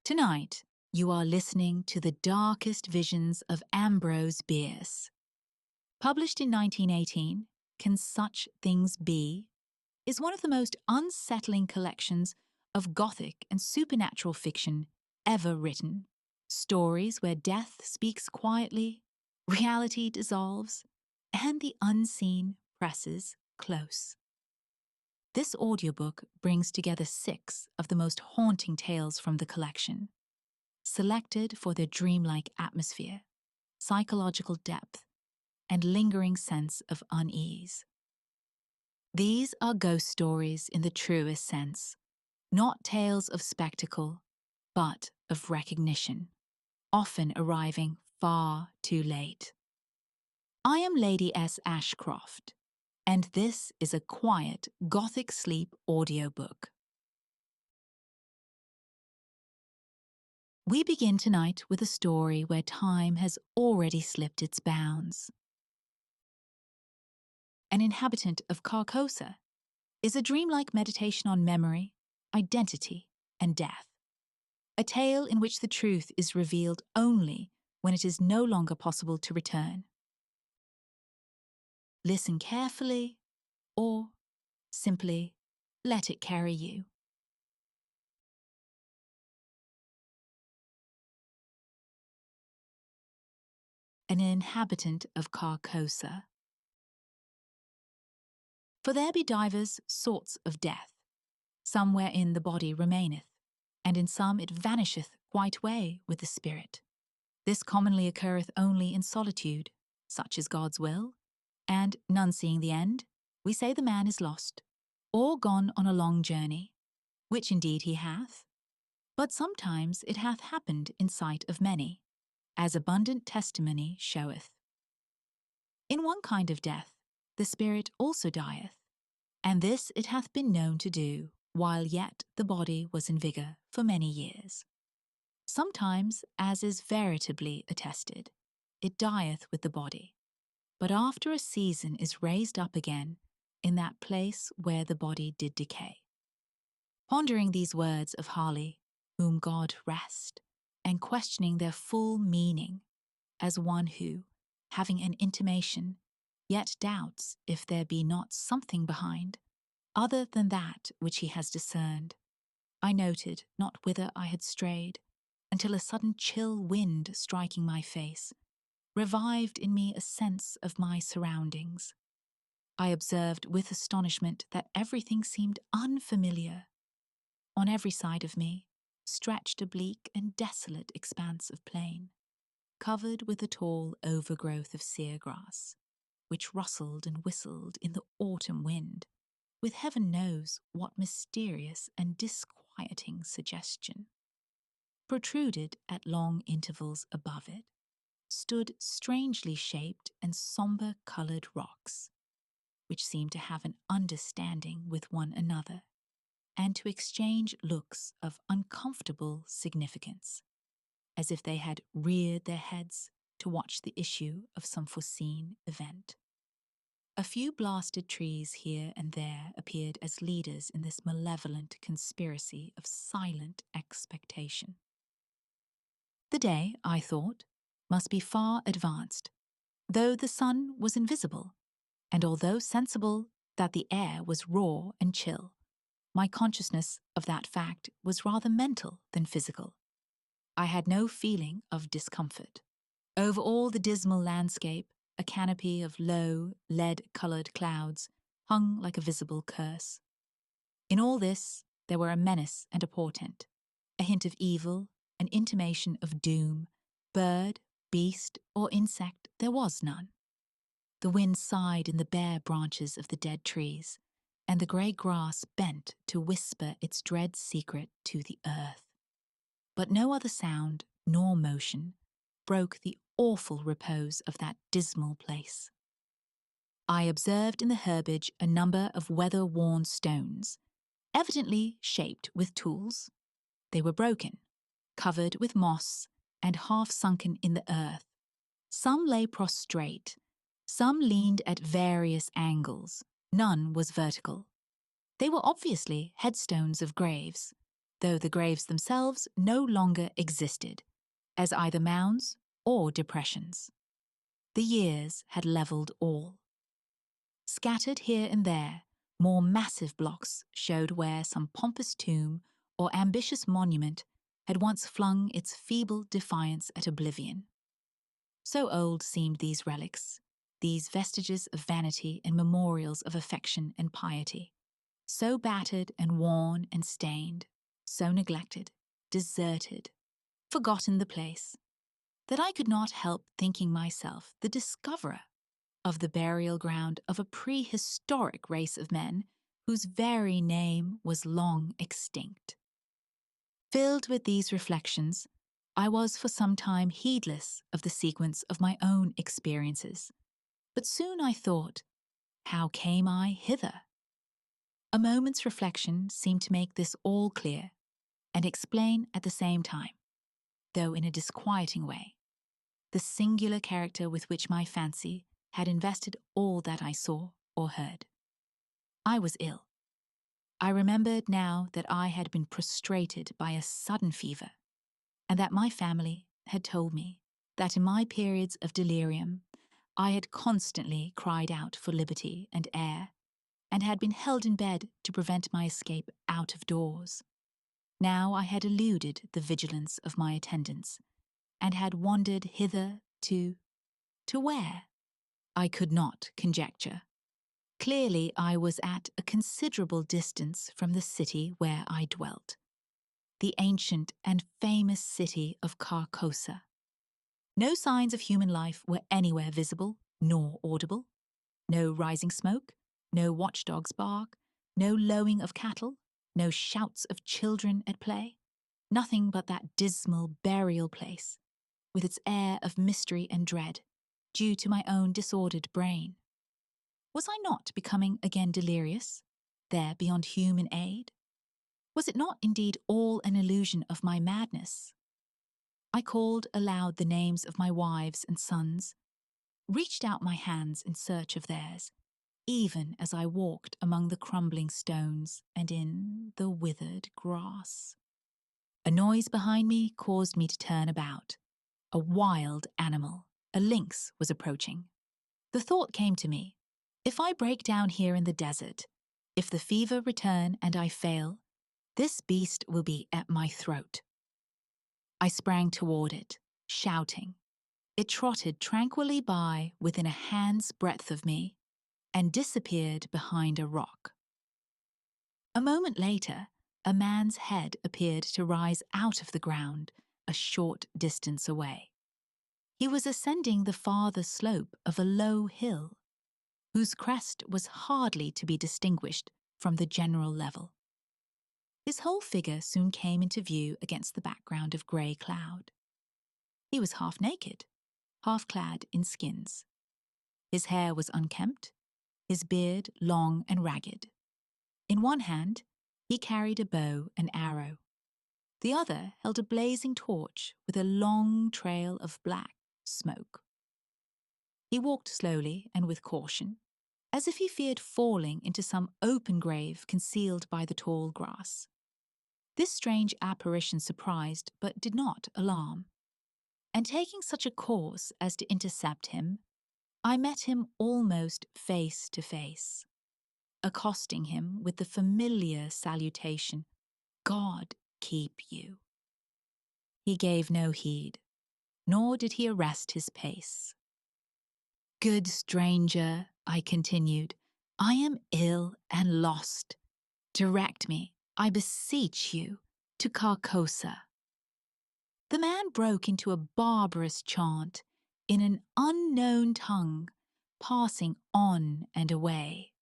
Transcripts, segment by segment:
Tonight, you are listening to the darkest visions of Ambrose Bierce. Published in 1918, Can Such Things Be? Is one of the most unsettling collections of Gothic and supernatural fiction ever written. Stories where death speaks quietly, reality dissolves, and the unseen presses close. This audiobook brings together 6 of the most haunting tales from the collection, selected for their dreamlike atmosphere, psychological depth, and lingering sense of unease. These are ghost stories in the truest sense, not tales of spectacle, but of recognition, often arriving far too late. I am Lady S. Ashcroft, and this is a quiet Gothic sleep audiobook. We begin tonight with a story where time has already slipped its bounds. An Inhabitant of Carcosa is a dreamlike meditation on memory, identity, and death. A tale in which the truth is revealed only when it is no longer possible to return. Listen carefully, or simply let it carry you. An Inhabitant of Carcosa. For there be divers sorts of death, some wherein the body remaineth, and in some it vanisheth quite way with the spirit. This commonly occurreth only in solitude, such is God's will, and none seeing the end, we say the man is lost, or gone on a long journey, which indeed he hath, but sometimes it hath happened in sight of many, as abundant testimony showeth. In one kind of death the spirit also dieth, and this it hath been known to do, while yet the body was in vigour for many years. Sometimes, as is veritably attested, it dieth with the body, but after a season is raised up again in that place where the body did decay. Pondering these words of Harley, whom God rest, and questioning their full meaning, as one who, having an intimation, yet doubts if there be not something behind, other than that which he has discerned, I noted not whither I had strayed, until a sudden chill wind striking my face revived in me a sense of my surroundings. I observed with astonishment that everything seemed unfamiliar. On every side of me stretched a bleak and desolate expanse of plain, covered with a tall overgrowth of sere grass, which rustled and whistled in the autumn wind, with heaven knows what mysterious and disquieting suggestion. Protruded at long intervals above it stood strangely shaped and sombre-coloured rocks, which seemed to have an understanding with one another, and to exchange looks of uncomfortable significance, as if they had reared their heads to watch the issue of some foreseen event. A few blasted trees here and there appeared as leaders in this malevolent conspiracy of silent expectation. The day, I thought, must be far advanced, though the sun was invisible, and although sensible that the air was raw and chill, my consciousness of that fact was rather mental than physical. I had no feeling of discomfort. Over all the dismal landscape, a canopy of low, lead-coloured clouds hung like a visible curse. In all this, there were a menace and a portent, a hint of evil, an intimation of doom. Bird, beast, or insect there was none. The wind sighed in the bare branches of the dead trees, and the grey grass bent to whisper its dread secret to the earth. But no other sound nor motion broke the awful repose of that dismal place. I observed in the herbage a number of weather-worn stones, evidently shaped with tools. They were broken, covered with moss, and half sunken in the earth. Some lay prostrate, some leaned at various angles, none was vertical. They were obviously headstones of graves, though the graves themselves no longer existed, as either mounds or depressions. The years had leveled all. Scattered here and there, more massive blocks showed where some pompous tomb or ambitious monument had once flung its feeble defiance at oblivion. So old seemed these relics, these vestiges of vanity and memorials of affection and piety, so battered and worn and stained, so neglected, deserted, forgotten the place, that I could not help thinking myself the discoverer of the burial ground of a prehistoric race of men whose very name was long extinct. Filled with these reflections, I was for some time heedless of the sequence of my own experiences, but soon I thought, how came I hither? A moment's reflection seemed to make this all clear and explain at the same time, though in a disquieting way, the singular character with which my fancy had invested all that I saw or heard. I was ill. I remembered now that I had been prostrated by a sudden fever, and that my family had told me that in my periods of delirium I had constantly cried out for liberty and air, and had been held in bed to prevent my escape out of doors. Now I had eluded the vigilance of my attendants, and had wandered hither to where? I could not conjecture. Clearly I was at a considerable distance from the city where I dwelt, the ancient and famous city of Carcosa. No signs of human life were anywhere visible nor audible. No rising smoke, no watchdog's bark, no lowing of cattle, no shouts of children at play. Nothing but that dismal burial place, with its air of mystery and dread, due to my own disordered brain. Was I not becoming again delirious, there beyond human aid? Was it not indeed all an illusion of my madness? I called aloud the names of my wives and sons, reached out my hands in search of theirs, even as I walked among the crumbling stones and in the withered grass. A noise behind me caused me to turn about. A wild animal, a lynx, was approaching. The thought came to me, if I break down here in the desert, if the fever return and I fail, this beast will be at my throat. I sprang toward it, shouting. It trotted tranquilly by within a hand's breadth of me and disappeared behind a rock. A moment later, a man's head appeared to rise out of the ground a short distance away. He was ascending the farther slope of a low hill, whose crest was hardly to be distinguished from the general level. His whole figure soon came into view against the background of grey cloud. He was half naked, half clad in skins. His hair was unkempt, his beard long and ragged. In one hand, he carried a bow and arrow. The other held a blazing torch with a long trail of black smoke. He walked slowly and with caution, as if he feared falling into some open grave concealed by the tall grass. This strange apparition surprised but did not alarm, and taking such a course as to intercept him, I met him almost face to face, accosting him with the familiar salutation, "God keep you." He gave no heed, nor did he arrest his pace. "Good stranger," I continued, "I am ill and lost. Direct me, I beseech you, to Carcosa." The man broke into a barbarous chant in an unknown tongue, passing on and away.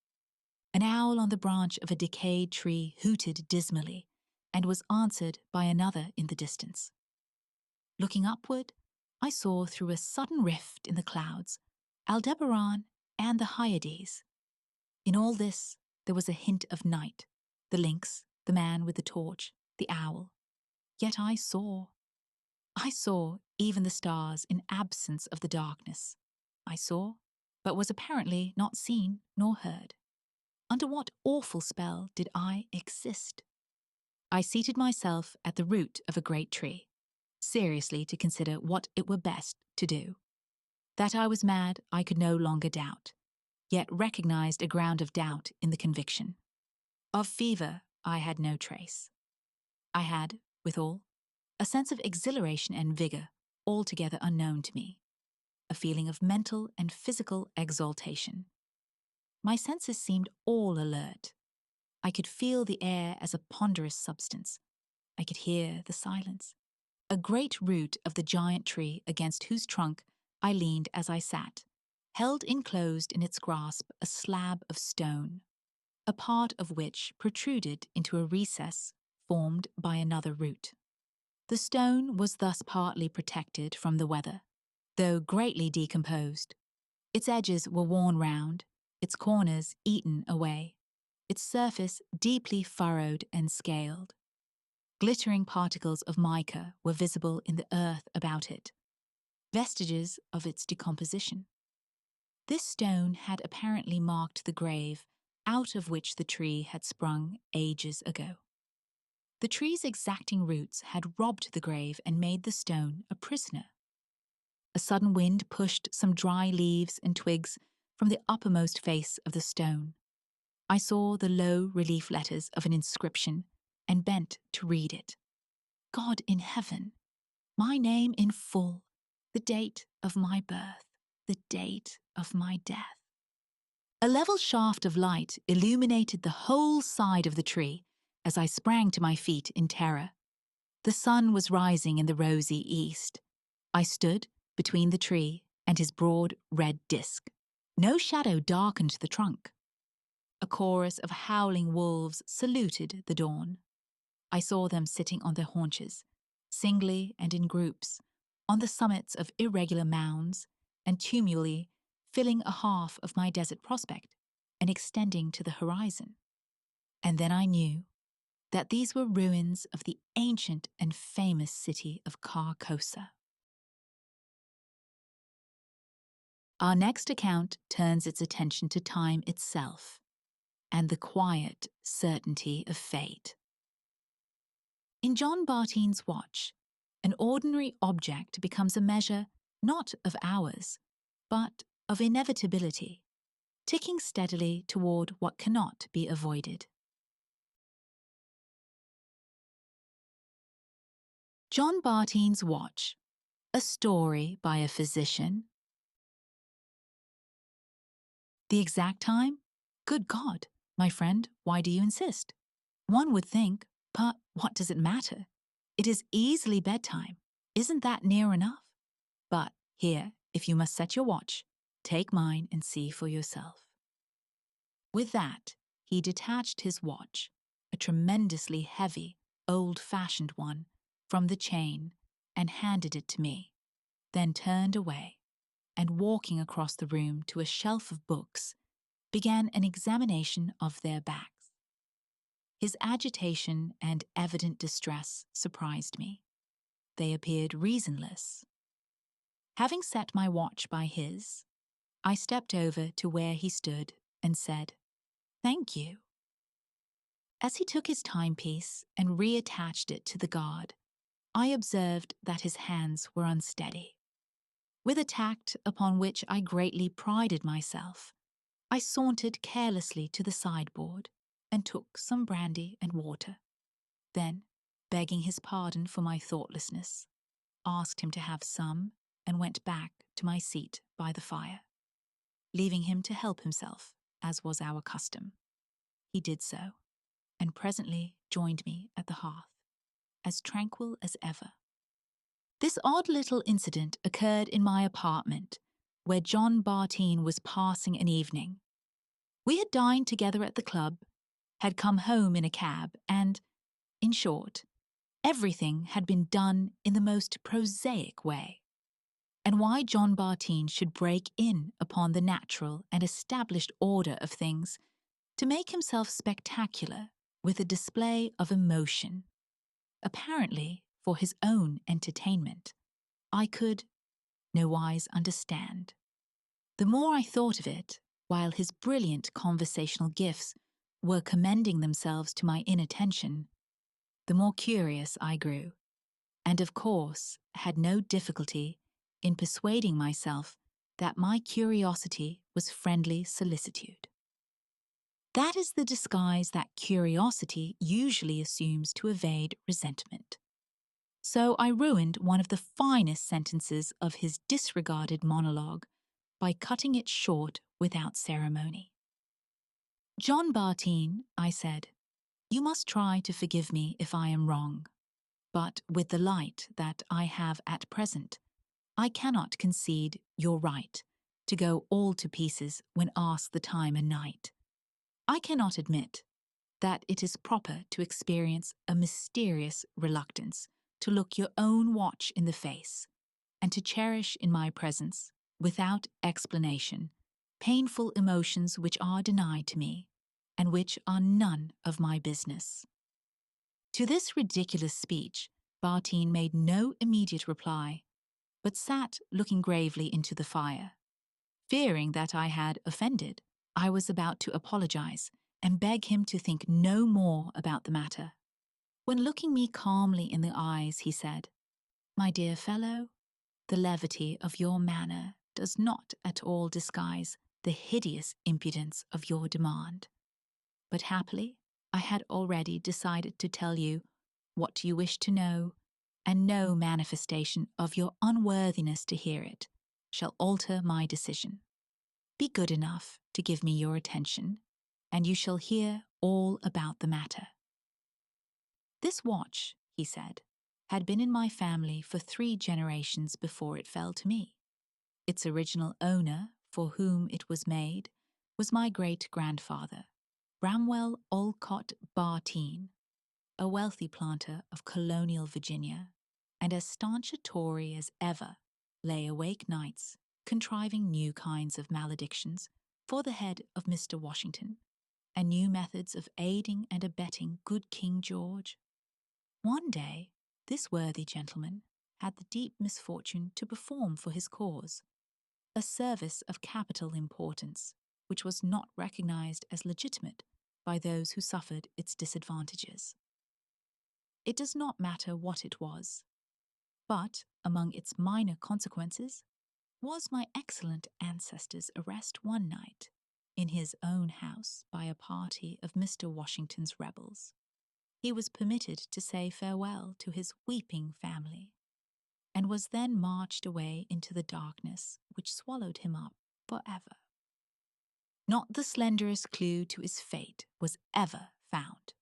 An owl on the branch of a decayed tree hooted dismally, and was answered by another in the distance. Looking upward, I saw through a sudden rift in the clouds Aldebaran and the Hyades. In all this there was a hint of night, the lynx, the man with the torch, the owl. Yet I saw even the stars in absence of the darkness. I saw, but was apparently not seen nor heard. Under what awful spell did I exist? I seated myself at the root of a great tree, seriously to consider what it were best to do. That I was mad I could no longer doubt, yet recognized a ground of doubt in the conviction. Of fever I had no trace. I had, withal, a sense of exhilaration and vigour altogether unknown to me, a feeling of mental and physical exaltation. My senses seemed all alert. I could feel the air as a ponderous substance. I could hear the silence. A great root of the giant tree against whose trunk I leaned as I sat, held enclosed in its grasp a slab of stone, a part of which protruded into a recess formed by another root. The stone was thus partly protected from the weather, though greatly decomposed. Its edges were worn round, its corners eaten away, its surface deeply furrowed and scaled. Glittering particles of mica were visible in the earth about it, vestiges of its decomposition. This stone had apparently marked the grave out of which the tree had sprung ages ago. The tree's exacting roots had robbed the grave and made the stone a prisoner. A sudden wind pushed some dry leaves and twigs from the uppermost face of the stone. I saw the low relief letters of an inscription and bent to read it. God in heaven, my name in full, the date of my birth, the date of my death. A level shaft of light illuminated the whole side of the tree as I sprang to my feet in terror. The sun was rising in the rosy east. I stood between the tree and his broad red disk. No shadow darkened the trunk. A chorus of howling wolves saluted the dawn. I saw them sitting on their haunches, singly and in groups, on the summits of irregular mounds, and tumuli filling a half of my desert prospect and extending to the horizon. And then I knew that these were ruins of the ancient and famous city of Carcosa. Our next account turns its attention to time itself and the quiet certainty of fate. In John Bartine's watch, an ordinary object becomes a measure not of hours, but of inevitability, ticking steadily toward what cannot be avoided. John Bartine's watch, a story by a physician. The exact time? Good God, my friend, why do you insist? One would think, but what does it matter? It is easily bedtime. Isn't that near enough? But here, if you must set your watch, take mine and see for yourself. With that, he detached his watch, a tremendously heavy, old-fashioned one, from the chain and handed it to me, then turned away, and walking across the room to a shelf of books, began an examination of their backs. His agitation and evident distress surprised me. They appeared reasonless. Having set my watch by his, I stepped over to where he stood and said, "Thank you." As he took his timepiece and reattached it to the guard, I observed that his hands were unsteady. With a tact upon which I greatly prided myself, I sauntered carelessly to the sideboard and took some brandy and water. Then, begging his pardon for my thoughtlessness, asked him to have some and went back to my seat by the fire, leaving him to help himself, as was our custom. He did so, and presently joined me at the hearth, as tranquil as ever. This odd little incident occurred in my apartment, where John Bartine was passing an evening. We had dined together at the club, had come home in a cab, and, in short, everything had been done in the most prosaic way. And why John Bartine should break in upon the natural and established order of things to make himself spectacular with a display of emotion, apparently for his own entertainment, I could nowise understand. The more I thought of it, while his brilliant conversational gifts were commending themselves to my inattention, the more curious I grew, and of course had no difficulty in persuading myself that my curiosity was friendly solicitude. That is the disguise that curiosity usually assumes to evade resentment. So I ruined one of the finest sentences of his disregarded monologue by cutting it short without ceremony. "John Bartine," I said, "you must try to forgive me if I am wrong, but with the light that I have at present, I cannot concede your right to go all to pieces when asked the time and night. I cannot admit that it is proper to experience a mysterious reluctance to look your own watch in the face, and to cherish in my presence, without explanation, painful emotions which are denied to me, and which are none of my business." To this ridiculous speech, Bartine made no immediate reply, but sat looking gravely into the fire. Fearing that I had offended, I was about to apologize and beg him to think no more about the matter, when, looking me calmly in the eyes, he said, "My dear fellow, the levity of your manner does not at all disguise the hideous impudence of your demand. But happily, I had already decided to tell you what you wish to know, and no manifestation of your unworthiness to hear it shall alter my decision. Be good enough to give me your attention, and you shall hear all about the matter. This watch," he said, "had been in my family for 3 generations before it fell to me. Its original owner, for whom it was made, was my great-grandfather, Bramwell Olcott Bartine, a wealthy planter of colonial Virginia, and as staunch a Tory as ever lay awake nights contriving new kinds of maledictions for the head of Mr. Washington, and new methods of aiding and abetting good King George. One day, this worthy gentleman had the deep misfortune to perform for his cause a service of capital importance, which was not recognized as legitimate by those who suffered its disadvantages. It does not matter what it was, but among its minor consequences was my excellent ancestor's arrest one night in his own house by a party of Mr. Washington's rebels. He was permitted to say farewell to his weeping family, and was then marched away into the darkness which swallowed him up forever. Not the slenderest clue to his fate was ever found.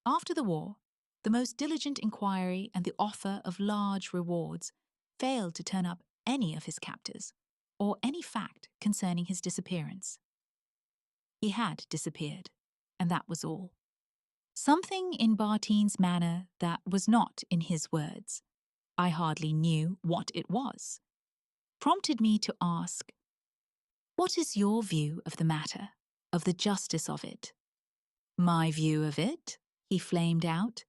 After the war, the most diligent inquiry and the offer of large rewards failed to turn up any of his captors, or any fact concerning his disappearance. He had disappeared, and that was all. Something in Bartine's manner that was not in his words, I hardly knew what it was, prompted me to ask, "What is your view of the matter, of the justice of it?" "My view of it?" he flamed out,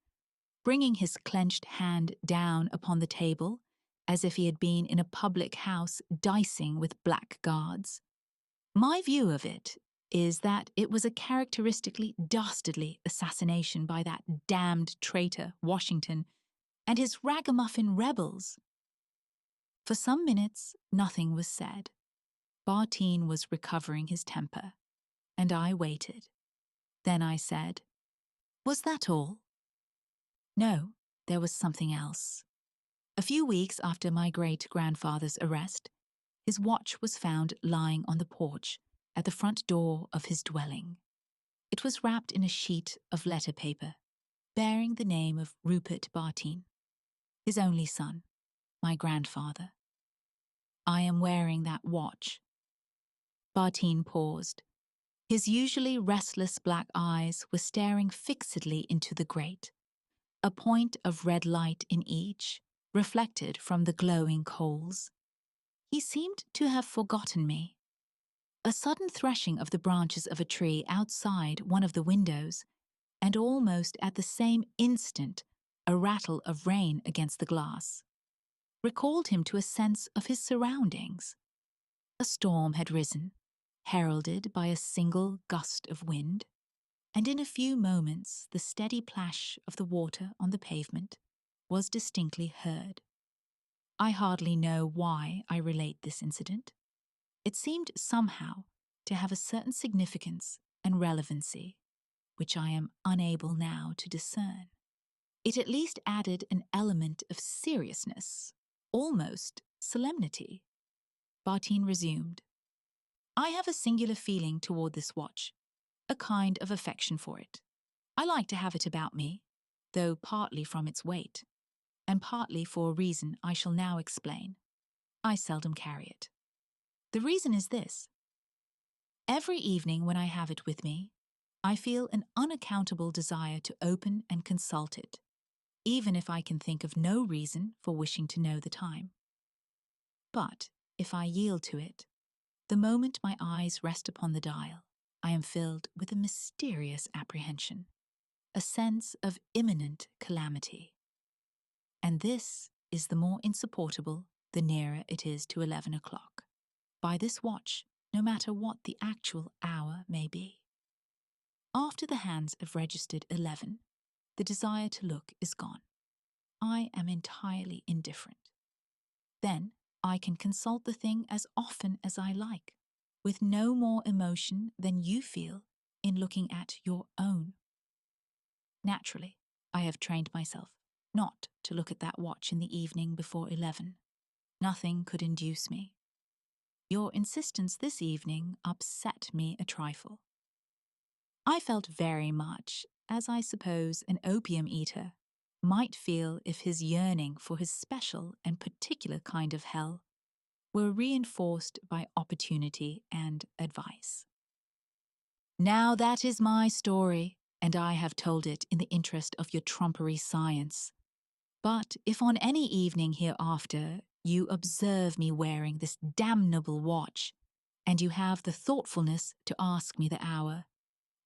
bringing his clenched hand down upon the table as if he had been in a public house dicing with blackguards. "My view of it is that it was a characteristically dastardly assassination by that damned traitor Washington and his ragamuffin rebels." For some minutes nothing was said. Bartine was recovering his temper, and I waited. Then I said, "Was that all?" "No, there was something else. A few weeks after my great-grandfather's arrest, his watch was found lying on the porch at the front door of his dwelling. It was wrapped in a sheet of letter paper, bearing the name of Rupert Bartine, his only son, my grandfather. I am wearing that watch." Bartine paused. His usually restless black eyes were staring fixedly into the grate, a point of red light in each, reflected from the glowing coals. He seemed to have forgotten me. A sudden threshing of the branches of a tree outside one of the windows, and almost at the same instant a rattle of rain against the glass, recalled him to a sense of his surroundings. A storm had risen, heralded by a single gust of wind. and in a few moments the steady plash of the water on the pavement was distinctly heard. I hardly know why I relate this incident. It seemed somehow to have a certain significance and relevancy, which I am unable now to discern. It at least added an element of seriousness, almost solemnity. Bartine resumed. I have a singular feeling toward this watch, a kind of affection for it. I like to have it about me, though partly from its weight, and partly for a reason I shall now explain. I seldom carry it. The reason is this. Every evening when I have it with me, I feel an unaccountable desire to open and consult it, even if I can think of no reason for wishing to know the time. But if I yield to it, the moment my eyes rest upon the dial, I am filled with a mysterious apprehension, a sense of imminent calamity. And this is the more insupportable the nearer it is to 11 o'clock. By this watch, no matter what the actual hour may be. After the hands have registered 11, the desire to look is gone. I am entirely indifferent. Then I can consult the thing as often as I like, with no more emotion than you feel in looking at your own. Naturally, I have trained myself not to look at that watch in the evening before 11. Nothing could induce me. Your insistence this evening upset me a trifle. I felt very much as I suppose an opium eater might feel if his yearning for his special and particular kind of hell were reinforced by opportunity and advice. Now that is my story, and I have told it in the interest of your trumpery science. But if on any evening hereafter you observe me wearing this damnable watch, and you have the thoughtfulness to ask me the hour,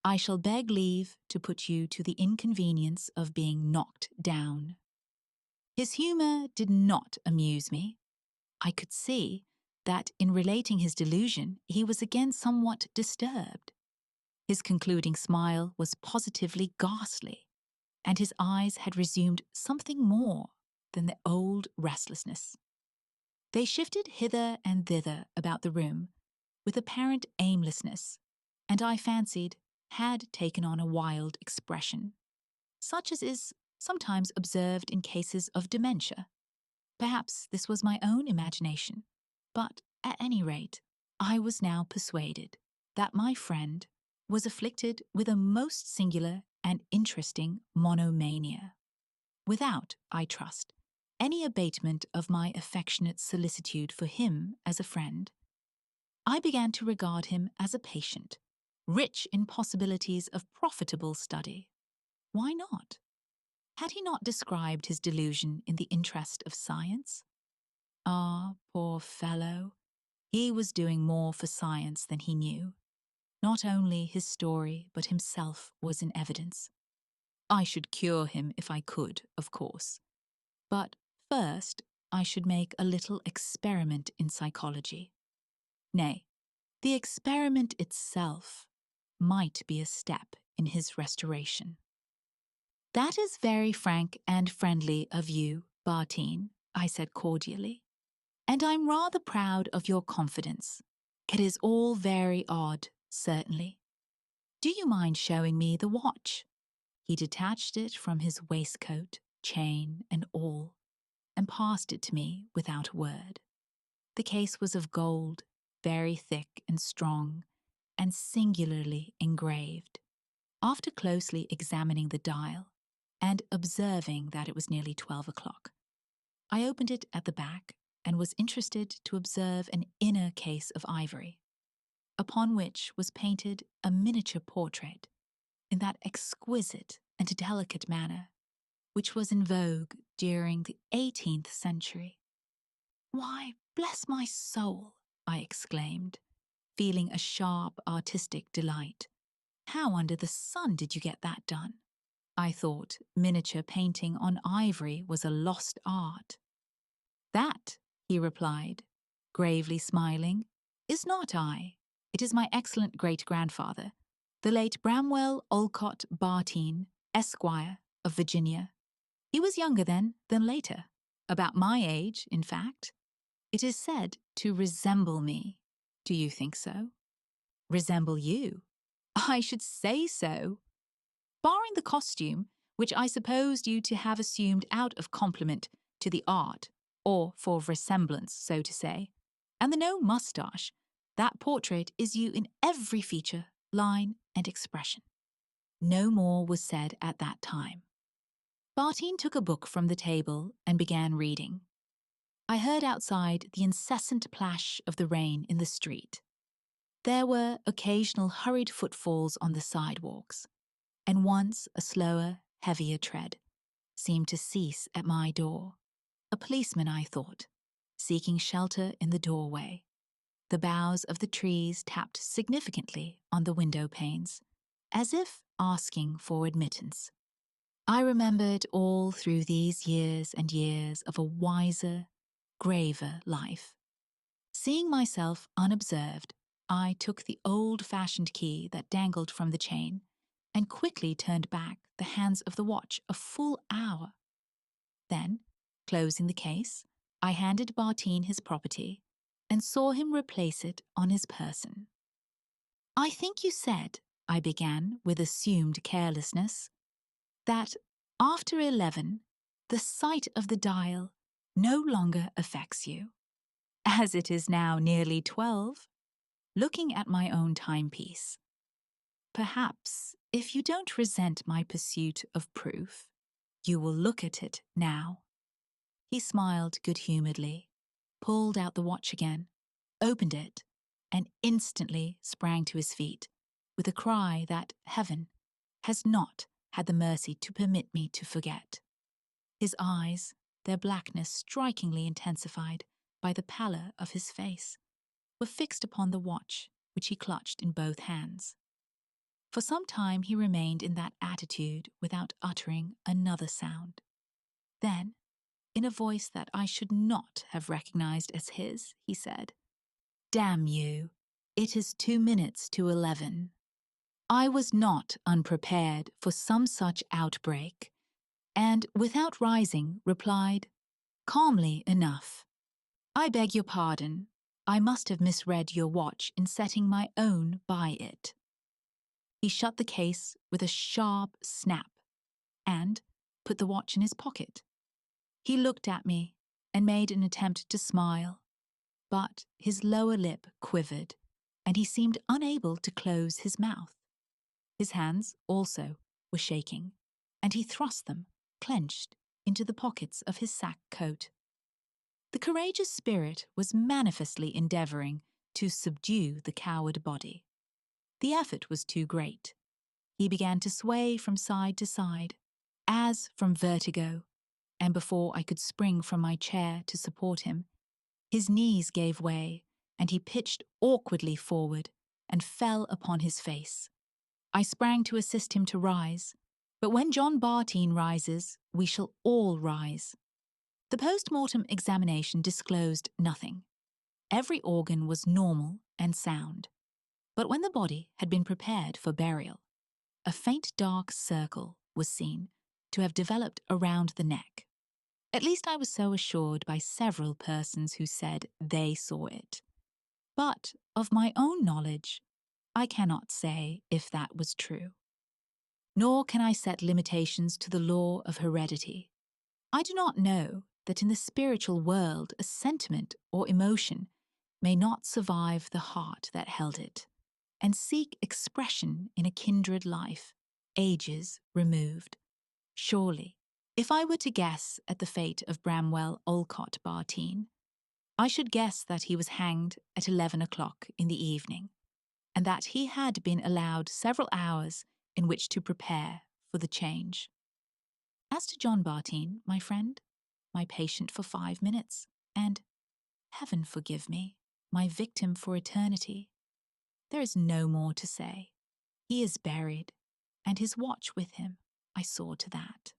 I shall beg leave to put you to the inconvenience of being knocked down. His humour did not amuse me. I could see that in relating his delusion he was again somewhat disturbed. His concluding smile was positively ghastly, and his eyes had resumed something more than the old restlessness. They shifted hither and thither about the room with apparent aimlessness, and I fancied had taken on a wild expression, such as is sometimes observed in cases of dementia. Perhaps this was my own imagination, but at any rate, I was now persuaded that my friend was afflicted with a most singular and interesting monomania, without, I trust, any abatement of my affectionate solicitude for him as a friend. I began to regard him as a patient, rich in possibilities of profitable study. Why not? Had he not described his delusion in the interest of science? Ah, poor fellow, he was doing more for science than he knew. Not only his story, but himself was in evidence. I should cure him if I could, of course. But first, I should make a little experiment in psychology. Nay, the experiment itself might be a step in his restoration. That is very frank and friendly of you, Bartine, I said cordially, and I'm rather proud of your confidence. It is all very odd, certainly. Do you mind showing me the watch? He detached it from his waistcoat, chain, and all, and passed it to me without a word. The case was of gold, very thick and strong, and singularly engraved. After closely examining the dial, and observing that it was nearly 12 o'clock, I opened it at the back and was interested to observe an inner case of ivory, upon which was painted a miniature portrait in that exquisite and delicate manner which was in vogue during the 18th century. Why, bless my soul, I exclaimed, feeling a sharp artistic delight. How under the sun did you get that done? I thought miniature painting on ivory was a lost art. That, he replied, gravely smiling, is not I. It is my excellent great-grandfather, the late Bramwell Olcott Bartine, Esquire, of Virginia. He was younger then than later, about my age, in fact. It is said to resemble me. Do you think so? Resemble you? I should say so. Barring the costume, which I supposed you to have assumed out of compliment to the art, or for resemblance, so to say, and the no moustache, that portrait is you in every feature, line, and expression. No more was said at that time. Bartine took a book from the table and began reading. I heard outside the incessant plash of the rain in the street. There were occasional hurried footfalls on the sidewalks, and once a slower, heavier tread seemed to cease at my door. A policeman, I thought, seeking shelter in the doorway. The boughs of the trees tapped significantly on the window panes, as if asking for admittance. I remembered all through these years and years of a wiser, graver life. Seeing myself unobserved, I took the old-fashioned key that dangled from the chain and quickly turned back the hands of the watch a full hour. Then, closing the case, I handed Bartine his property and saw him replace it on his person. "I think you said," I began with assumed carelessness, "that after 11, the sight of the dial no longer affects you. As it is now nearly 12, looking at my own timepiece. Perhaps, if you don't resent my pursuit of proof, you will look at it now." He smiled good-humouredly, pulled out the watch again, opened it, and instantly sprang to his feet, with a cry that Heaven has not had the mercy to permit me to forget. His eyes, their blackness strikingly intensified by the pallor of his face, were fixed upon the watch which he clutched in both hands. For some time he remained in that attitude without uttering another sound. Then, in a voice that I should not have recognized as his, he said, "Damn you, it is 2 minutes to 11. I was not unprepared for some such outbreak, and without rising replied, calmly enough, "I beg your pardon, I must have misread your watch in setting my own by it." He shut the case with a sharp snap and put the watch in his pocket. He looked at me and made an attempt to smile, but his lower lip quivered, and he seemed unable to close his mouth. His hands, also, were shaking, and he thrust them, clenched, into the pockets of his sack coat. The courageous spirit was manifestly endeavouring to subdue the coward body. The effort was too great. He began to sway from side to side, as from vertigo, and before I could spring from my chair to support him, his knees gave way, and he pitched awkwardly forward and fell upon his face. I sprang to assist him to rise, but when John Bartine rises, we shall all rise. The post-mortem examination disclosed nothing. Every organ was normal and sound. But when the body had been prepared for burial, a faint dark circle was seen to have developed around the neck. At least I was so assured by several persons who said they saw it. But of my own knowledge, I cannot say if that was true. Nor can I set limitations to the law of heredity. I do not know that in the spiritual world a sentiment or emotion may not survive the heart that held it, and seek expression in a kindred life, ages removed. Surely, if I were to guess at the fate of Bramwell Olcott Bartine, I should guess that he was hanged at 11 o'clock in the evening, and that he had been allowed several hours in which to prepare for the change. As to John Bartine, my friend, my patient for 5 minutes, and, heaven forgive me, my victim for eternity, there is no more to say. He is buried, and his watch with him. I saw to that.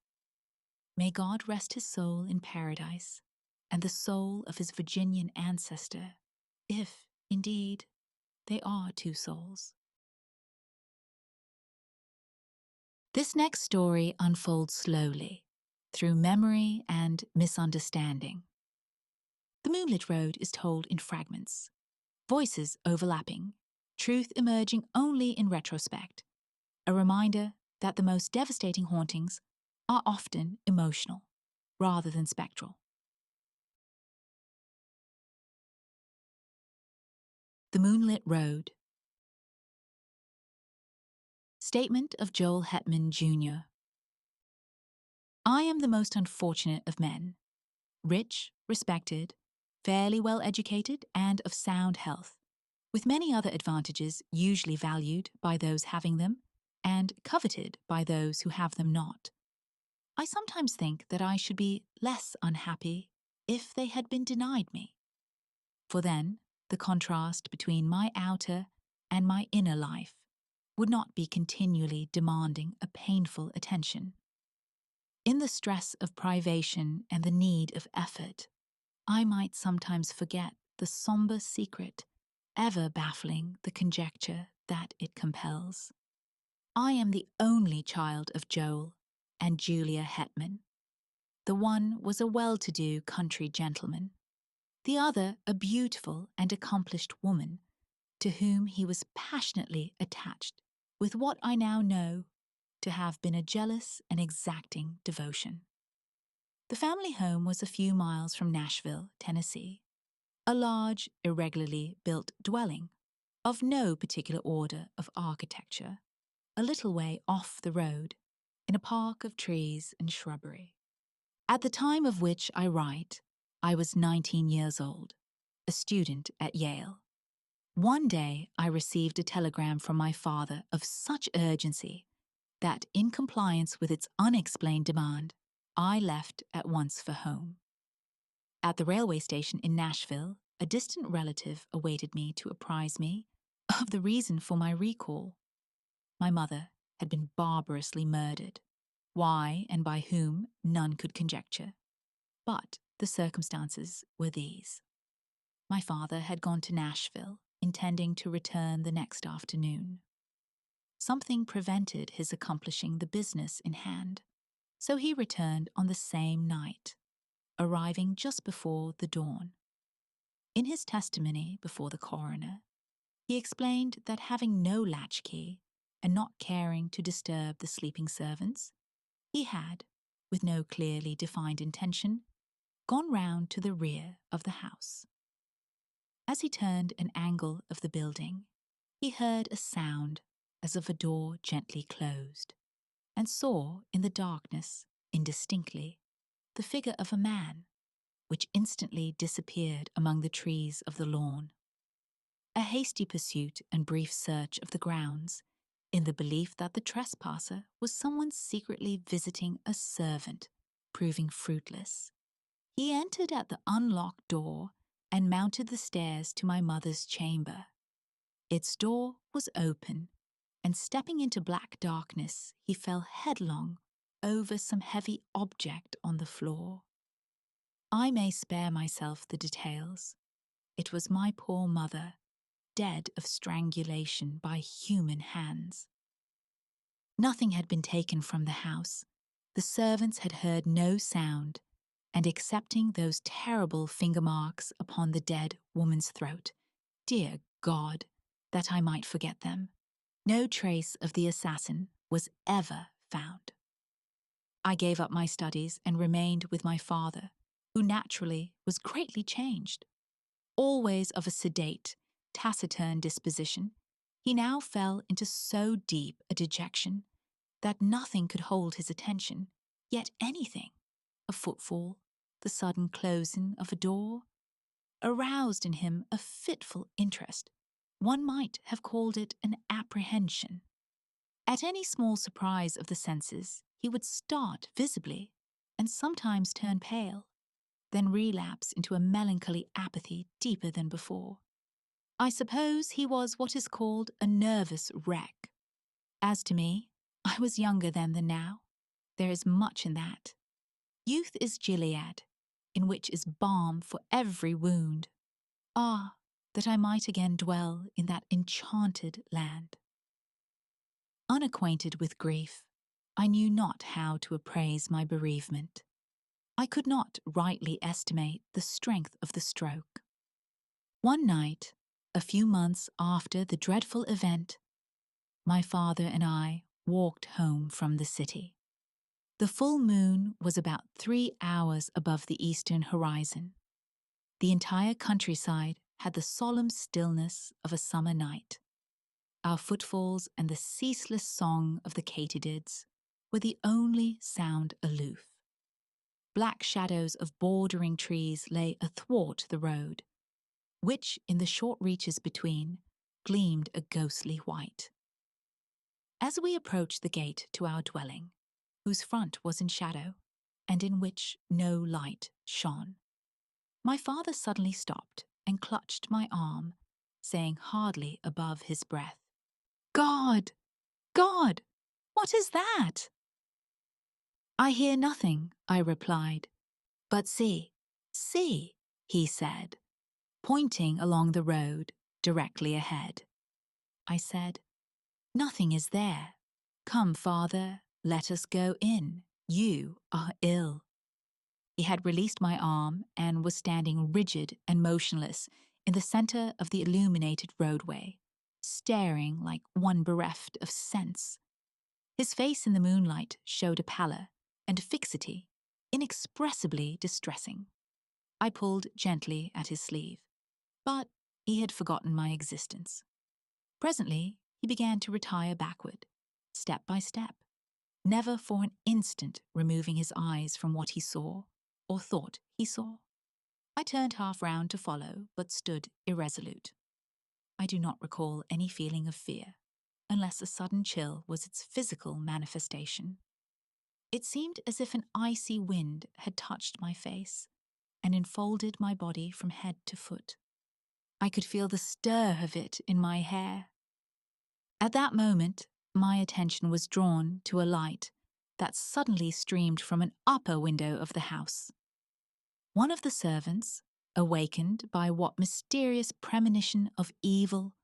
May God rest his soul in paradise, and the soul of his Virginian ancestor, if, indeed, they are two souls. This next story unfolds slowly, through memory and misunderstanding. The Moonlit Road is told in fragments, voices overlapping, truth emerging only in retrospect, a reminder that the most devastating hauntings are often emotional, rather than spectral. The Moonlit Road. Statement of Joel Hetman, Jr. I am the most unfortunate of men, rich, respected, fairly well educated, and of sound health, with many other advantages usually valued by those having them and coveted by those who have them not. I sometimes think that I should be less unhappy if they had been denied me. For then, the contrast between my outer and my inner life would not be continually demanding a painful attention. In the stress of privation and the need of effort, I might sometimes forget the somber secret ever baffling the conjecture that it compels. I am the only child of Joel and Julia Hetman. The one was a well-to-do country gentleman, the other a beautiful and accomplished woman, to whom he was passionately attached with what I now know to have been a jealous and exacting devotion. The family home was a few miles from Nashville, Tennessee, a large, irregularly built dwelling, of no particular order of architecture, a little way off the road, in a park of trees and shrubbery. At the time of which I write, I was 19 years old, a student at Yale. One day I received a telegram from my father of such urgency that, in compliance with its unexplained demand, I left at once for home. At the railway station in Nashville, a distant relative awaited me to apprise me of the reason for my recall. My mother had been barbarously murdered. Why and by whom, none could conjecture. But the circumstances were these. My father had gone to Nashville, intending to return the next afternoon. Something prevented his accomplishing the business in hand, so he returned on the same night, arriving just before the dawn. In his testimony before the coroner, he explained that having no latchkey and not caring to disturb the sleeping servants, he had, with no clearly defined intention, gone round to the rear of the house. As he turned an angle of the building, he heard a sound as of a door gently closed, and saw in the darkness, indistinctly, the figure of a man, which instantly disappeared among the trees of the lawn. A hasty pursuit and brief search of the grounds, in the belief that the trespasser was someone secretly visiting a servant, proving fruitless. He entered at the unlocked door and mounted the stairs to my mother's chamber. Its door was open, and stepping into black darkness, he fell headlong over some heavy object on the floor. I may spare myself the details. It was my poor mother, dead of strangulation by human hands. Nothing had been taken from the house. The servants had heard no sound, and excepting those terrible finger marks upon the dead woman's throat, dear God, that I might forget them, no trace of the assassin was ever found. I gave up my studies and remained with my father, who naturally was greatly changed. Always of a sedate, taciturn disposition, he now fell into so deep a dejection that nothing could hold his attention, yet anything, a footfall, the sudden closing of a door, aroused in him a fitful interest. One might have called it an apprehension. At any small surprise of the senses, he would start visibly, and sometimes turn pale, then relapse into a melancholy apathy deeper than before. I suppose he was what is called a nervous wreck. As to me, I was younger then than now. There is much in that. Youth is Gilead, in which is balm for every wound. Ah, that I might again dwell in that enchanted land. Unacquainted with grief, I knew not how to appraise my bereavement. I could not rightly estimate the strength of the stroke. One night, a few months after the dreadful event, my father and I walked home from the city. The full moon was about 3 hours above the eastern horizon. The entire countryside had the solemn stillness of a summer night. Our footfalls and the ceaseless song of the katydids were the only sound aloof. Black shadows of bordering trees lay athwart the road, which, in the short reaches between, gleamed a ghostly white. As we approached the gate to our dwelling, whose front was in shadow, and in which no light shone, my father suddenly stopped and clutched my arm, saying hardly above his breath, "God! God! What is that?" "I hear nothing," I replied. "But see, see," he said, pointing along the road directly ahead. I said, "Nothing is there. Come, father, let us go in. You are ill." He had released my arm and was standing rigid and motionless in the center of the illuminated roadway, staring like one bereft of sense. His face in the moonlight showed a pallor and fixity inexpressibly distressing. I pulled gently at his sleeve, but he had forgotten my existence. Presently, he began to retire backward, step by step, never for an instant removing his eyes from what he saw or thought he saw. I turned half round to follow, but stood irresolute. I do not recall any feeling of fear, unless a sudden chill was its physical manifestation. It seemed as if an icy wind had touched my face and enfolded my body from head to foot. I could feel the stir of it in my hair. At that moment, my attention was drawn to a light that suddenly streamed from an upper window of the house. One of the servants, awakened by what mysterious premonition of evil,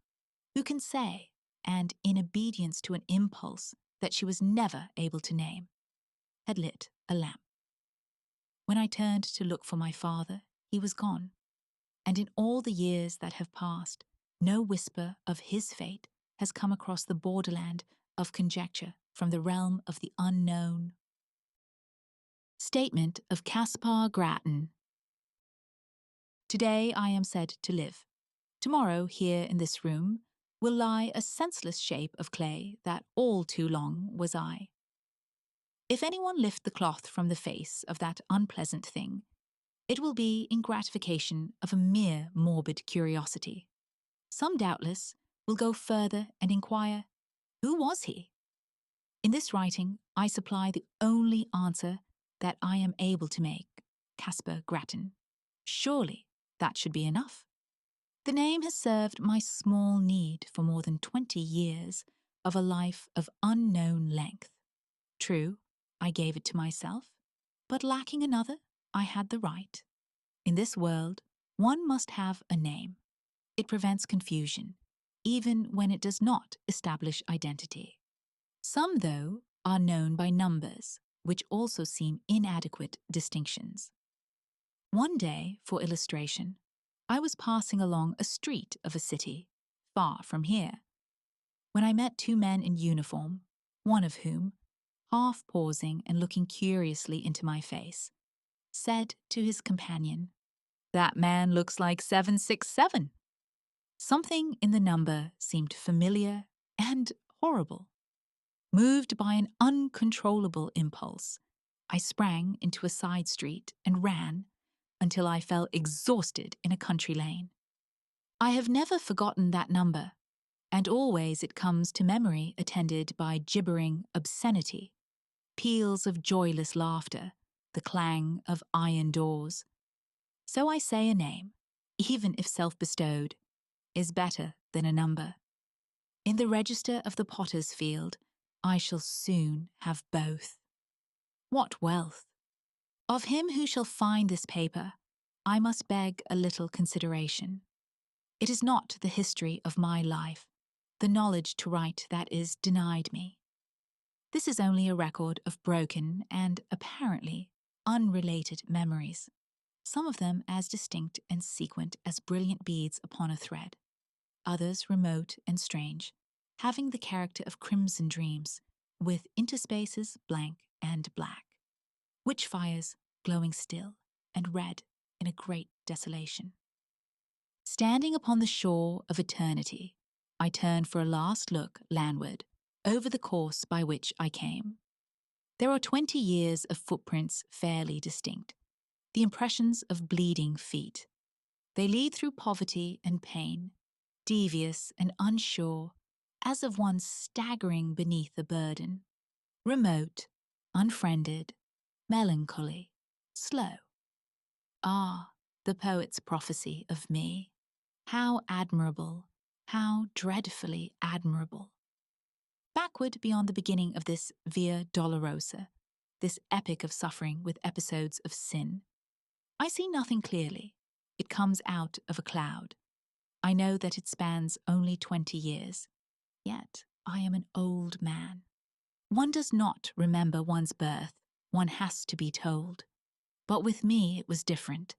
who can say, and in obedience to an impulse that she was never able to name, had lit a lamp. When I turned to look for my father, he was gone, and in all the years that have passed, no whisper of his fate has come across the borderland of conjecture from the realm of the unknown. Statement of Caspar Grattan. Today I am said to live. Tomorrow, here in this room, will lie a senseless shape of clay that all too long was I. If anyone lift the cloth from the face of that unpleasant thing, it will be in gratification of a mere morbid curiosity. Some, doubtless, will go further and inquire, who was he? In this writing, I supply the only answer that I am able to make, Caspar Grattan. Surely that should be enough. The name has served my small need for more than 20 years of a life of unknown length. True, I gave it to myself, but lacking another, I had the right. In this world, one must have a name. It prevents confusion, even when it does not establish identity. Some, though, are known by numbers, which also seem inadequate distinctions. One day, for illustration, I was passing along a street of a city, far from here, when I met two men in uniform, one of whom, half pausing and looking curiously into my face, said to his companion, "That man looks like 767. Something in the number seemed familiar and horrible. Moved by an uncontrollable impulse, I sprang into a side street and ran until I fell exhausted in a country lane. I have never forgotten that number, and always it comes to memory attended by gibbering obscenity, peals of joyless laughter, the clang of iron doors. So I say a name, even if self-bestowed, is better than a number. In the register of the potter's field, I shall soon have both. What wealth! Of him who shall find this paper, I must beg a little consideration. It is not the history of my life, the knowledge to write that is denied me. This is only a record of broken and apparently unrelated memories, some of them as distinct and sequent as brilliant beads upon a thread, others remote and strange, having the character of crimson dreams, with interspaces blank and black, witch fires glowing still and red in a great desolation. Standing upon the shore of eternity, I turn for a last look landward over the course by which I came. There are 20 years of footprints fairly distinct, the impressions of bleeding feet. They lead through poverty and pain, devious and unsure, as of one staggering beneath a burden, remote, unfriended, melancholy, slow. Ah, the poet's prophecy of me. How admirable, how dreadfully admirable. Backward beyond the beginning of this Via Dolorosa, this epic of suffering with episodes of sin, I see nothing clearly. It comes out of a cloud. I know that it spans only 20 years, yet I am an old man. One does not remember one's birth, one has to be told. But with me it was different.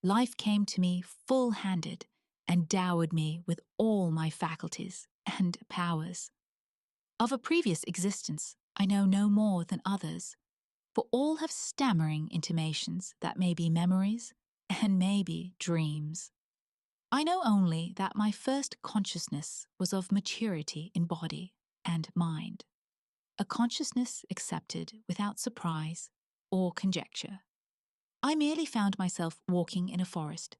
Life came to me full-handed and dowered me with all my faculties and powers. Of a previous existence, I know no more than others, for all have stammering intimations that may be memories and maybe dreams. I know only that my first consciousness was of maturity in body and mind, a consciousness accepted without surprise or conjecture. I merely found myself walking in a forest,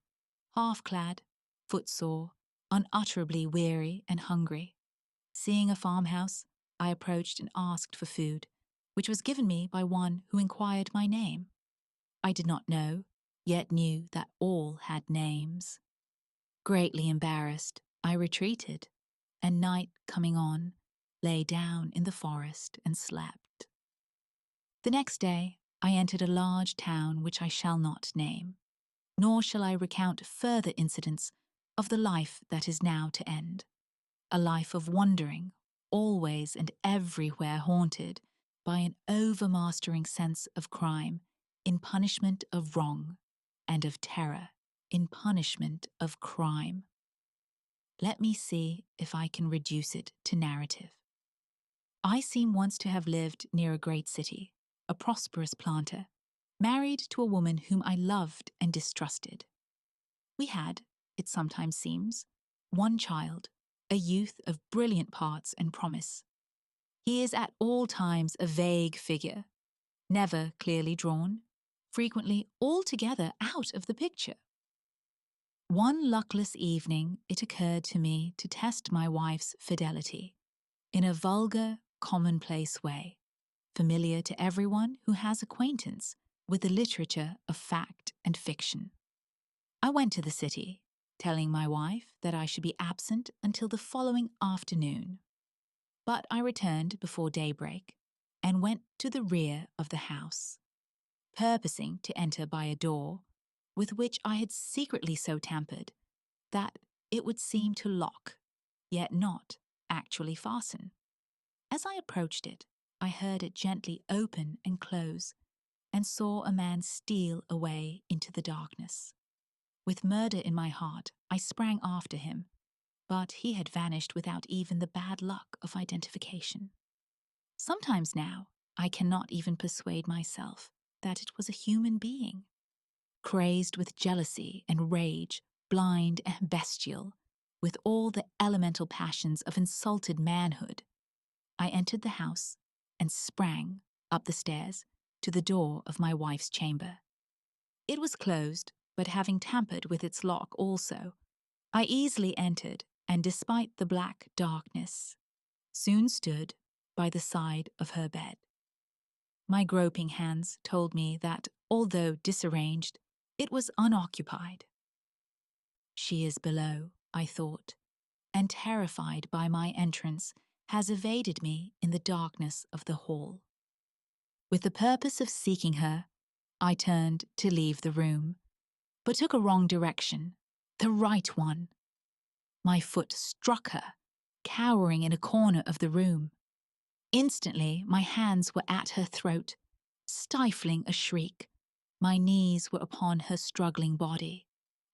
half-clad, footsore, unutterably weary and hungry. Seeing a farmhouse, I approached and asked for food, which was given me by one who inquired my name. I did not know, yet knew that all had names. Greatly embarrassed, I retreated, and night coming on, lay down in the forest and slept. The next day, I entered a large town which I shall not name, nor shall I recount further incidents of the life that is now to end, a life of wandering, always and everywhere haunted by an overmastering sense of crime in punishment of wrong, and of terror in punishment of crime. Let me see if I can reduce it to narrative. I seem once to have lived near a great city, a prosperous planter, married to a woman whom I loved and distrusted. We had, it sometimes seems, one child, a youth of brilliant parts and promise. He is at all times a vague figure, never clearly drawn, frequently altogether out of the picture. One luckless evening it occurred to me to test my wife's fidelity, in a vulgar, commonplace way, familiar to everyone who has acquaintance with the literature of fact and fiction. I went to the city, telling my wife that I should be absent until the following afternoon. But I returned before daybreak and went to the rear of the house, purposing to enter by a door with which I had secretly so tampered that it would seem to lock, yet not actually fasten. As I approached it, I heard it gently open and close, and saw a man steal away into the darkness. With murder in my heart, I sprang after him, but he had vanished without even the bad luck of identification. Sometimes now, I cannot even persuade myself that it was a human being. Crazed with jealousy and rage, blind and bestial, with all the elemental passions of insulted manhood, I entered the house and sprang up the stairs to the door of my wife's chamber. It was closed, but having tampered with its lock also, I easily entered, and despite the black darkness, soon stood by the side of her bed. My groping hands told me that, although disarranged, it was unoccupied. She is below, I thought, and terrified by my entrance, has evaded me in the darkness of the hall. With the purpose of seeking her, I turned to leave the room, but took a wrong direction, the right one. My foot struck her, cowering in a corner of the room. Instantly, my hands were at her throat, stifling a shriek. My knees were upon her struggling body,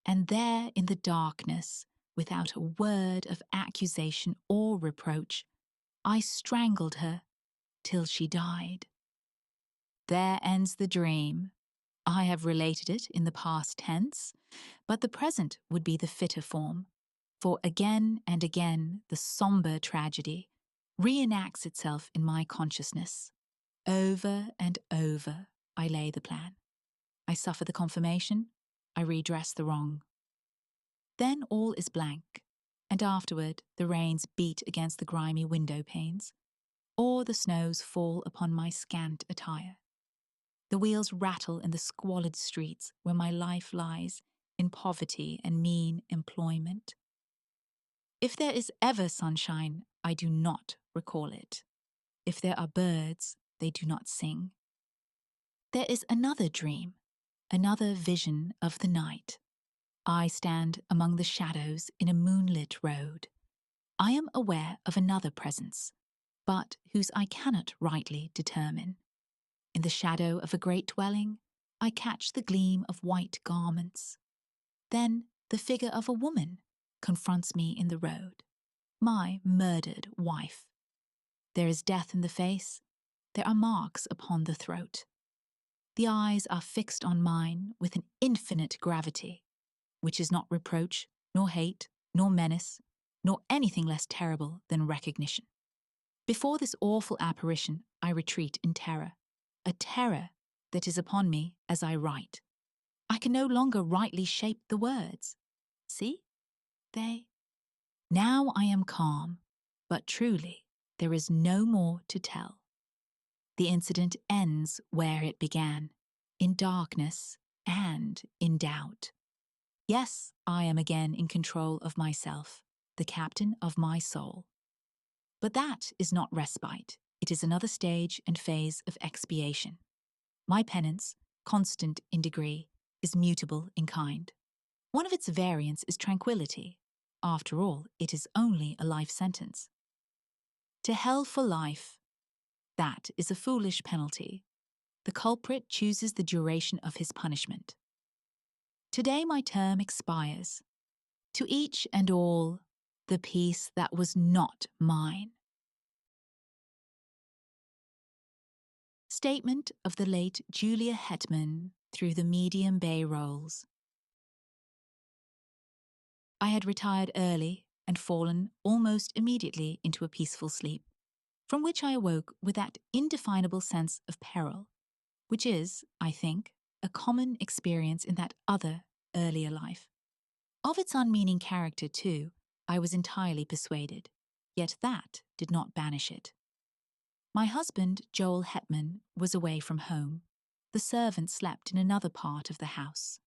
and there in the darkness, without a word of accusation or reproach, I strangled her till she died. There ends the dream. I have related it in the past tense, but the present would be the fitter form, for again and again the sombre tragedy reenacts itself in my consciousness. Over and over I lay the plan. I suffer the confirmation, I redress the wrong. Then all is blank, and afterward the rains beat against the grimy window panes, or the snows fall upon my scant attire. The wheels rattle in the squalid streets where my life lies in poverty and mean employment. If there is ever sunshine, I do not recall it. If there are birds, they do not sing. There is another dream, another vision of the night. I stand among the shadows in a moonlit road. I am aware of another presence, but whose I cannot rightly determine. In the shadow of a great dwelling, I catch the gleam of white garments. Then the figure of a woman confronts me in the road, my murdered wife. There is death in the face, there are marks upon the throat. The eyes are fixed on mine with an infinite gravity, which is not reproach, nor hate, nor menace, nor anything less terrible than recognition. Before this awful apparition, I retreat in terror, a terror that is upon me as I write. I can no longer rightly shape the words. See? They. Now I am calm, but truly there is no more to tell. The incident ends where it began, in darkness and in doubt. Yes, I am again in control of myself, the captain of my soul. But that is not respite. It is another stage and phase of expiation. My penance, constant in degree, is mutable in kind. One of its variants is tranquility. After all, it is only a life sentence. To hell for life. That is a foolish penalty. The culprit chooses the duration of his punishment. Today my term expires. To each and all, the peace that was not mine. Statement of the late Julia Hetman through the medium bay rolls. I had retired early and fallen almost immediately into a peaceful sleep, from which I awoke with that indefinable sense of peril, which is, I think, a common experience in that other, earlier life. Of its unmeaning character, too, I was entirely persuaded, yet that did not banish it. My husband, Joel Hetman, was away from home. The servant slept in another part of the house.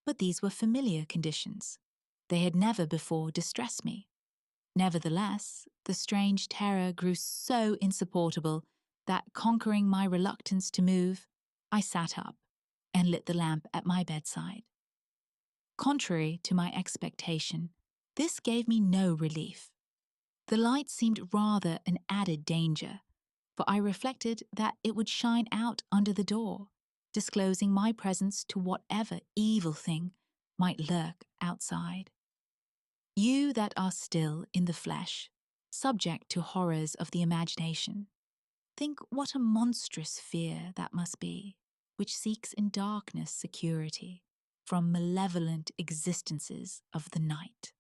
But these were familiar conditions. They had never before distressed me. Nevertheless, the strange terror grew so insupportable that, conquering my reluctance to move, I sat up and lit the lamp at my bedside. Contrary to my expectation, this gave me no relief. The light seemed rather an added danger, for I reflected that it would shine out under the door, disclosing my presence to whatever evil thing might lurk outside. You that are still in the flesh, subject to horrors of the imagination, think what a monstrous fear that must be, which seeks in darkness security from malevolent existences of the night.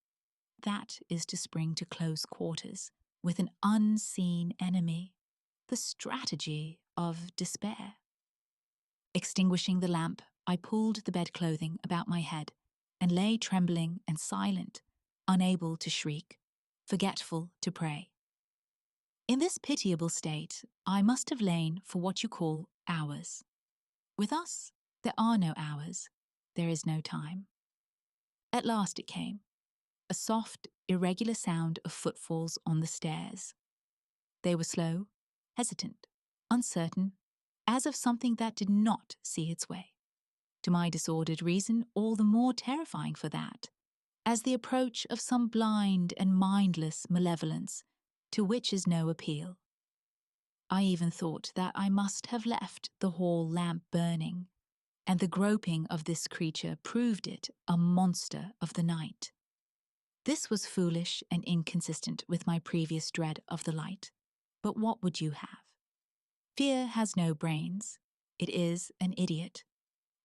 That is to spring to close quarters with an unseen enemy, the strategy of despair. Extinguishing the lamp, I pulled the bedclothing about my head and lay trembling and silent, unable to shriek, forgetful to pray. In this pitiable state, I must have lain for what you call hours. With us, there are no hours, there is no time. At last it came, a soft, irregular sound of footfalls on the stairs. They were slow, hesitant, uncertain, as of something that did not see its way. To my disordered reason, all the more terrifying for that, as the approach of some blind and mindless malevolence to which is no appeal. I even thought that I must have left the hall lamp burning, and the groping of this creature proved it a monster of the night. This was foolish and inconsistent with my previous dread of the light. But what would you have? Fear has no brains. It is an idiot.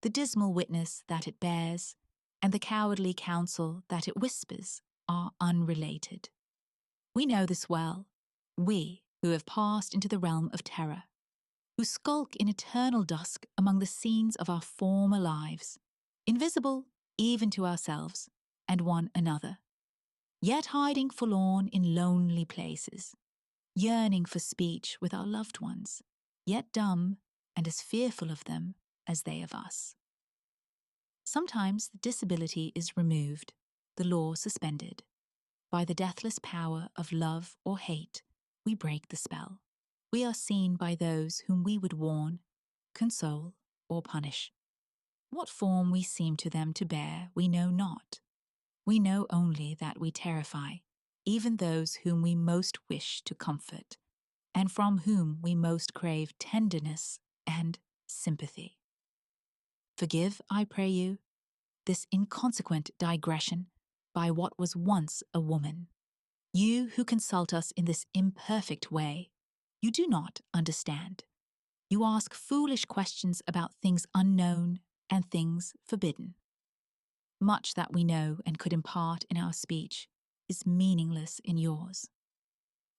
The dismal witness that it bears and the cowardly counsel that it whispers are unrelated. We know this well, we who have passed into the realm of terror, who skulk in eternal dusk among the scenes of our former lives, invisible even to ourselves and one another, yet hiding forlorn in lonely places, yearning for speech with our loved ones, yet dumb and as fearful of them as they of us. Sometimes the disability is removed, the law suspended. By the deathless power of love or hate, we break the spell. We are seen by those whom we would warn, console, or punish. What form we seem to them to bear, we know not. We know only that we terrify even those whom we most wish to comfort, and from whom we most crave tenderness and sympathy. Forgive, I pray you, this inconsequent digression by what was once a woman. You who consult us in this imperfect way, you do not understand. You ask foolish questions about things unknown and things forbidden. Much that we know and could impart in our speech is meaningless in yours.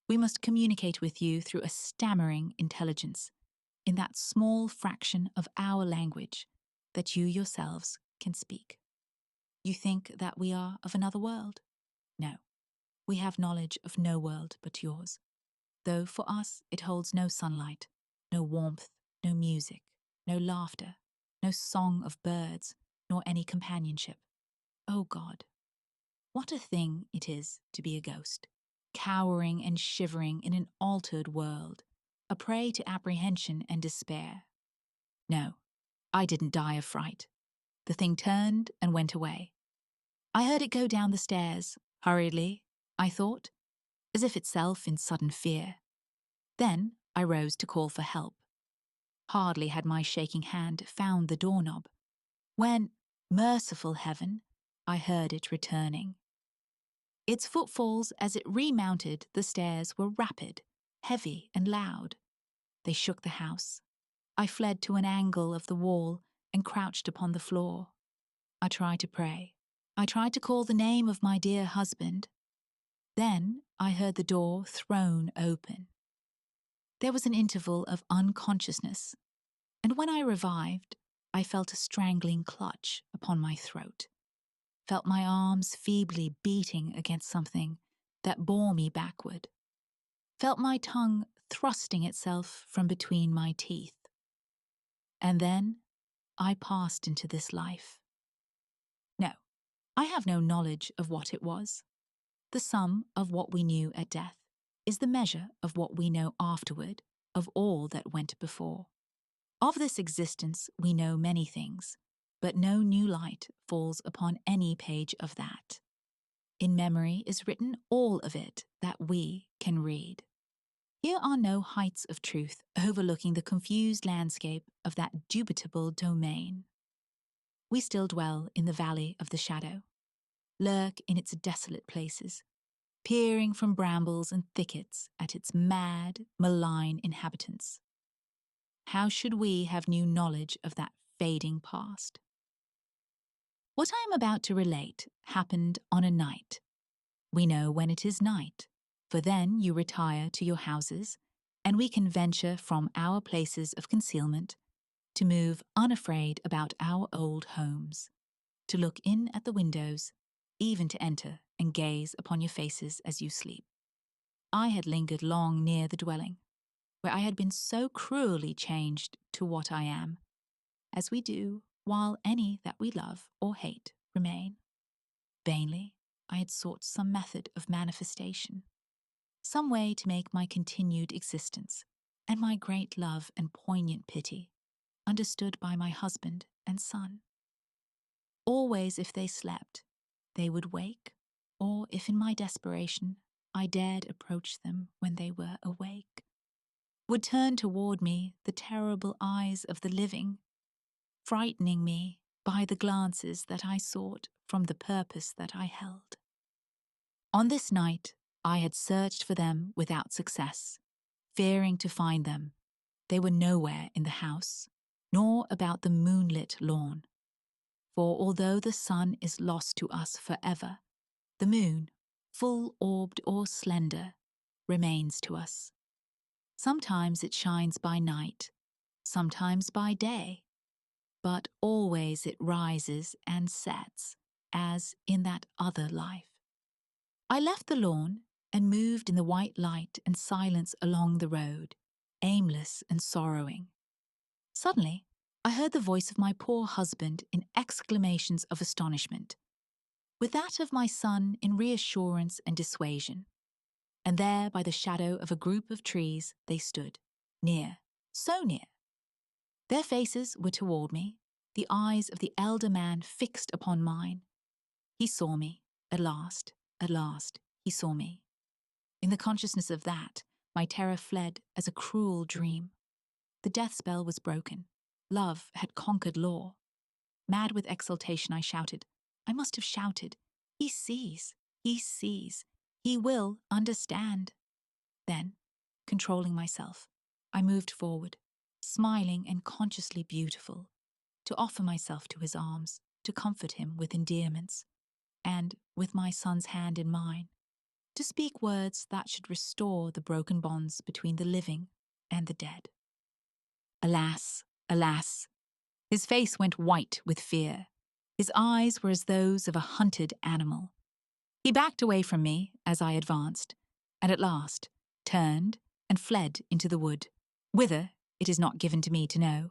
We must communicate with you through a stammering intelligence in that small fraction of our language that you yourselves can speak. You think that we are of another world? No, we have knowledge of no world but yours, though for us it holds no sunlight, no warmth, no music, no laughter, no song of birds, nor any companionship. Oh God, what a thing it is to be a ghost, cowering and shivering in an altered world, a prey to apprehension and despair. No, I didn't die of fright. The thing turned and went away. I heard it go down the stairs, hurriedly, I thought, as if itself in sudden fear. Then I rose to call for help. Hardly had my shaking hand found the doorknob, when, merciful heaven, I heard it returning. Its footfalls as it remounted the stairs were rapid, heavy, and loud. They shook the house. I fled to an angle of the wall and crouched upon the floor. I tried to pray. I tried to call the name of my dear husband. Then I heard the door thrown open. There was an interval of unconsciousness, and when I revived, I felt a strangling clutch upon my throat, felt my arms feebly beating against something that bore me backward, felt my tongue thrusting itself from between my teeth. And then I passed into this life. No, I have no knowledge of what it was. The sum of what we knew at death is the measure of what we know afterward of all that went before. Of this existence we know many things, but no new light falls upon any page of that. In memory is written all of it that we can read. Here are no heights of truth overlooking the confused landscape of that dubitable domain. We still dwell in the valley of the shadow, lurk in its desolate places, peering from brambles and thickets at its mad, malign inhabitants. How should we have new knowledge of that fading past? What I am about to relate happened on a night. We know when it is night, for then you retire to your houses, and we can venture from our places of concealment to move unafraid about our old homes, to look in at the windows, even to enter and gaze upon your faces as you sleep. I had lingered long near the dwelling, where I had been so cruelly changed to what I am, as we do while any that we love or hate remain. Vainly, I had sought some method of manifestation, some way to make my continued existence and my great love and poignant pity understood by my husband and son. Always if they slept, they would wake, or if in my desperation I dared approach them when they were awake, would turn toward me the terrible eyes of the living, frightening me by the glances that I sought from the purpose that I held. On this night, I had searched for them without success, fearing to find them. They were nowhere in the house, nor about the moonlit lawn. For although the sun is lost to us forever, the moon, full-orbed or slender, remains to us. Sometimes it shines by night, sometimes by day, but always it rises and sets, as in that other life. I left the lawn and moved in the white light and silence along the road, aimless and sorrowing. Suddenly, I heard the voice of my poor husband in exclamations of astonishment, with that of my son in reassurance and dissuasion. And there, by the shadow of a group of trees, they stood, near, so near. Their faces were toward me, the eyes of the elder man fixed upon mine. He saw me, at last, he saw me. In the consciousness of that, my terror fled as a cruel dream. The death spell was broken. Love had conquered law. Mad with exultation, I shouted. I must have shouted. He sees. He will understand. Then, controlling myself, I moved forward, smiling and consciously beautiful, to offer myself to his arms, to comfort him with endearments, and, with my son's hand in mine, to speak words that should restore the broken bonds between the living and the dead. Alas, alas! His face went white with fear. His eyes were as those of a hunted animal. He backed away from me as I advanced, and at last turned and fled into the wood, whither it is not given to me to know.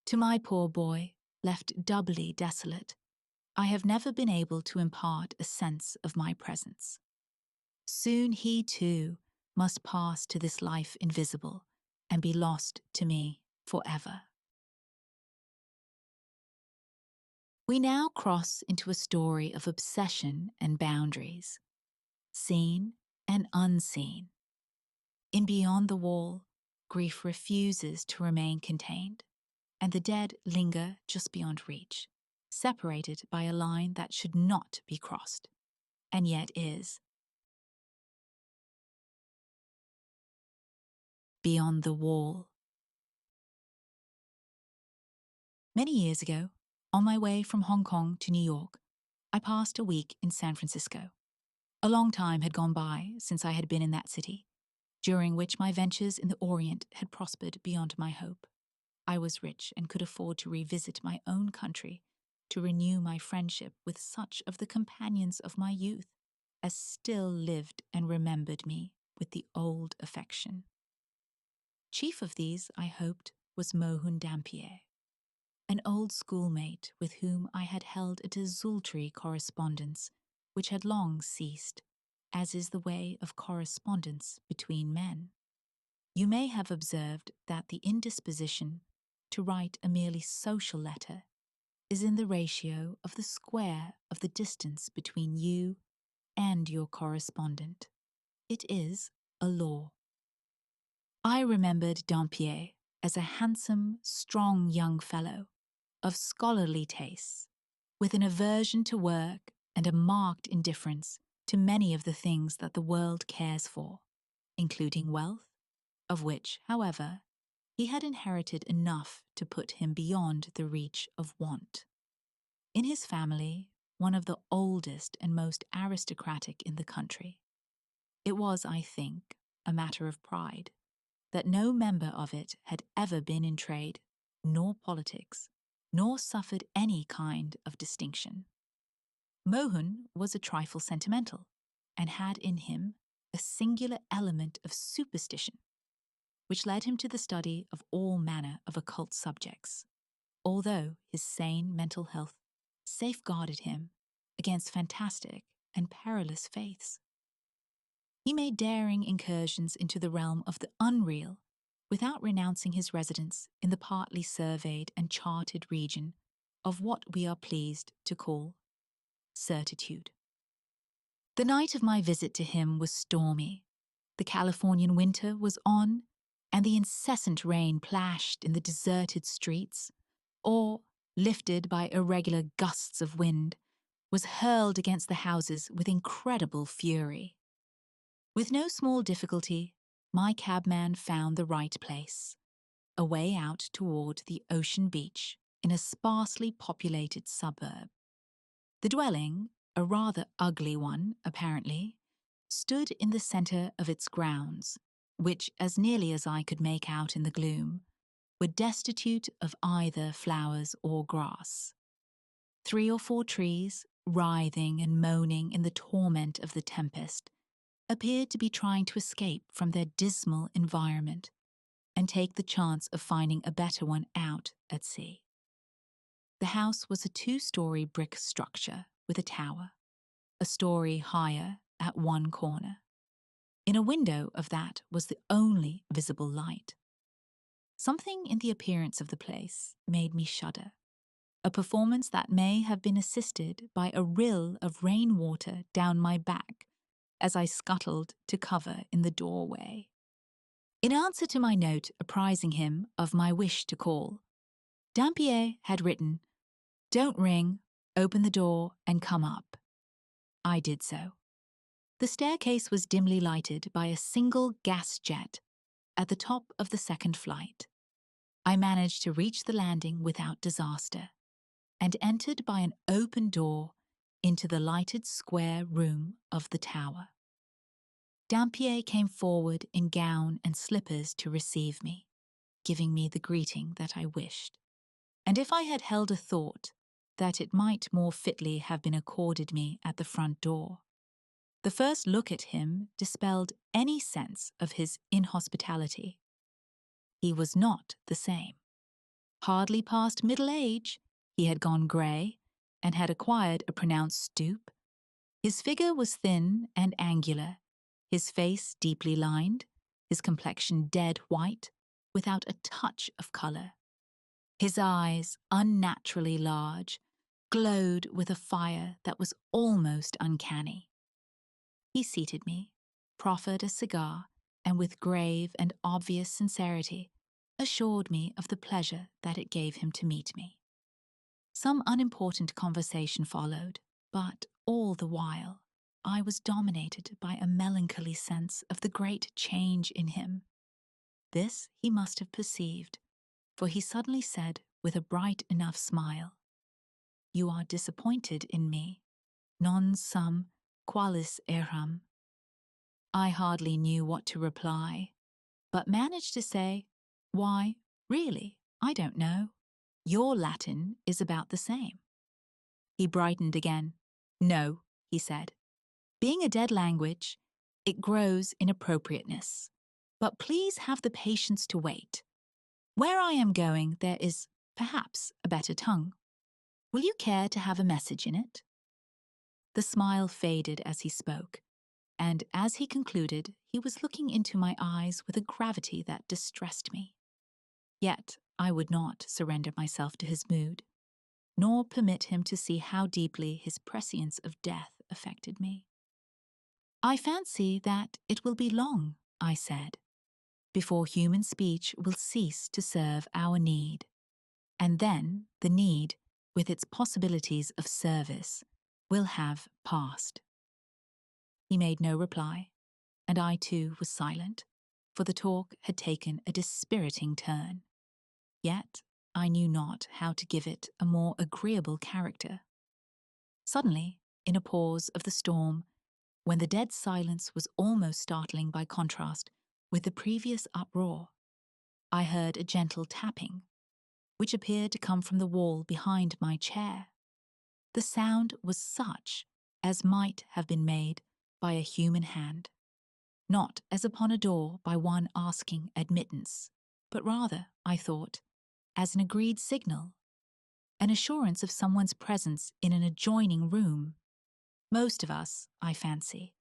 To my poor boy, left doubly desolate, I have never been able to impart a sense of my presence. Soon he, too, must pass to this life invisible and be lost to me forever. We now cross into a story of obsession and boundaries, seen and unseen. In Beyond the Wall, grief refuses to remain contained, and the dead linger just beyond reach, separated by a line that should not be crossed, and yet is. Beyond the Wall. Many years ago, on my way from Hong Kong to New York, I passed a week in San Francisco. A long time had gone by since I had been in that city, during which my ventures in the Orient had prospered beyond my hope. I was rich and could afford to revisit my own country, to renew my friendship with such of the companions of my youth as still lived and remembered me with the old affection. Chief of these, I hoped, was Mohun Dampier, an old schoolmate with whom I had held a desultory correspondence which had long ceased, as is the way of correspondence between men. You may have observed that the indisposition to write a merely social letter is in the ratio of the square of the distance between you and your correspondent. It is a law. I remembered Dampier as a handsome, strong young fellow, of scholarly tastes, with an aversion to work and a marked indifference to many of the things that the world cares for, including wealth, of which, however, he had inherited enough to put him beyond the reach of want. In his family, one of the oldest and most aristocratic in the country, it was, I think, a matter of pride that no member of it had ever been in trade, nor politics, nor suffered any kind of distinction. Mohun was a trifle sentimental, and had in him a singular element of superstition, which led him to the study of all manner of occult subjects, although his sane mental health safeguarded him against fantastic and perilous faiths. He made daring incursions into the realm of the unreal without renouncing his residence in the partly surveyed and charted region of what we are pleased to call certitude. The night of my visit to him was stormy. The Californian winter was on, and the incessant rain plashed in the deserted streets, or, lifted by irregular gusts of wind, was hurled against the houses with incredible fury. With no small difficulty, my cabman found the right place, a way out toward the ocean beach in a sparsely populated suburb. The dwelling, a rather ugly one, apparently, stood in the center of its grounds, which, as nearly as I could make out in the gloom, were destitute of either flowers or grass. 3 or 4 trees, writhing and moaning in the torment of the tempest, appeared to be trying to escape from their dismal environment and take the chance of finding a better one out at sea. The house was a 2-story brick structure with a tower, a story higher at one corner. In a window of that was the only visible light. Something in the appearance of the place made me shudder, a performance that may have been assisted by a rill of rainwater down my back as I scuttled to cover in the doorway. In answer to my note apprising him of my wish to call, Dampier had written, "Don't ring, open the door and come up." I did so. The staircase was dimly lighted by a single gas jet at the top of the second flight. I managed to reach the landing without disaster and entered by an open door into the lighted square room of the tower. Dampier came forward in gown and slippers to receive me, giving me the greeting that I wished. And if I had held a thought that it might more fitly have been accorded me at the front door, the first look at him dispelled any sense of his inhospitality. He was not the same. Hardly past middle age, he had gone grey and had acquired a pronounced stoop. His figure was thin and angular, his face deeply lined, his complexion dead white, without a touch of colour. His eyes, unnaturally large, glowed with a fire that was almost uncanny. He seated me, proffered a cigar, and with grave and obvious sincerity assured me of the pleasure that it gave him to meet me. Some unimportant conversation followed, but all the while I was dominated by a melancholy sense of the great change in him. This he must have perceived, for he suddenly said with a bright enough smile, "You are disappointed in me, non sum qualis eram." I hardly knew what to reply, but managed to say, "Why, really, I don't know. Your Latin is about the same." He brightened again. "No," he said. "Being a dead language, it grows in appropriateness. But please have the patience to wait. Where I am going, there is, perhaps, a better tongue. Will you care to have a message in it?" The smile faded as he spoke, and as he concluded, he was looking into my eyes with a gravity that distressed me. Yet I would not surrender myself to his mood, nor permit him to see how deeply his prescience of death affected me. "I fancy that it will be long," I said, "before human speech will cease to serve our need, and then the need, with its possibilities of service, will have passed." He made no reply, and I too was silent, for the talk had taken a dispiriting turn. Yet I knew not how to give it a more agreeable character. Suddenly, in a pause of the storm, when the dead silence was almost startling by contrast with the previous uproar, I heard a gentle tapping, which appeared to come from the wall behind my chair. The sound was such as might have been made by a human hand, not as upon a door by one asking admittance, but rather, I thought, as an agreed signal, an assurance of someone's presence in an adjoining room. Most of us, I fancy,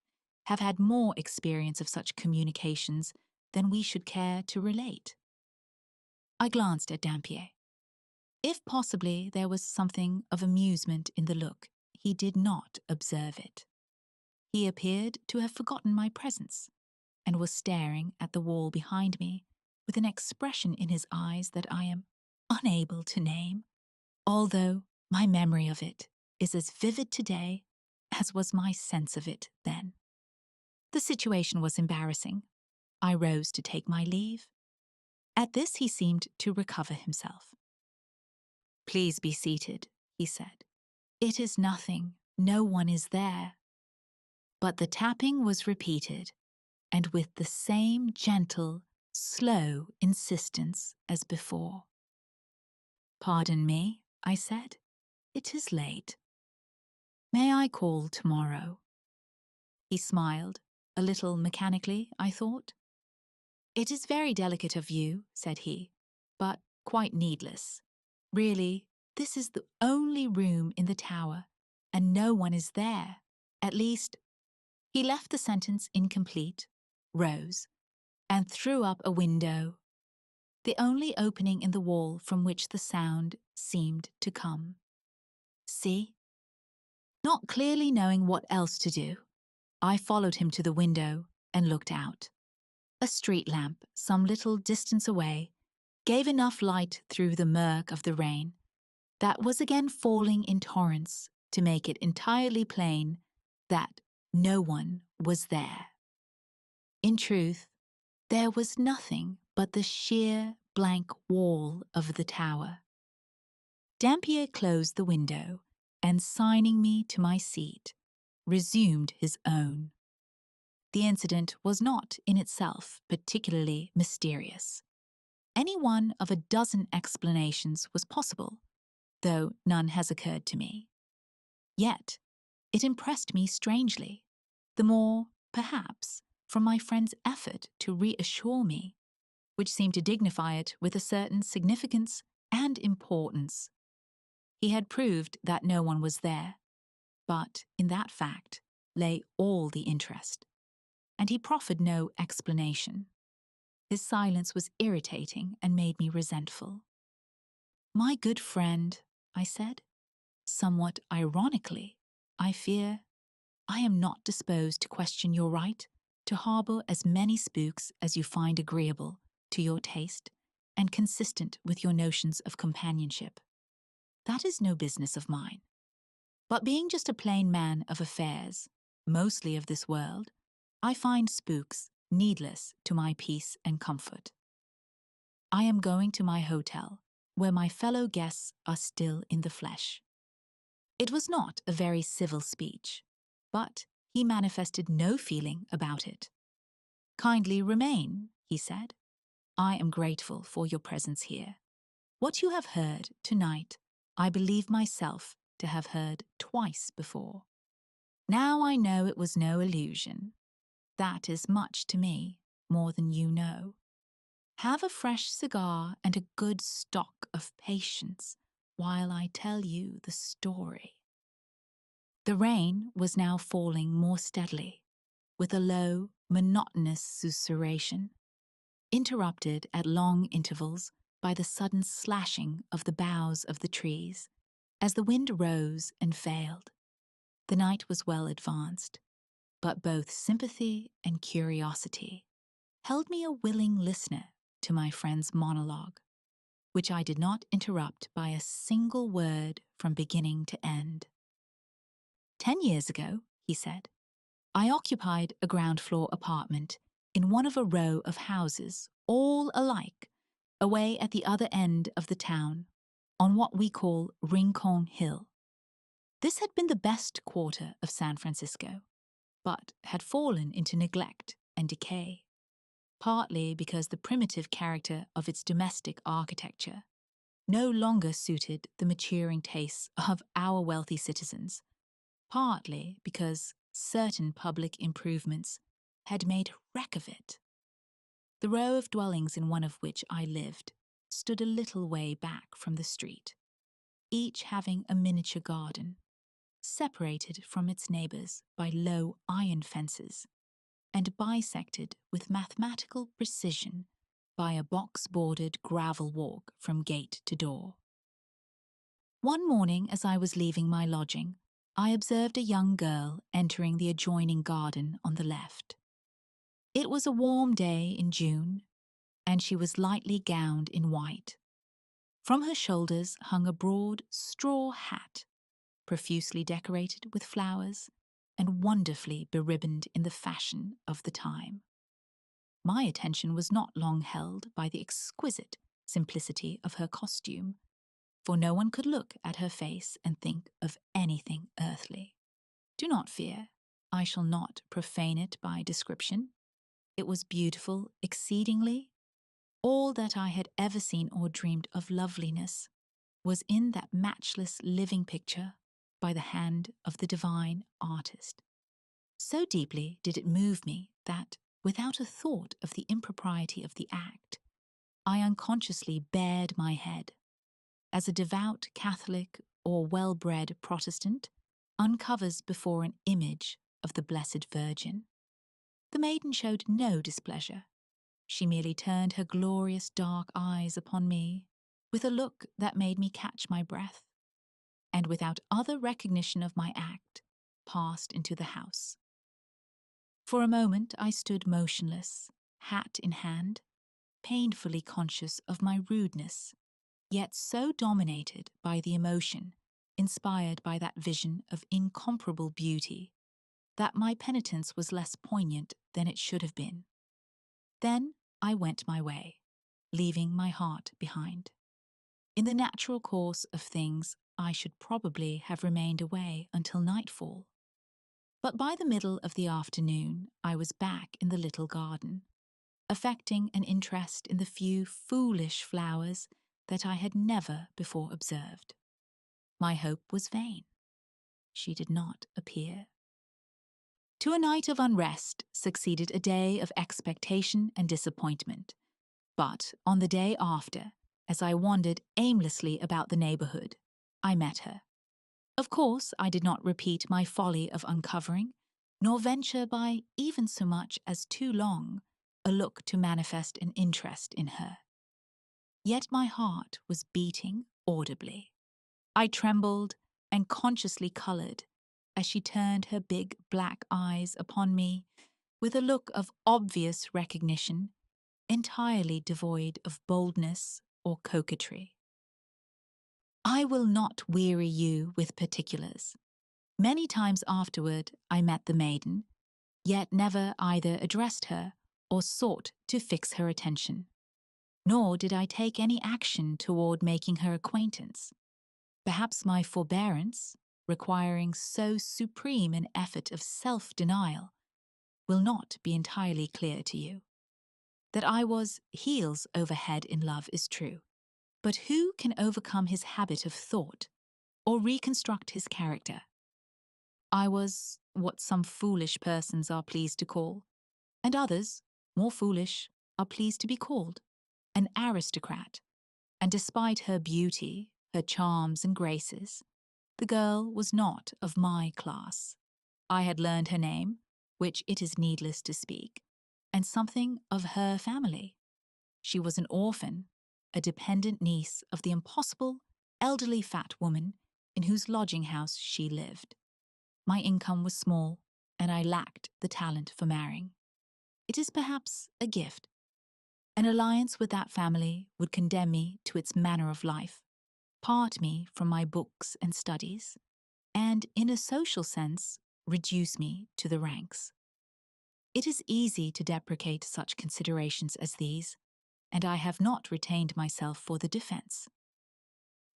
have had more experience of such communications than we should care to relate. I glanced at Dampier. If possibly there was something of amusement in the look, he did not observe it. He appeared to have forgotten my presence, and was staring at the wall behind me with an expression in his eyes that I am unable to name, although my memory of it is as vivid today as was my sense of it then. The situation was embarrassing. I rose to take my leave. At this he seemed to recover himself. "Please be seated," he said. "It is nothing. No one is there." But the tapping was repeated, and with the same gentle, slow insistence as before. "Pardon me," I said. "It is late. May I call tomorrow?" He smiled, a little mechanically, I thought. "It is very delicate of you," said he, "but quite needless. Really, this is the only room in the tower, and no one is there. At least—" He left the sentence incomplete, rose, and threw up a window, the only opening in the wall from which the sound seemed to come. "See?" Not clearly knowing what else to do, I followed him to the window and looked out. A street lamp, some little distance away, gave enough light through the murk of the rain that was again falling in torrents to make it entirely plain that no one was there. In truth, there was nothing but the sheer blank wall of the tower. Dampier closed the window and, signing me to my seat, resumed his own. The incident was not in itself particularly mysterious. Any one of a dozen explanations was possible, though none has occurred to me. Yet, it impressed me strangely, the more, perhaps, from my friend's effort to reassure me, which seemed to dignify it with a certain significance and importance. He had proved that no one was there, but in that fact lay all the interest, and he proffered no explanation. His silence was irritating and made me resentful. "My good friend," I said, somewhat ironically, "I fear I am not disposed to question your right to harbour as many spooks as you find agreeable to your taste and consistent with your notions of companionship. That is no business of mine. But being just a plain man of affairs, mostly of this world, I find spooks needless to my peace and comfort. I am going to my hotel, where my fellow guests are still in the flesh." It was not a very civil speech, but he manifested no feeling about it. "Kindly remain," he said. "I am grateful for your presence here. What you have heard tonight, I believe myself to have heard twice before. Now I know it was no illusion. That is much to me, more than you know. Have a fresh cigar and a good stock of patience while I tell you the story." The rain was now falling more steadily, with a low, monotonous susurration, interrupted at long intervals by the sudden slashing of the boughs of the trees as the wind rose and failed. The night was well advanced, but both sympathy and curiosity held me a willing listener to my friend's monologue, which I did not interrupt by a single word from beginning to end. 10 years ago," he said, "I occupied a ground-floor apartment in one of a row of houses, all alike, away at the other end of the town, on what we call Rincon Hill. This had been the best quarter of San Francisco, but had fallen into neglect and decay, partly because the primitive character of its domestic architecture no longer suited the maturing tastes of our wealthy citizens, partly because certain public improvements had made wreck of it. The row of dwellings in one of which I lived stood a little way back from the street, each having a miniature garden, separated from its neighbours by low iron fences, and bisected with mathematical precision by a box-bordered gravel walk from gate to door. One morning, as I was leaving my lodging, I observed a young girl entering the adjoining garden on the left. It was a warm day in June, and she was lightly gowned in white. From her shoulders hung a broad straw hat, profusely decorated with flowers and wonderfully beribboned in the fashion of the time. My attention was not long held by the exquisite simplicity of her costume, for no one could look at her face and think of anything earthly. Do not fear, I shall not profane it by description. It was beautiful exceedingly. All that I had ever seen or dreamed of loveliness was in that matchless living picture by the hand of the divine artist. So deeply did it move me that, without a thought of the impropriety of the act, I unconsciously bared my head. As a devout Catholic or well-bred Protestant uncovers before an image of the Blessed Virgin. The maiden showed no displeasure. She merely turned her glorious dark eyes upon me with a look that made me catch my breath, and without other recognition of my act, passed into the house. For a moment I stood motionless, hat in hand, painfully conscious of my rudeness, yet so dominated by the emotion inspired by that vision of incomparable beauty that my penitence was less poignant than it should have been. Then I went my way, leaving my heart behind. In the natural course of things, I should probably have remained away until nightfall. But by the middle of the afternoon, I was back in the little garden, affecting an interest in the few foolish flowers that I had never before observed. My hope was vain. She did not appear. To a night of unrest succeeded a day of expectation and disappointment. But on the day after, as I wandered aimlessly about the neighborhood, I met her. Of course, I did not repeat my folly of uncovering, nor venture by even so much as too long a look to manifest an interest in her. Yet my heart was beating audibly. I trembled and consciously colored as she turned her big black eyes upon me with a look of obvious recognition, entirely devoid of boldness or coquetry. I will not weary you with particulars. Many times afterward I met the maiden, yet never either addressed her or sought to fix her attention. Nor did I take any action toward making her acquaintance. Perhaps my forbearance, requiring so supreme an effort of self-denial, will not be entirely clear to you. That I was heels over head in love is true, but who can overcome his habit of thought or reconstruct his character? I was what some foolish persons are pleased to call, and others, more foolish, are pleased to be called, an aristocrat, and despite her beauty, her charms and graces, the girl was not of my class. I had learned her name, which it is needless to speak, and something of her family. She was an orphan, a dependent niece of the impossible, elderly fat woman in whose lodging house she lived. My income was small, and I lacked the talent for marrying. It is perhaps a gift. An alliance with that family would condemn me to its manner of life, part me from my books and studies, and, in a social sense, reduce me to the ranks. It is easy to deprecate such considerations as these, and I have not retained myself for the defense.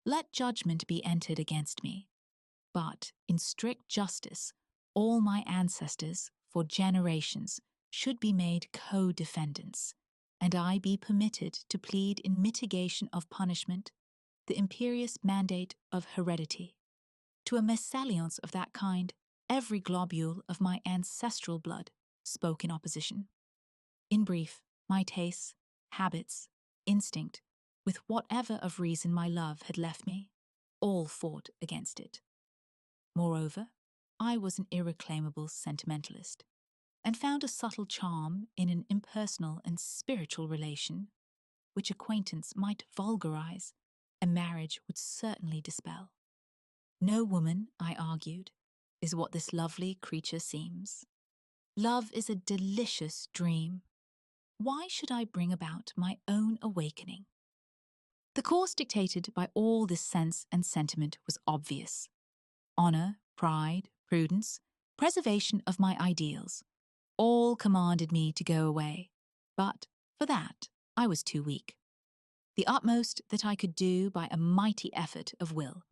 Let judgment be entered against me, but, in strict justice, all my ancestors, for generations, should be made co-defendants, and I be permitted to plead in mitigation of punishment the imperious mandate of heredity. To a mésalliance of that kind, every globule of my ancestral blood spoke in opposition. In brief, my tastes, habits, instinct, with whatever of reason my love had left me, all fought against it. Moreover, I was an irreclaimable sentimentalist, and found a subtle charm in an impersonal and spiritual relation, which acquaintance might vulgarize, and marriage would certainly dispel. No woman, I argued, is what this lovely creature seems. Love is a delicious dream. why should I bring about my own awakening? The course dictated by all this sense and sentiment was obvious. Honor, pride, prudence, preservation of my ideals, all commanded me to go away. But for that, I was too weak. The utmost that I could do by a mighty effort of will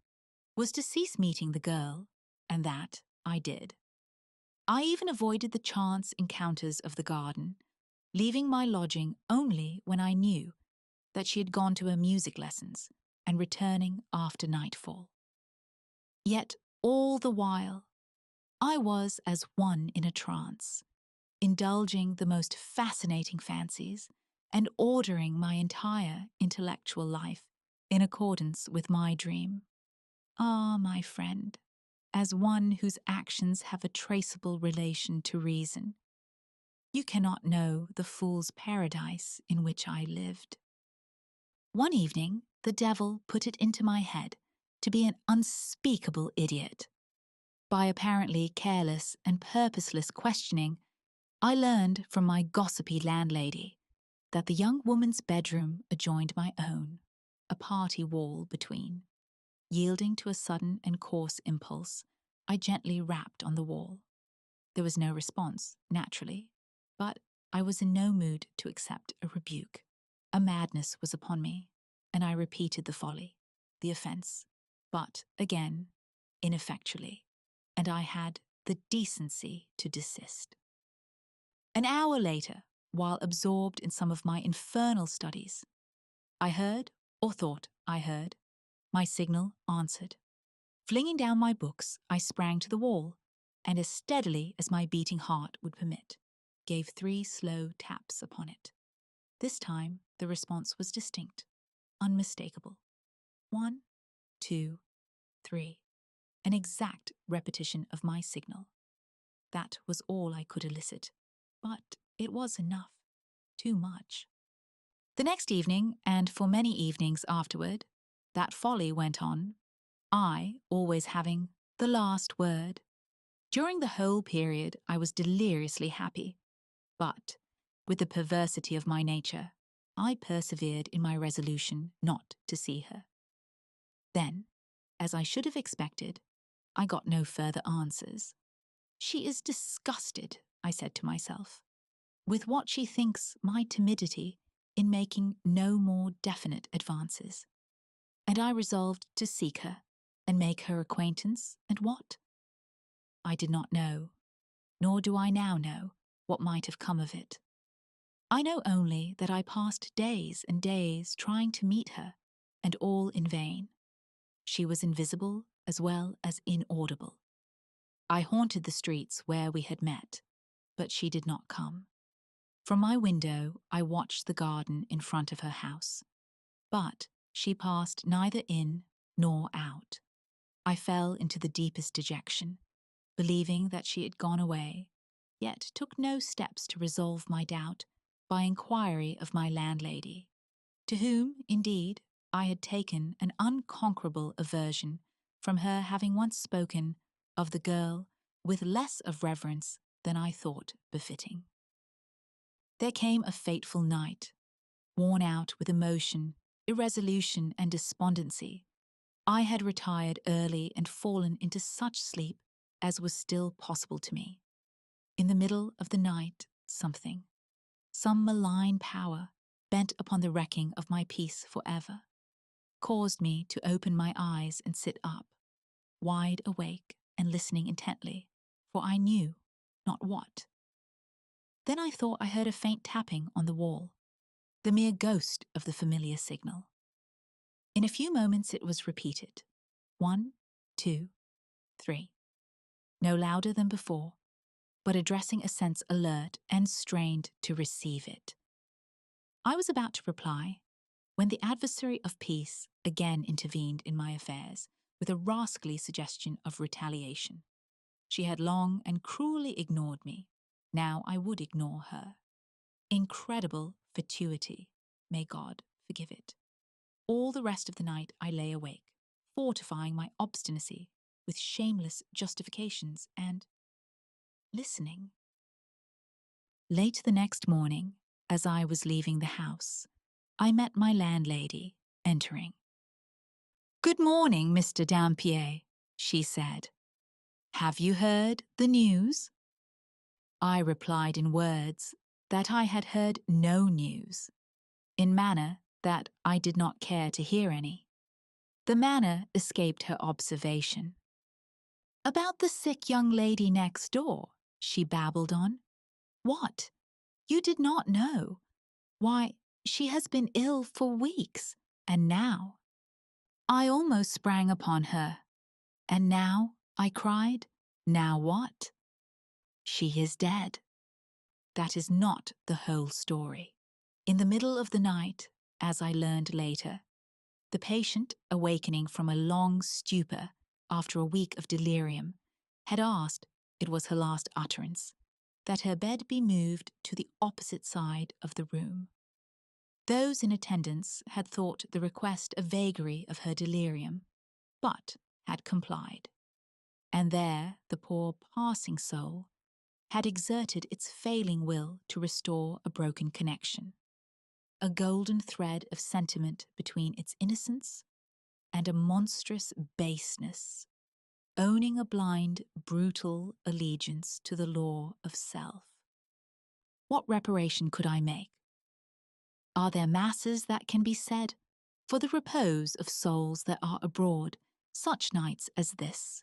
was to cease meeting the girl, and that I did. I even avoided the chance encounters of the garden, leaving my lodging only when I knew that she had gone to her music lessons and returning after nightfall. Yet all the while, I was as one in a trance, indulging the most fascinating fancies and ordering my entire intellectual life in accordance with my dream. Ah, my friend, as one whose actions have a traceable relation to reason, you cannot know the fool's paradise in which I lived. One evening, the devil put it into my head to be an unspeakable idiot. By apparently careless and purposeless questioning, I learned from my gossipy landlady that the young woman's bedroom adjoined my own, a party wall between. Yielding to a sudden and coarse impulse, I gently rapped on the wall. There was no response, naturally, but I was in no mood to accept a rebuke. A madness was upon me, and I repeated the folly, the offence, but again, ineffectually, and I had the decency to desist. An hour later, while absorbed in some of my infernal studies, I heard, or thought I heard, my signal answered. Flinging down my books, I sprang to the wall, and as steadily as my beating heart would permit, gave 3 slow taps upon it. This time, the response was distinct, unmistakable. 1, 2, 3, an exact repetition of my signal. That was all I could elicit, but it was enough, too much. The next evening, and for many evenings afterward, that folly went on, I always having the last word. During the whole period, I was deliriously happy, but, with the perversity of my nature, I persevered in my resolution not to see her. Then, as I should have expected, I got no further answers. She is disgusted, I said to myself, with what she thinks my timidity in making no more definite advances. And I resolved to seek her and make her acquaintance, and what? I did not know, nor do I now know, what might have come of it. I know only that I passed days and days trying to meet her, and all in vain. She was invisible as well as inaudible. I haunted the streets where we had met, but she did not come. From my window, I watched the garden in front of her house, but she passed neither in nor out. I fell into the deepest dejection, believing that she had gone away, yet took no steps to resolve my doubt by inquiry of my landlady, to whom, indeed, I had taken an unconquerable aversion from her having once spoken of the girl with less of reverence than I thought befitting. There came a fateful night. Worn out with emotion, irresolution, and despondency, I had retired early and fallen into such sleep as was still possible to me. In the middle of the night, some malign power, bent upon the wrecking of my peace forever, caused me to open my eyes and sit up, wide awake and listening intently, for I knew not what. Then I thought I heard a faint tapping on the wall, the mere ghost of the familiar signal. In a few moments it was repeated. 1, 2, 3. No louder than before, but addressing a sense alert and strained to receive it. I was about to reply, when the adversary of peace again intervened in my affairs with a rascally suggestion of retaliation. She had long and cruelly ignored me. Now I would ignore her. Incredible fatuity, may God forgive it. All the rest of the night I lay awake, fortifying my obstinacy with shameless justifications and listening. Late the next morning, as I was leaving the house, I met my landlady entering. "Good morning, Mr. Dampier," she said. "Have you heard the news?" I replied in words that I had heard no news, in manner that I did not care to hear any. The manner escaped her observation. "About the sick young lady next door," she babbled on. "What? You did not know? Why, she has been ill for weeks, and now—" I almost sprang upon her. "And now?" I cried. "Now what?" "She is dead." That is not the whole story. In the middle of the night, as I learned later, the patient, awakening from a long stupor after a week of delirium, had asked, it was her last utterance, that her bed be moved to the opposite side of the room. Those in attendance had thought the request a vagary of her delirium, but had complied. And there the poor passing soul had exerted its failing will to restore a broken connection, a golden thread of sentiment between its innocence and a monstrous baseness, owning a blind, brutal allegiance to the law of self. What reparation could I make? Are there masses that can be said for the repose of souls that are abroad such nights as this?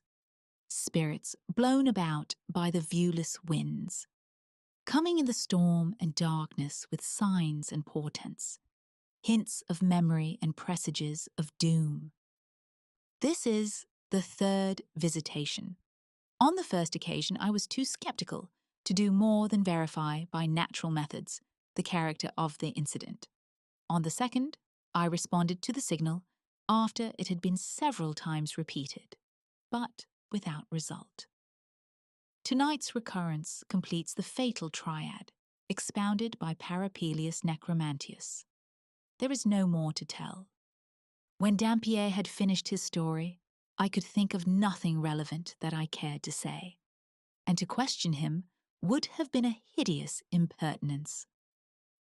Spirits blown about by the viewless winds, coming in the storm and darkness with signs and portents, hints of memory and presages of doom. This is the third visitation. On the first occasion, I was too skeptical to do more than verify by natural methods the character of the incident. On the second, I responded to the signal after it had been several times repeated, but without result. Tonight's recurrence completes the fatal triad expounded by Parapelius Necromantius. There is no more to tell. When Dampier had finished his story, I could think of nothing relevant that I cared to say, and to question him would have been a hideous impertinence.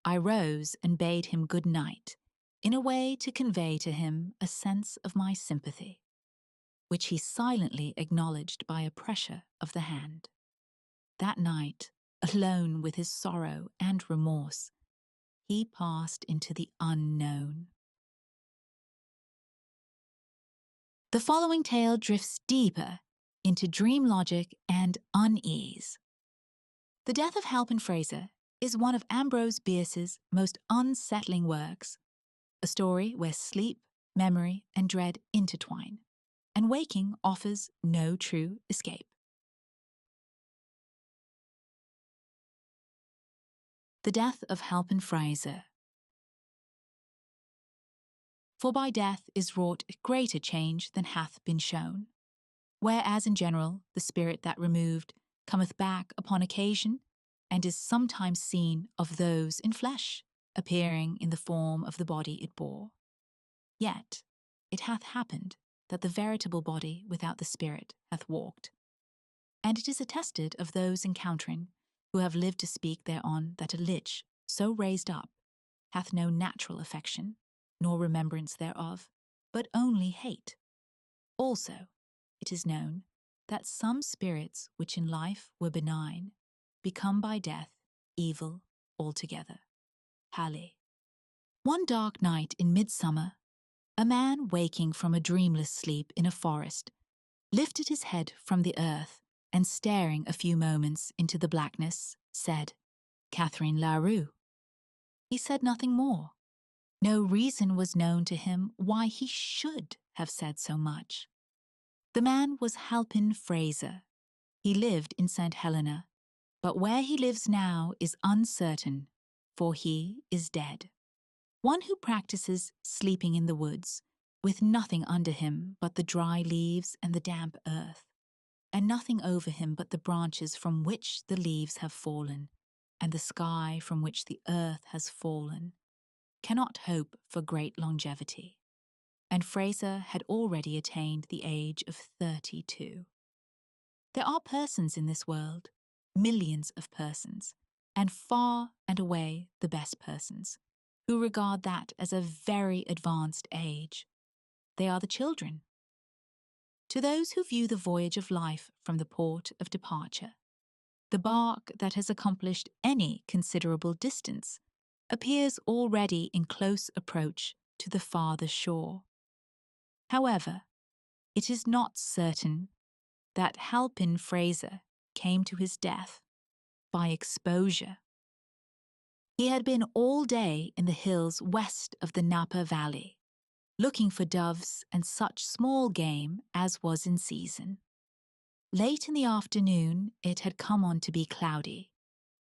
I rose and bade him good night, in a way to convey to him a sense of my sympathy, which he silently acknowledged by a pressure of the hand. That night, alone with his sorrow and remorse, he passed into the unknown. The following tale drifts deeper into dream logic and unease. The Death of Halpin Frayser is one of Ambrose Bierce's most unsettling works, a story where sleep, memory, and dread intertwine, and waking offers no true escape. The Death of Halpin Frayser. For by death is wrought greater change than hath been shown, whereas in general the spirit that removed cometh back upon occasion, and is sometimes seen of those in flesh, appearing in the form of the body it bore. Yet it hath happened that the veritable body without the spirit hath walked, and it is attested of those encountering who have lived to speak thereon that a lich, so raised up, hath no natural affection, nor remembrance thereof, but only hate. Also, it is known that some spirits which in life were benign become by death evil altogether. Halle. One dark night in midsummer, a man waking from a dreamless sleep in a forest lifted his head from the earth and staring a few moments into the blackness, said, "Catherine Larue." He said nothing more. No reason was known to him why he should have said so much. The man was Halpin Frayser. He lived in St. Helena, but where he lives now is uncertain, for he is dead. One who practices sleeping in the woods, with nothing under him but the dry leaves and the damp earth, and nothing over him but the branches from which the leaves have fallen, and the sky from which the earth has fallen, cannot hope for great longevity, and Frayser had already attained the age of 32. There are persons in this world, millions of persons, and far and away the best persons, who regard that as a very advanced age. They are the children. To those who view the voyage of life from the port of departure, the bark that has accomplished any considerable distance appears already in close approach to the farther shore. However, it is not certain that Halpin Frayser came to his death by exposure. He had been all day in the hills west of the Napa Valley, looking for doves and such small game as was in season. Late in the afternoon it had come on to be cloudy,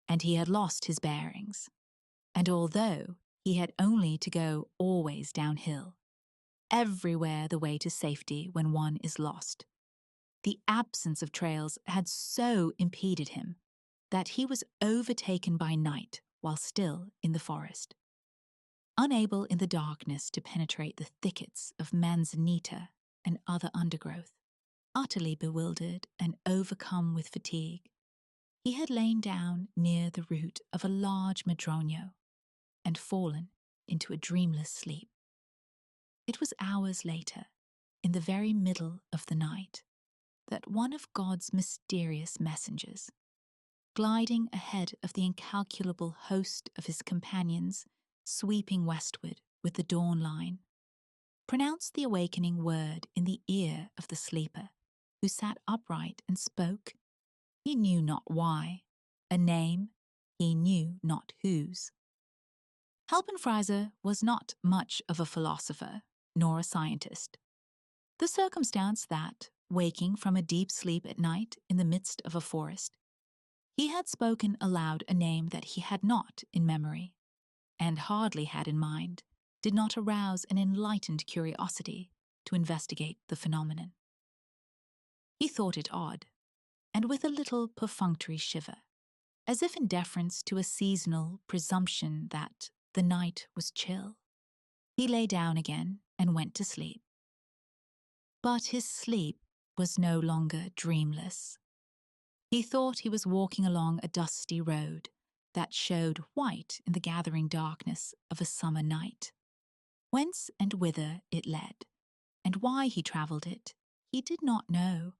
and he had lost his bearings. And although he had only to go always downhill, everywhere the way to safety when one is lost, the absence of trails had so impeded him that he was overtaken by night while still in the forest. Unable in the darkness to penetrate the thickets of manzanita and other undergrowth, utterly bewildered and overcome with fatigue, he had lain down near the root of a large madroño and fallen into a dreamless sleep. It was hours later, in the very middle of the night, that one of God's mysterious messengers, gliding ahead of the incalculable host of his companions sweeping westward with the dawn line, pronounced the awakening word in the ear of the sleeper, who sat upright and spoke, he knew not why, a name he knew not whose. Halpin Frayser was not much of a philosopher, nor a scientist. The circumstance that, waking from a deep sleep at night in the midst of a forest, he had spoken aloud a name that he had not in memory, and hardly had in mind, did not arouse an enlightened curiosity to investigate the phenomenon. He thought it odd, and with a little perfunctory shiver, as if in deference to a seasonal presumption that the night was chill, he lay down again and went to sleep. But his sleep was no longer dreamless. He thought he was walking along a dusty road that showed white in the gathering darkness of a summer night. Whence and whither it led, and why he travelled it, he did not know,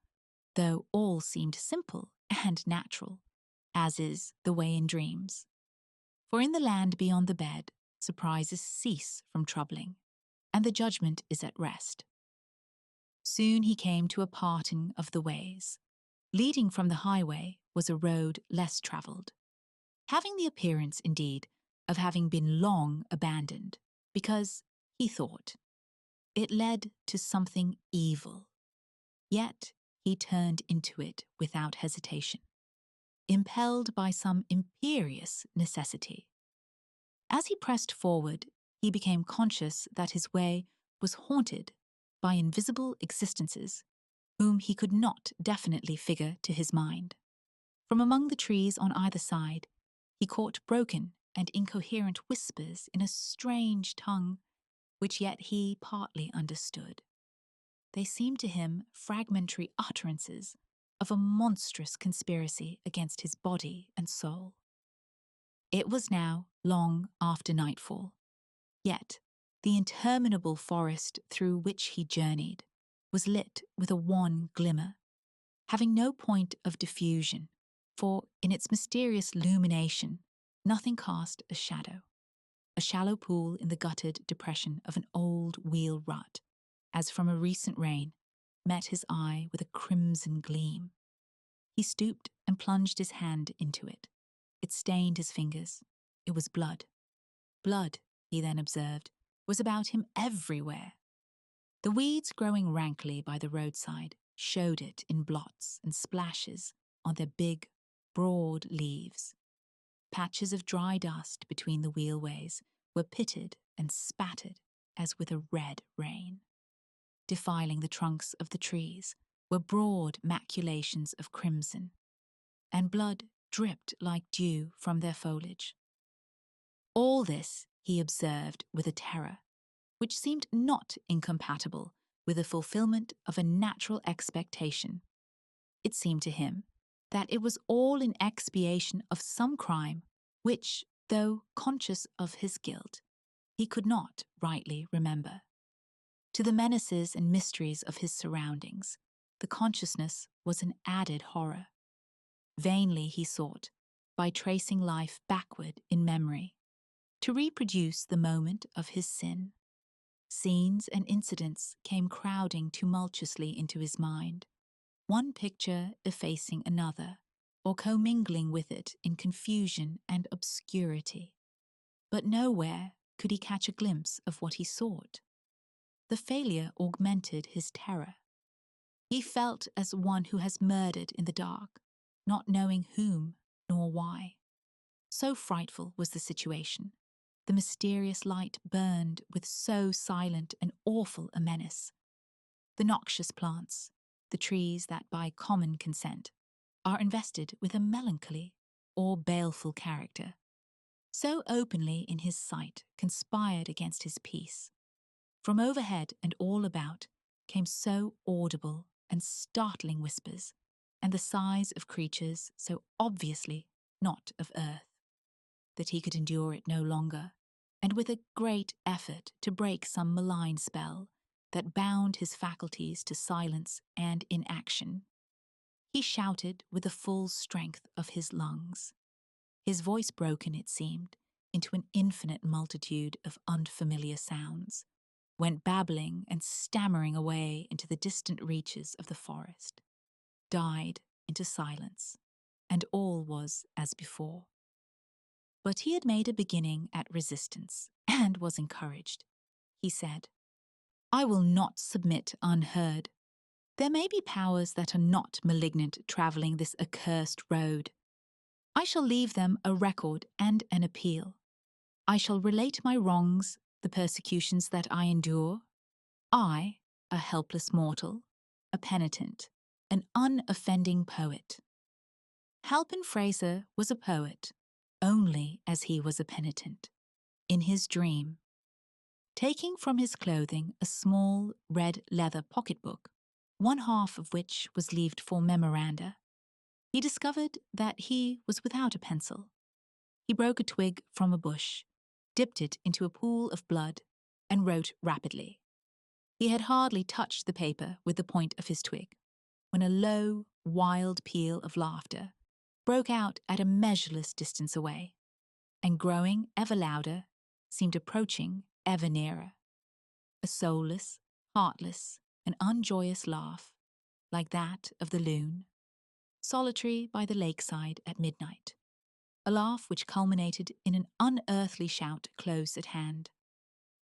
though all seemed simple and natural, as is the way in dreams. For in the land beyond the bed, surprises cease from troubling, and the judgment is at rest. Soon he came to a parting of the ways. Leading from the highway was a road less travelled, having the appearance, indeed, of having been long abandoned, because, he thought, it led to something evil. Yet he turned into it without hesitation, impelled by some imperious necessity. As he pressed forward, he became conscious that his way was haunted by invisible existences whom he could not definitely figure to his mind. From among the trees on either side, he caught broken and incoherent whispers in a strange tongue, which yet he partly understood. They seemed to him fragmentary utterances of a monstrous conspiracy against his body and soul. It was now long after nightfall, yet the interminable forest through which he journeyed was lit with a wan glimmer, having no point of diffusion, for in its mysterious illumination nothing cast a shadow. A shallow pool in the gutted depression of an old wheel rut, as from a recent rain, met his eye with a crimson gleam. He stooped and plunged his hand into it. It stained his fingers. It was blood. Blood, he then observed, was about him everywhere. The weeds growing rankly by the roadside showed it in blots and splashes on their big, broad leaves. Patches of dry dust between the wheelways were pitted and spattered as with a red rain. Defiling the trunks of the trees were broad maculations of crimson, and blood dripped like dew from their foliage. All this he observed with a terror which seemed not incompatible with the fulfillment of a natural expectation. It seemed to him that it was all in expiation of some crime which, though conscious of his guilt, he could not rightly remember. To the menaces and mysteries of his surroundings, the consciousness was an added horror. Vainly he sought, by tracing life backward in memory, to reproduce the moment of his sin. Scenes and incidents came crowding tumultuously into his mind, one picture effacing another, or commingling with it in confusion and obscurity. But nowhere could he catch a glimpse of what he sought. The failure augmented his terror. He felt as one who has murdered in the dark, not knowing whom nor why. So frightful was the situation. The mysterious light burned with so silent and awful a menace. The noxious plants, the trees that by common consent are invested with a melancholy or baleful character, so openly in his sight conspired against his peace. From overhead and all about came so audible and startling whispers, and the sighs of creatures so obviously not of earth, that he could endure it no longer, and with a great effort to break some malign spell that bound his faculties to silence and inaction, he shouted with the full strength of his lungs. His voice broken, it seemed, into an infinite multitude of unfamiliar sounds, went babbling and stammering away into the distant reaches of the forest, died into silence, and all was as before. But he had made a beginning at resistance, and was encouraged. He said, "I will not submit unheard. There may be powers that are not malignant travelling this accursed road. I shall leave them a record and an appeal. I shall relate my wrongs, the persecutions that I endure. I, a helpless mortal, a penitent, an unoffending poet." Halpin Frayser was a poet, only as he was a penitent. In his dream, taking from his clothing a small red leather pocketbook, one half of which was leaved for memoranda, he discovered that he was without a pencil. He broke a twig from a bush, dipped it into a pool of blood, and wrote rapidly. He had hardly touched the paper with the point of his twig, when a low, wild peal of laughter broke out at a measureless distance away, and growing ever louder, seemed approaching ever nearer. A soulless, heartless, and unjoyous laugh, like that of the loon, solitary by the lakeside at midnight. A laugh which culminated in an unearthly shout close at hand,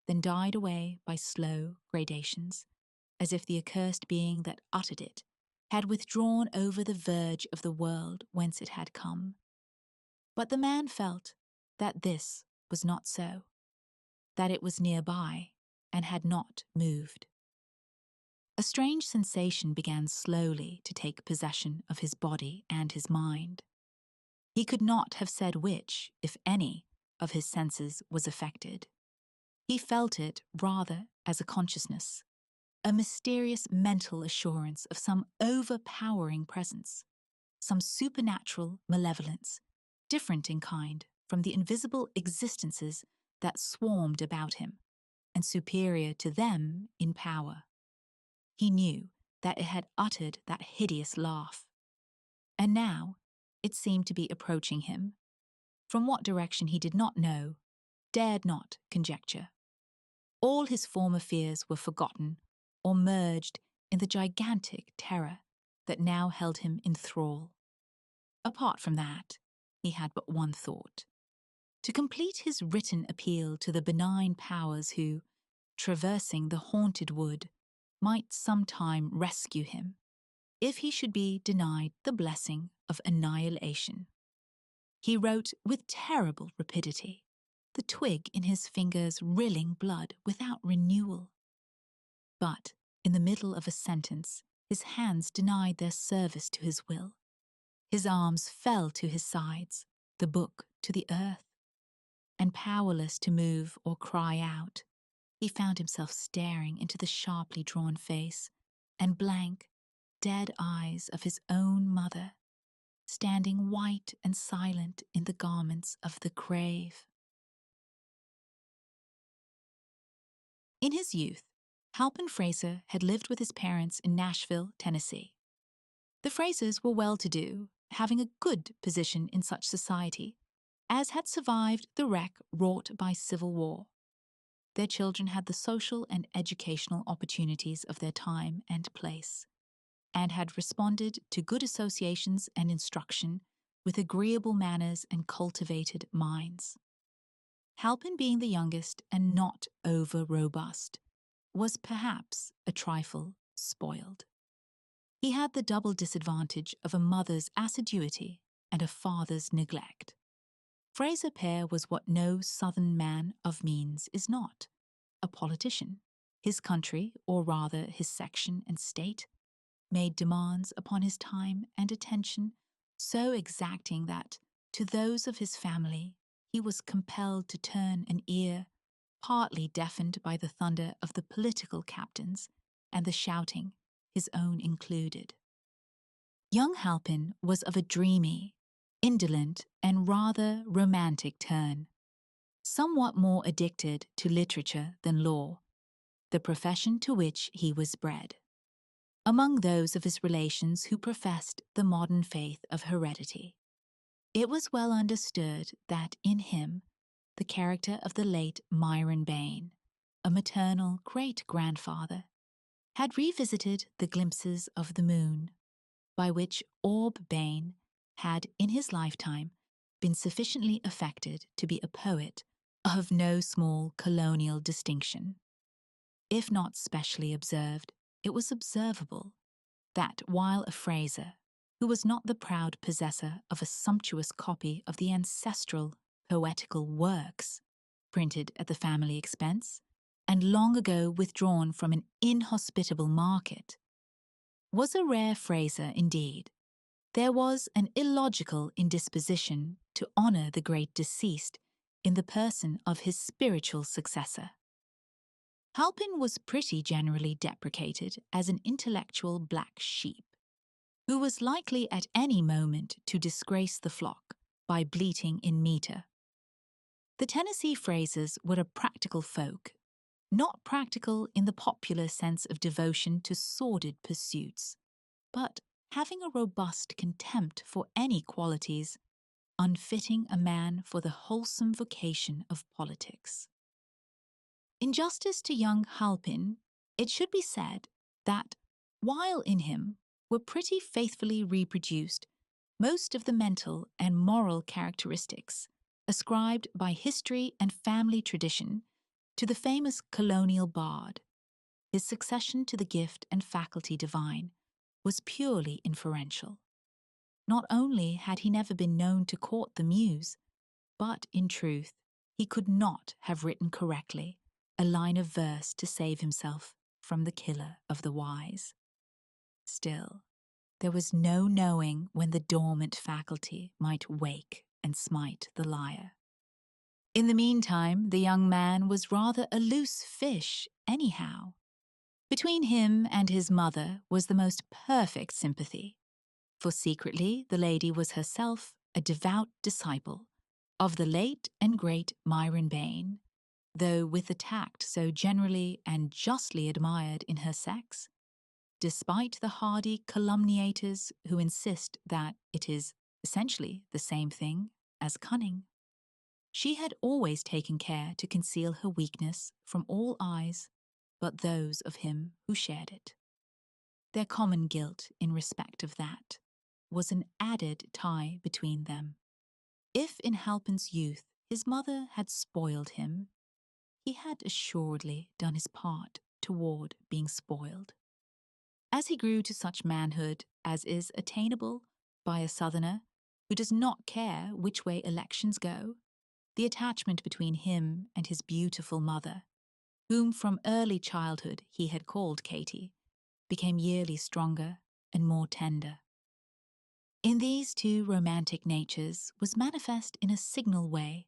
then died away by slow gradations, as if the accursed being that uttered it had withdrawn over the verge of the world whence it had come. But the man felt that this was not so, that it was nearby and had not moved. A strange sensation began slowly to take possession of his body and his mind. He could not have said which, if any, of his senses was affected. He felt it rather as a consciousness, a mysterious mental assurance of some overpowering presence, some supernatural malevolence, different in kind from the invisible existences that swarmed about him, and superior to them in power. He knew that it had uttered that hideous laugh, and now it seemed to be approaching him. From what direction he did not know, dared not conjecture. All his former fears were forgotten or merged in the gigantic terror that now held him in thrall. Apart from that, he had but one thought: to complete his written appeal to the benign powers who, traversing the haunted wood, might sometime rescue him, if he should be denied the blessing of annihilation. He wrote with terrible rapidity, the twig in his fingers rilling blood without renewal. But in the middle of a sentence, his hands denied their service to his will. His arms fell to his sides, the book to the earth, and powerless to move or cry out, he found himself staring into the sharply drawn face and blank, dead eyes of his own mother, standing white and silent in the garments of the grave. In his youth, Halpin Frayser had lived with his parents in Nashville, Tennessee. The Fraysers were well-to-do, having a good position in such society, as had survived the wreck wrought by civil war. Their children had the social and educational opportunities of their time and place, and had responded to good associations and instruction with agreeable manners and cultivated minds. Halpin, being the youngest and not over-robust, was perhaps a trifle spoiled. He had the double disadvantage of a mother's assiduity and a father's neglect. Frayser père was what no southern man of means is not, a politician. His country, or rather his section and state, made demands upon his time and attention so exacting that, to those of his family, he was compelled to turn an ear, partly deafened by the thunder of the political captains and the shouting, his own included. Young Halpin was of a dreamy, indolent, and rather romantic turn, somewhat more addicted to literature than law, the profession to which he was bred. Among those of his relations who professed the modern faith of heredity, it was well understood that in him the character of the late Myron Bayne, a maternal great-grandfather, had revisited the glimpses of the moon, by which Orb Bayne had in his lifetime been sufficiently affected to be a poet of no small colonial distinction. If not specially observed, it was observable that while a Frayser, who was not the proud possessor of a sumptuous copy of the ancestral poetical works, printed at the family expense, and long ago withdrawn from an inhospitable market, was a rare Frayser indeed, there was an illogical indisposition to honour the great deceased in the person of his spiritual successor. Halpin was pretty generally deprecated as an intellectual black sheep, who was likely at any moment to disgrace the flock by bleating in metre. The Tennessee Fraysers were a practical folk, not practical in the popular sense of devotion to sordid pursuits, but having a robust contempt for any qualities unfitting a man for the wholesome vocation of politics. In justice to young Halpin, it should be said that, while in him were pretty faithfully reproduced most of the mental and moral characteristics ascribed by history and family tradition to the famous colonial bard, his succession to the gift and faculty divine was purely inferential. Not only had he never been known to court the muse, but, in truth, he could not have written correctly a line of verse to save himself from the killer of the wise. Still, there was no knowing when the dormant faculty might wake and smite the lyre. In the meantime, the young man was rather a loose fish, anyhow. Between him and his mother was the most perfect sympathy, for secretly the lady was herself a devout disciple of the late and great Myron Bayne, though with the tact so generally and justly admired in her sex, despite the hardy calumniators who insist that it is essentially the same thing as cunning. She had always taken care to conceal her weakness from all eyes but those of him who shared it. Their common guilt in respect of that was an added tie between them. If in Halpin's youth his mother had spoiled him, he had assuredly done his part toward being spoiled. As he grew to such manhood as is attainable by a Southerner who does not care which way elections go, the attachment between him and his beautiful mother, whom from early childhood he had called Katie, became yearly stronger and more tender. In these two romantic natures was manifest in a signal way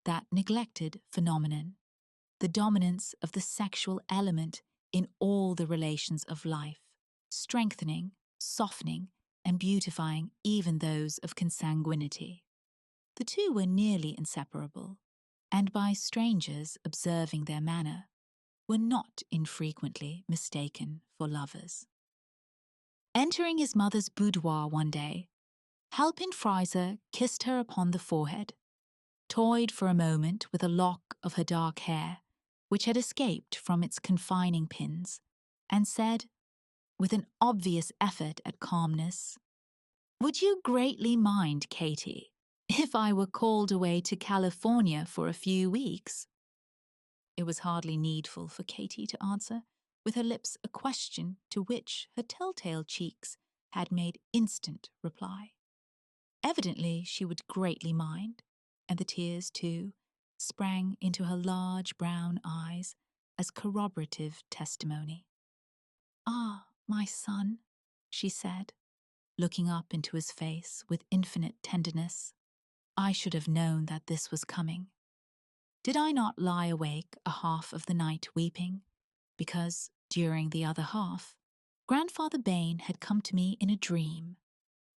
that neglected phenomenon, the dominance of the sexual element in all the relations of life, strengthening, softening, and beautifying even those of consanguinity. The two were nearly inseparable, and by strangers observing their manner, were not infrequently mistaken for lovers. Entering his mother's boudoir one day, Halpin Frayser kissed her upon the forehead, toyed for a moment with a lock of her dark hair, which had escaped from its confining pins, and said, with an obvious effort at calmness, "Would you greatly mind, Katie, if I were called away to California for a few weeks?" It was hardly needful for Katie to answer, with her lips a question to which her telltale cheeks had made instant reply. Evidently she would greatly mind, and the tears, too, sprang into her large brown eyes as corroborative testimony. "Ah, my son," she said, looking up into his face with infinite tenderness, "I should have known that this was coming. Did I not lie awake a half of the night weeping, because, during the other half, Grandfather Bain had come to me in a dream,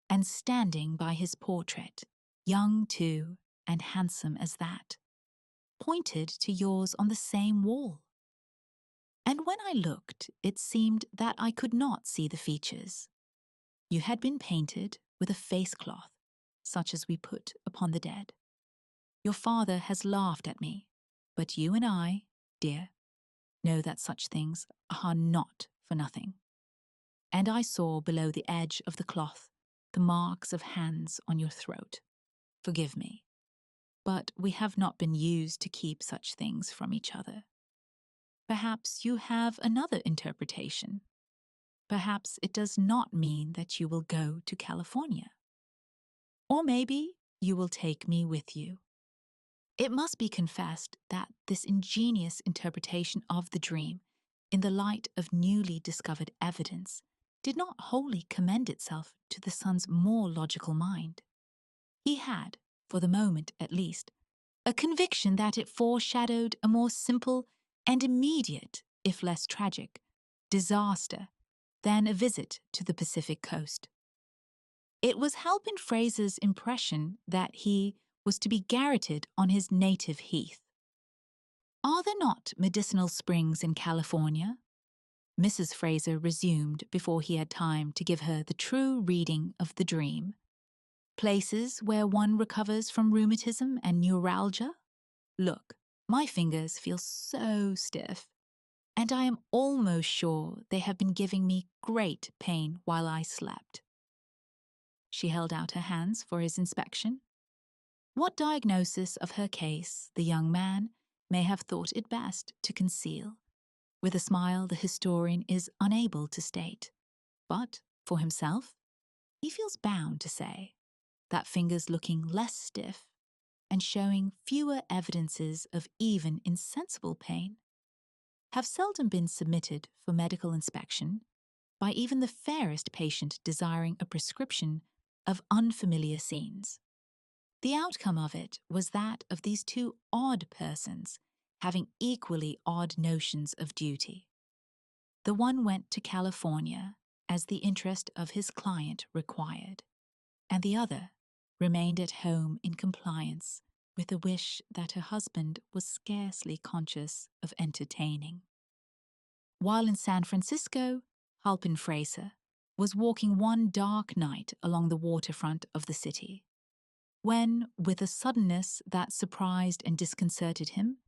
and standing by his portrait, young too, and handsome as that, pointed to yours on the same wall. And when I looked, it seemed that I could not see the features. You had been painted with a face cloth, such as we put upon the dead. Your father has laughed at me, but you and I, dear, know that such things are not for nothing. And I saw below the edge of the cloth the marks of hands on your throat. Forgive me, but we have not been used to keep such things from each other. Perhaps you have another interpretation. Perhaps it does not mean that you will go to California. Or maybe you will take me with you." It must be confessed that this ingenious interpretation of the dream, in the light of newly discovered evidence, did not wholly commend itself to the son's more logical mind. He had, for the moment at least, a conviction that it foreshadowed a more simple and immediate, if less tragic, disaster than a visit to the Pacific coast. It was Halpin Frayser's impression that he was to be garroted on his native heath. "Are there not medicinal springs in California?" Mrs. Frayser resumed before he had time to give her the true reading of the dream. "Places where one recovers from rheumatism and neuralgia? Look, my fingers feel so stiff, and I am almost sure they have been giving me great pain while I slept." She held out her hands for his inspection. What diagnosis of her case the young man may have thought it best to conceal, with a smile the historian is unable to state. But, for himself, he feels bound to say that fingers looking less stiff and showing fewer evidences of even insensible pain have seldom been submitted for medical inspection by even the fairest patient desiring a prescription of unfamiliar scenes. The outcome of it was that of these two odd persons having equally odd notions of duty. The one went to California as the interest of his client required, and the other remained at home in compliance with a wish that her husband was scarcely conscious of entertaining. While in San Francisco, Halpin Frayser was walking one dark night along the waterfront of the city, when, with a suddenness that surprised and disconcerted him,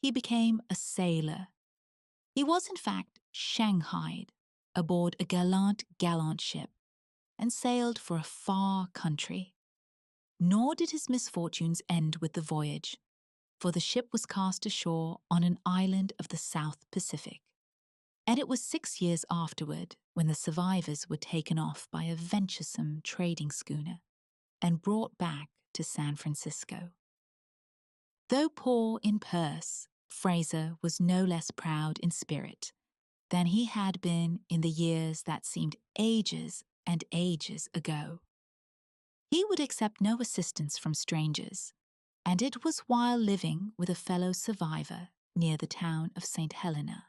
he became a sailor. He was, in fact, shanghaied aboard a gallant ship, and sailed for a far country. Nor did his misfortunes end with the voyage, for the ship was cast ashore on an island of the South Pacific, and it was 6 years afterward when the survivors were taken off by a venturesome trading schooner and brought back to San Francisco. Though poor in purse, Frayser was no less proud in spirit than he had been in the years that seemed ages and ages ago. He would accept no assistance from strangers, and it was while living with a fellow survivor near the town of St. Helena,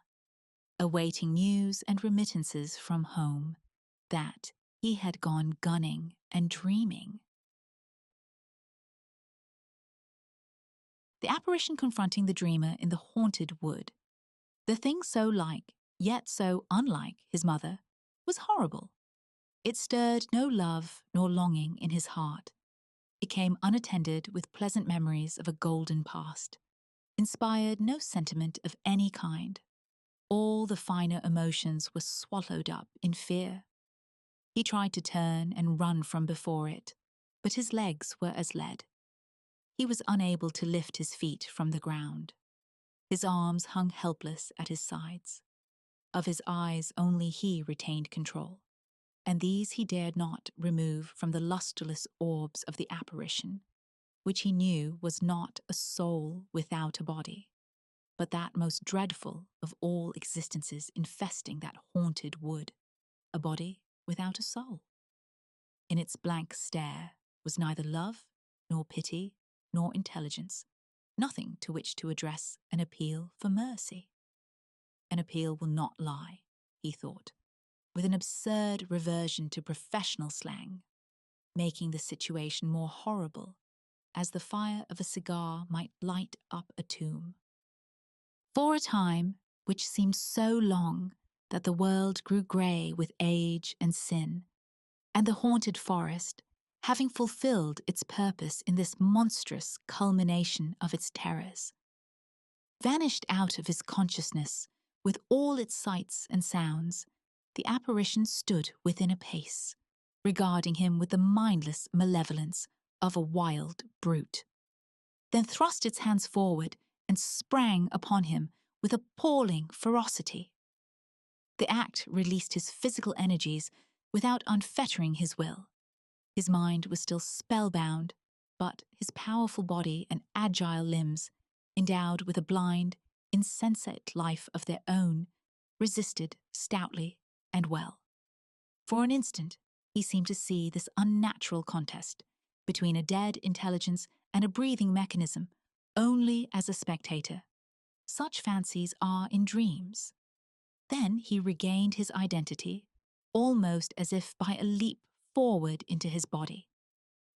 awaiting news and remittances from home, that, he had gone gunning and dreaming. The apparition confronting the dreamer in the haunted wood, the thing so like, yet so unlike his mother, was horrible. It stirred no love nor longing in his heart. It came unattended with pleasant memories of a golden past, inspired no sentiment of any kind. All the finer emotions were swallowed up in fear. He tried to turn and run from before it, but his legs were as lead. He was unable to lift his feet from the ground. His arms hung helpless at his sides. Of his eyes only he retained control, and these he dared not remove from the lustreless orbs of the apparition, which he knew was not a soul without a body, but that most dreadful of all existences infesting that haunted wood, a body without a soul. In its blank stare was neither love, nor pity, nor intelligence, nothing to which to address an appeal for mercy. An appeal will not lie, he thought, with an absurd reversion to professional slang, making the situation more horrible, as the fire of a cigar might light up a tomb. For a time, which seemed so long that the world grew grey with age and sin, and the haunted forest, having fulfilled its purpose in this monstrous culmination of its terrors, vanished out of his consciousness with all its sights and sounds, the apparition stood within a pace, regarding him with the mindless malevolence of a wild brute, then thrust its hands forward and sprang upon him with appalling ferocity. The act released his physical energies without unfettering his will. His mind was still spellbound, but his powerful body and agile limbs, endowed with a blind, insensate life of their own, resisted stoutly and well. For an instant, he seemed to see this unnatural contest between a dead intelligence and a breathing mechanism only as a spectator. Such fancies are in dreams. Then he regained his identity, almost as if by a leap forward into his body,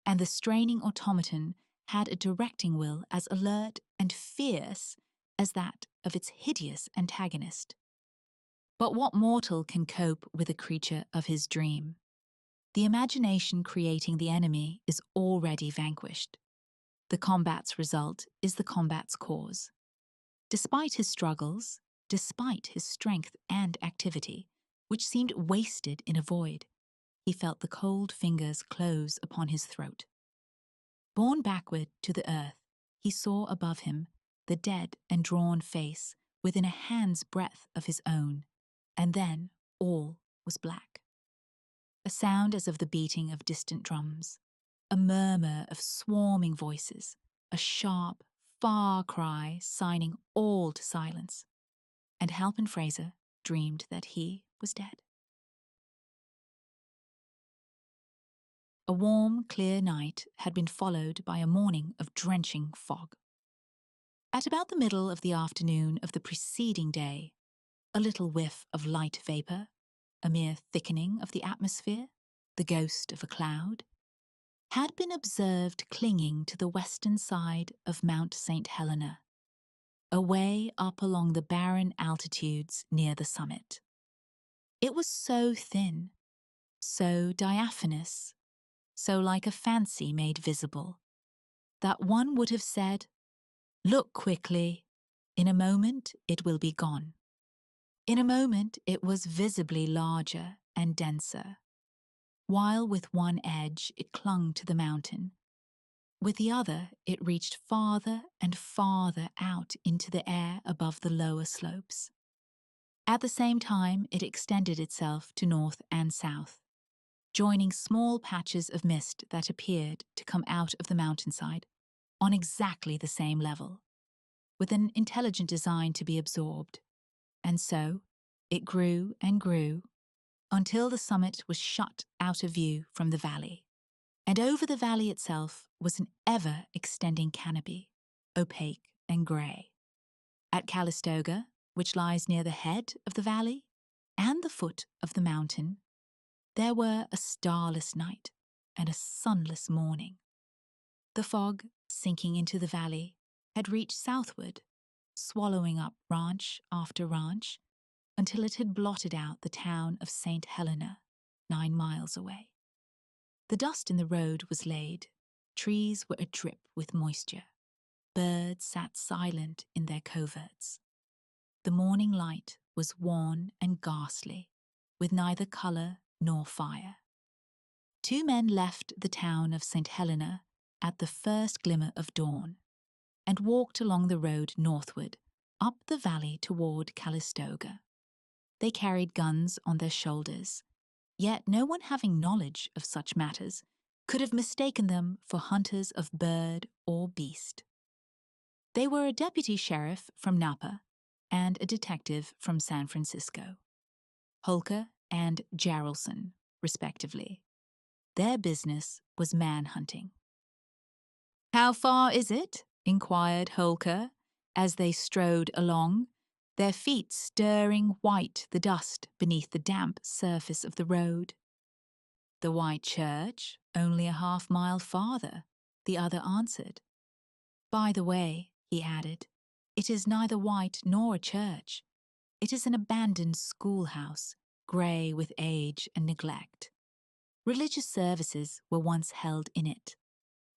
and the straining automaton had a directing will as alert and fierce as that of its hideous antagonist. But what mortal can cope with a creature of his dream? The imagination creating the enemy is already vanquished. The combat's result is the combat's cause. Despite his struggles, despite his strength and activity, which seemed wasted in a void, he felt the cold fingers close upon his throat. Borne backward to the earth, he saw above him the dead and drawn face within a hand's breadth of his own, and then all was black. A sound as of the beating of distant drums, a murmur of swarming voices, a sharp, far cry signing all to silence, and Halpin Frayser dreamed that he was dead. A warm, clear night had been followed by a morning of drenching fog. At about the middle of the afternoon of the preceding day, a little whiff of light vapour, a mere thickening of the atmosphere, the ghost of a cloud, had been observed clinging to the western side of Mount St. Helena, away up along the barren altitudes near the summit. It was so thin, so diaphanous, so like a fancy made visible, that one would have said, "Look quickly, in a moment it will be gone." In a moment it was visibly larger and denser, while with one edge it clung to the mountain. With the other it reached farther and farther out into the air above the lower slopes. At the same time it extended itself to north and south, joining small patches of mist that appeared to come out of the mountainside on exactly the same level, with an intelligent design to be absorbed. And so it grew and grew until the summit was shut out of view from the valley, and over the valley itself was an ever-extending canopy, opaque and grey. At Calistoga, which lies near the head of the valley and the foot of the mountain, There were a starless night and a sunless morning. The fog, sinking into the valley, had reached southward, swallowing up ranch after ranch, until it had blotted out the town of St. Helena, 9 miles away. The dust in the road was laid, trees were adrip with moisture, birds sat silent in their coverts. The morning light was wan and ghastly, with neither colour nor fire. 2 men left the town of St. Helena at the first glimmer of dawn, and walked along the road northward, up the valley toward Calistoga. They carried guns on their shoulders, yet no one having knowledge of such matters could have mistaken them for hunters of bird or beast. They were a deputy sheriff from Napa and a detective from San Francisco, Holker and Jarrelson, respectively. Their business was man-hunting. "How far is it?" inquired Holker as they strode along, their feet stirring white the dust beneath the damp surface of the road. "The white church, only a half-mile farther," the other answered. "By the way," he added, "it is neither white nor a church. It is an abandoned schoolhouse, grey with age and neglect. Religious services were once held in it,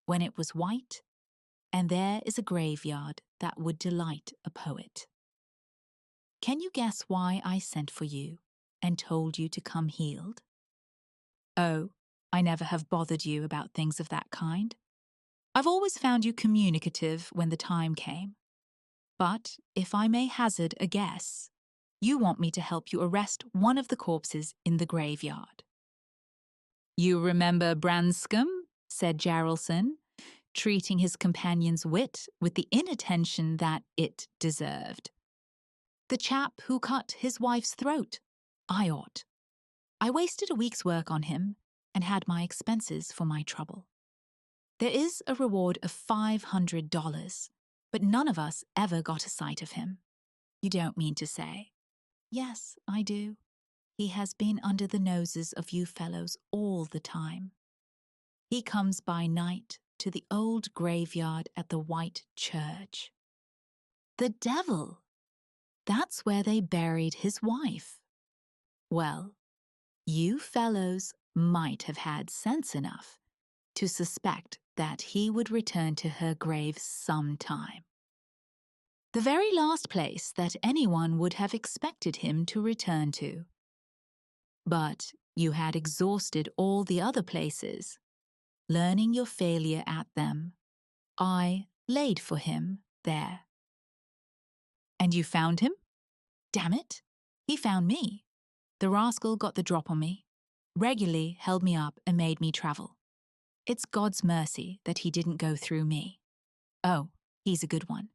when it was white, and there is a graveyard that would delight a poet. Can you guess why I sent for you and told you to come healed? Oh, I never have bothered you about things of that kind. I've always found you communicative when the time came. But if I may hazard a guess, you want me to help you arrest one of the corpses in the graveyard." "You remember Branscombe?" said Jarrelson, treating his companion's wit with the inattention that it deserved. "The chap who cut his wife's throat. I ought. I wasted a week's work on him and had my expenses for my trouble. There is a reward of $500, but none of us ever got a sight of him. You don't mean to say?" "Yes, I do. He has been under the noses of you fellows all the time. He comes by night to the old graveyard at the White Church." "The devil! That's where they buried his wife." "Well, you fellows might have had sense enough to suspect that he would return to her grave sometime. The very last place that anyone would have expected him to return to. But you had exhausted all the other places. Learning your failure at them, I laid for him there." "And you found him?" "Damn it, he found me. The rascal got the drop on me, regularly held me up and made me travel. It's God's mercy that he didn't go through me. Oh, he's a good one,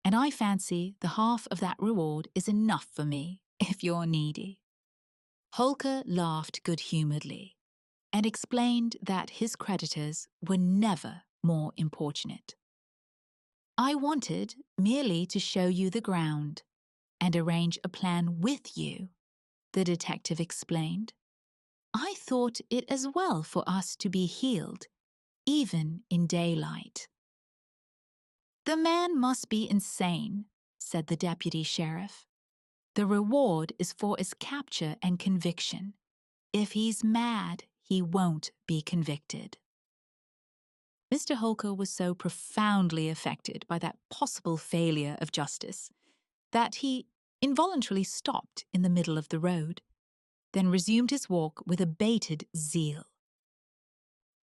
and I fancy the half of that reward is enough for me, if you're needy." Holker laughed good-humouredly and explained that his creditors were never more importunate. "I wanted merely to show you the ground and arrange a plan with you," the detective explained. "I thought it as well for us to be healed, even in daylight." "The man must be insane," said the deputy sheriff. "The reward is for his capture and conviction. If he's mad, he won't be convicted." Mr. Holker was so profoundly affected by that possible failure of justice that he involuntarily stopped in the middle of the road, then resumed his walk with abated zeal.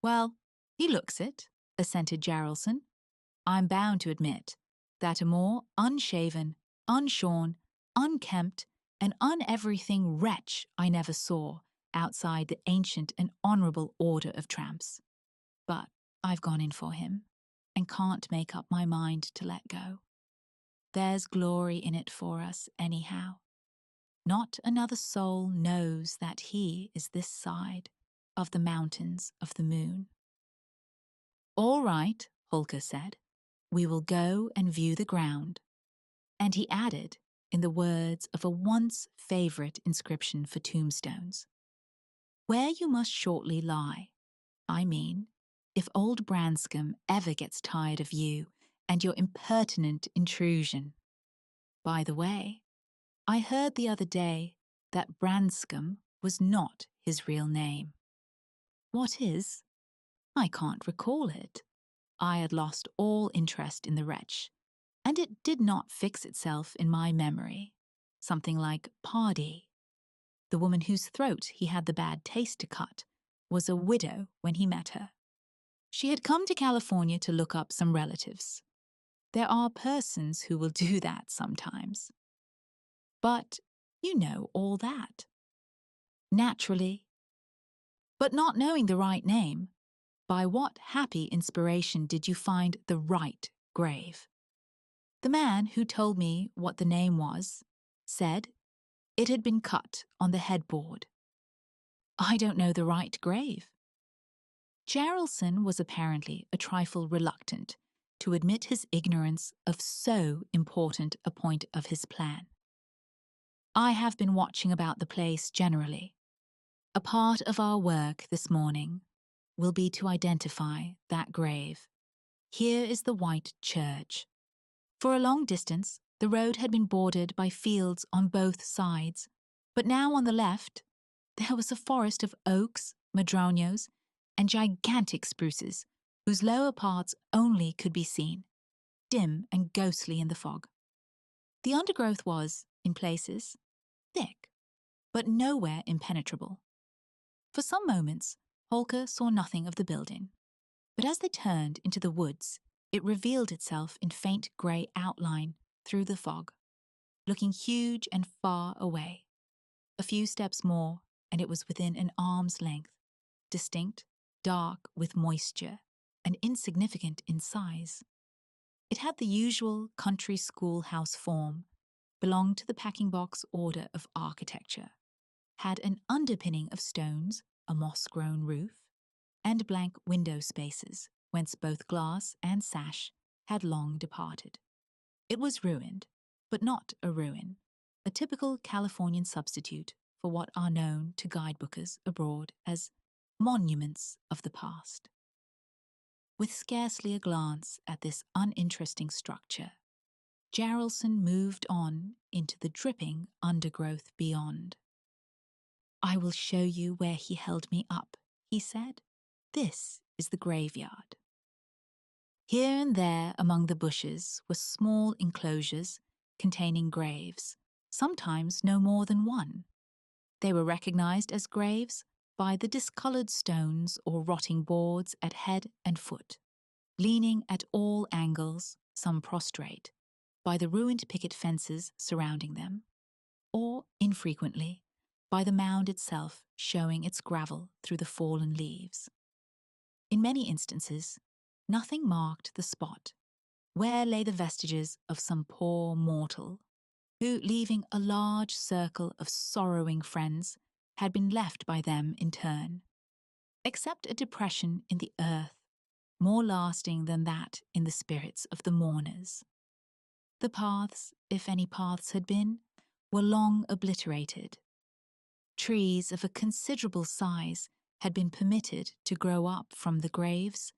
"Well, he looks it," assented Jarrelson. "I'm bound to admit that a more unshaven, unshorn, unkempt, and un-everything wretch I never saw outside the ancient and honourable order of tramps. But I've gone in for him, and can't make up my mind to let go. There's glory in it for us, anyhow. Not another soul knows that he is this side of the mountains of the moon." "All right," Holker said. "We will go and view the ground." And he added, in the words of a once favourite inscription for tombstones, Where you must shortly lie. I mean, if old Branscombe ever gets tired of you and your impertinent intrusion. By the way, I heard the other day that Branscombe was not his real name. What is? I can't recall it. I had lost all interest in the wretch, and it did not fix itself in my memory. Something like Pardee. The woman whose throat he had the bad taste to cut was a widow when he met her. She had come to California to look up some relatives. There are persons who will do that sometimes. But you know all that. Naturally. But not knowing the right name, by what happy inspiration did you find the right grave? The man who told me what the name was said it had been cut on the headboard. I don't know the right grave. Jarelson was apparently a trifle reluctant to admit his ignorance of so important a point of his plan. I have been watching about the place generally. A part of our work this morning will be to identify that grave. Here is the white church. For a long distance, the road had been bordered by fields on both sides, but now on the left, there was a forest of oaks, madronos, and gigantic spruces, whose lower parts only could be seen, dim and ghostly in the fog. The undergrowth was, in places, thick, but nowhere impenetrable. For some moments, Holker saw nothing of the building, but as they turned into the woods, it revealed itself in faint grey outline through the fog, looking huge and far away. A few steps more, and it was within an arm's length, distinct, dark with moisture, and insignificant in size. It had the usual country schoolhouse form, belonged to the packing box order of architecture, had an underpinning of stones, a moss-grown roof, and blank window spaces, whence both glass and sash had long departed. It was ruined, but not a ruin, a typical Californian substitute for what are known to guidebookers abroad as monuments of the past. With scarcely a glance at this uninteresting structure, Jarelson moved on into the dripping undergrowth beyond. I will show you where he held me up, he said. This is the graveyard. Here and there among the bushes were small enclosures containing graves, sometimes no more than one. They were recognized as graves by the discolored stones or rotting boards at head and foot, leaning at all angles, some prostrate, by the ruined picket fences surrounding them, or, infrequently, by the mound itself showing its gravel through the fallen leaves. In many instances, nothing marked the spot where lay the vestiges of some poor mortal who, leaving a large circle of sorrowing friends, had been left by them in turn, except a depression in the earth more lasting than that in the spirits of the mourners. The paths, if any paths had been, were long obliterated. Trees of a considerable size had been permitted to grow up from the graves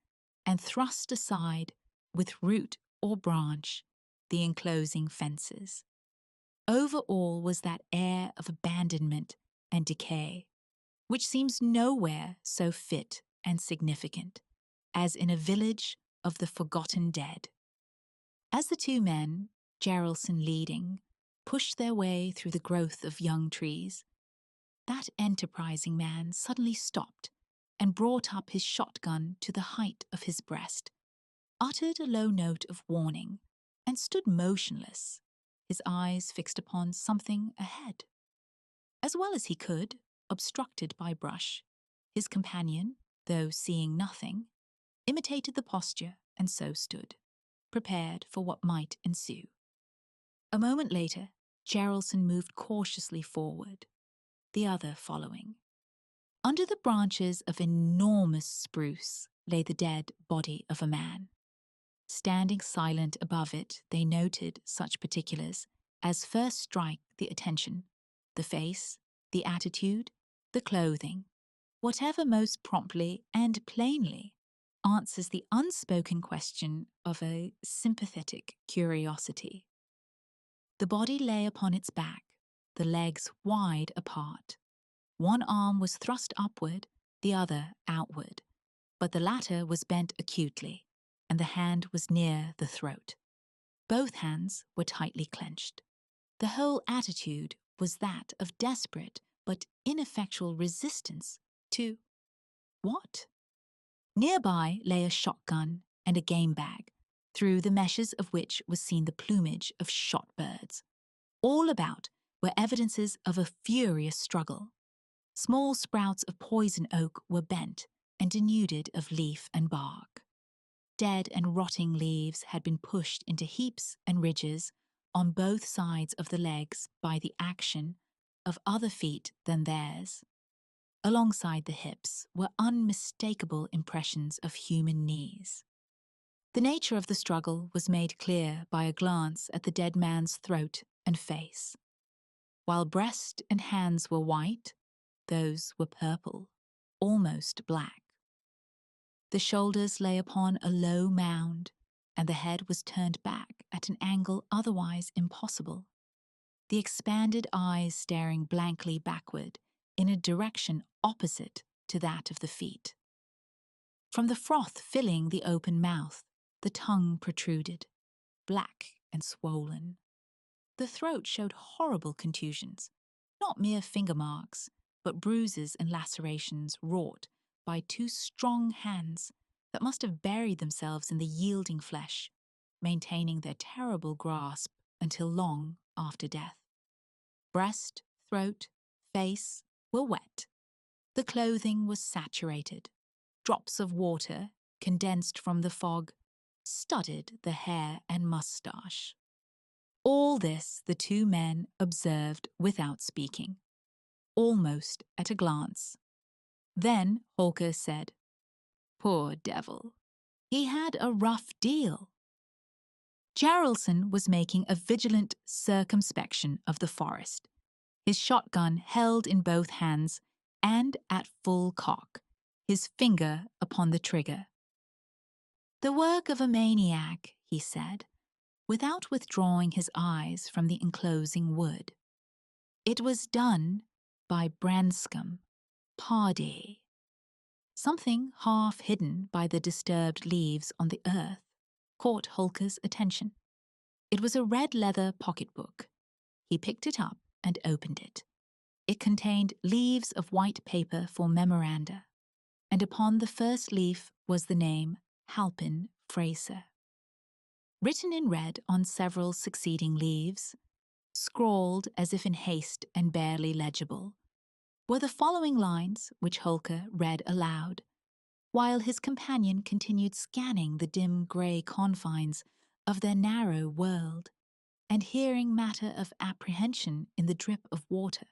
and thrust aside with root or branch the enclosing fences. Over all was that air of abandonment and decay, which seems nowhere so fit and significant as in a village of the forgotten dead. As the two men, Jarelson leading, pushed their way through the growth of young trees, that enterprising man suddenly stopped and brought up his shotgun to the height of his breast, uttered a low note of warning, and stood motionless, his eyes fixed upon something ahead. As well as he could, obstructed by brush, his companion, though seeing nothing, imitated the posture and so stood, prepared for what might ensue. A moment later, Jarelson moved cautiously forward, the other following. Under the branches of enormous spruce lay the dead body of a man. Standing silent above it, they noted such particulars as first strike the attention: the face, the attitude, the clothing, whatever most promptly and plainly answers the unspoken question of a sympathetic curiosity. The body lay upon its back, the legs wide apart. One arm was thrust upward, the other outward, but the latter was bent acutely, and the hand was near the throat. Both hands were tightly clenched. The whole attitude was that of desperate but ineffectual resistance to what? Nearby lay a shotgun and a game bag, through the meshes of which was seen the plumage of shot birds. All about were evidences of a furious struggle. Small sprouts of poison oak were bent and denuded of leaf and bark. Dead and rotting leaves had been pushed into heaps and ridges on both sides of the legs by the action of other feet than theirs. Alongside the hips were unmistakable impressions of human knees. The nature of the struggle was made clear by a glance at the dead man's throat and face. While breast and hands were white, those were purple, almost black. The shoulders lay upon a low mound, and the head was turned back at an angle otherwise impossible, the expanded eyes staring blankly backward in a direction opposite to that of the feet. From the froth filling the open mouth, the tongue protruded, black and swollen. The throat showed horrible contusions, not mere finger marks, but bruises and lacerations wrought by two strong hands that must have buried themselves in the yielding flesh, maintaining their terrible grasp until long after death. Breast, throat, face were wet. The clothing was saturated. Drops of water, condensed from the fog, studded the hair and moustache. All this the two men observed without speaking, almost at a glance. Then Holker said, "Poor devil. He had a rough deal." Jarrelson was making a vigilant circumspection of the forest, his shotgun held in both hands and at full cock, his finger upon the trigger. "The work of a maniac," he said, without withdrawing his eyes from the enclosing wood. "It was done by Branscombe, Pardee." Something half hidden by the disturbed leaves on the earth caught Holker's attention. It was a red leather pocketbook. He picked it up and opened it. It contained leaves of white paper for memoranda, and upon the first leaf was the name Halpin, Frayser. Written in red on several succeeding leaves, scrawled as if in haste and barely legible, were the following lines which Holker read aloud, while his companion continued scanning the dim grey confines of their narrow world, and hearing matter of apprehension in the drip of water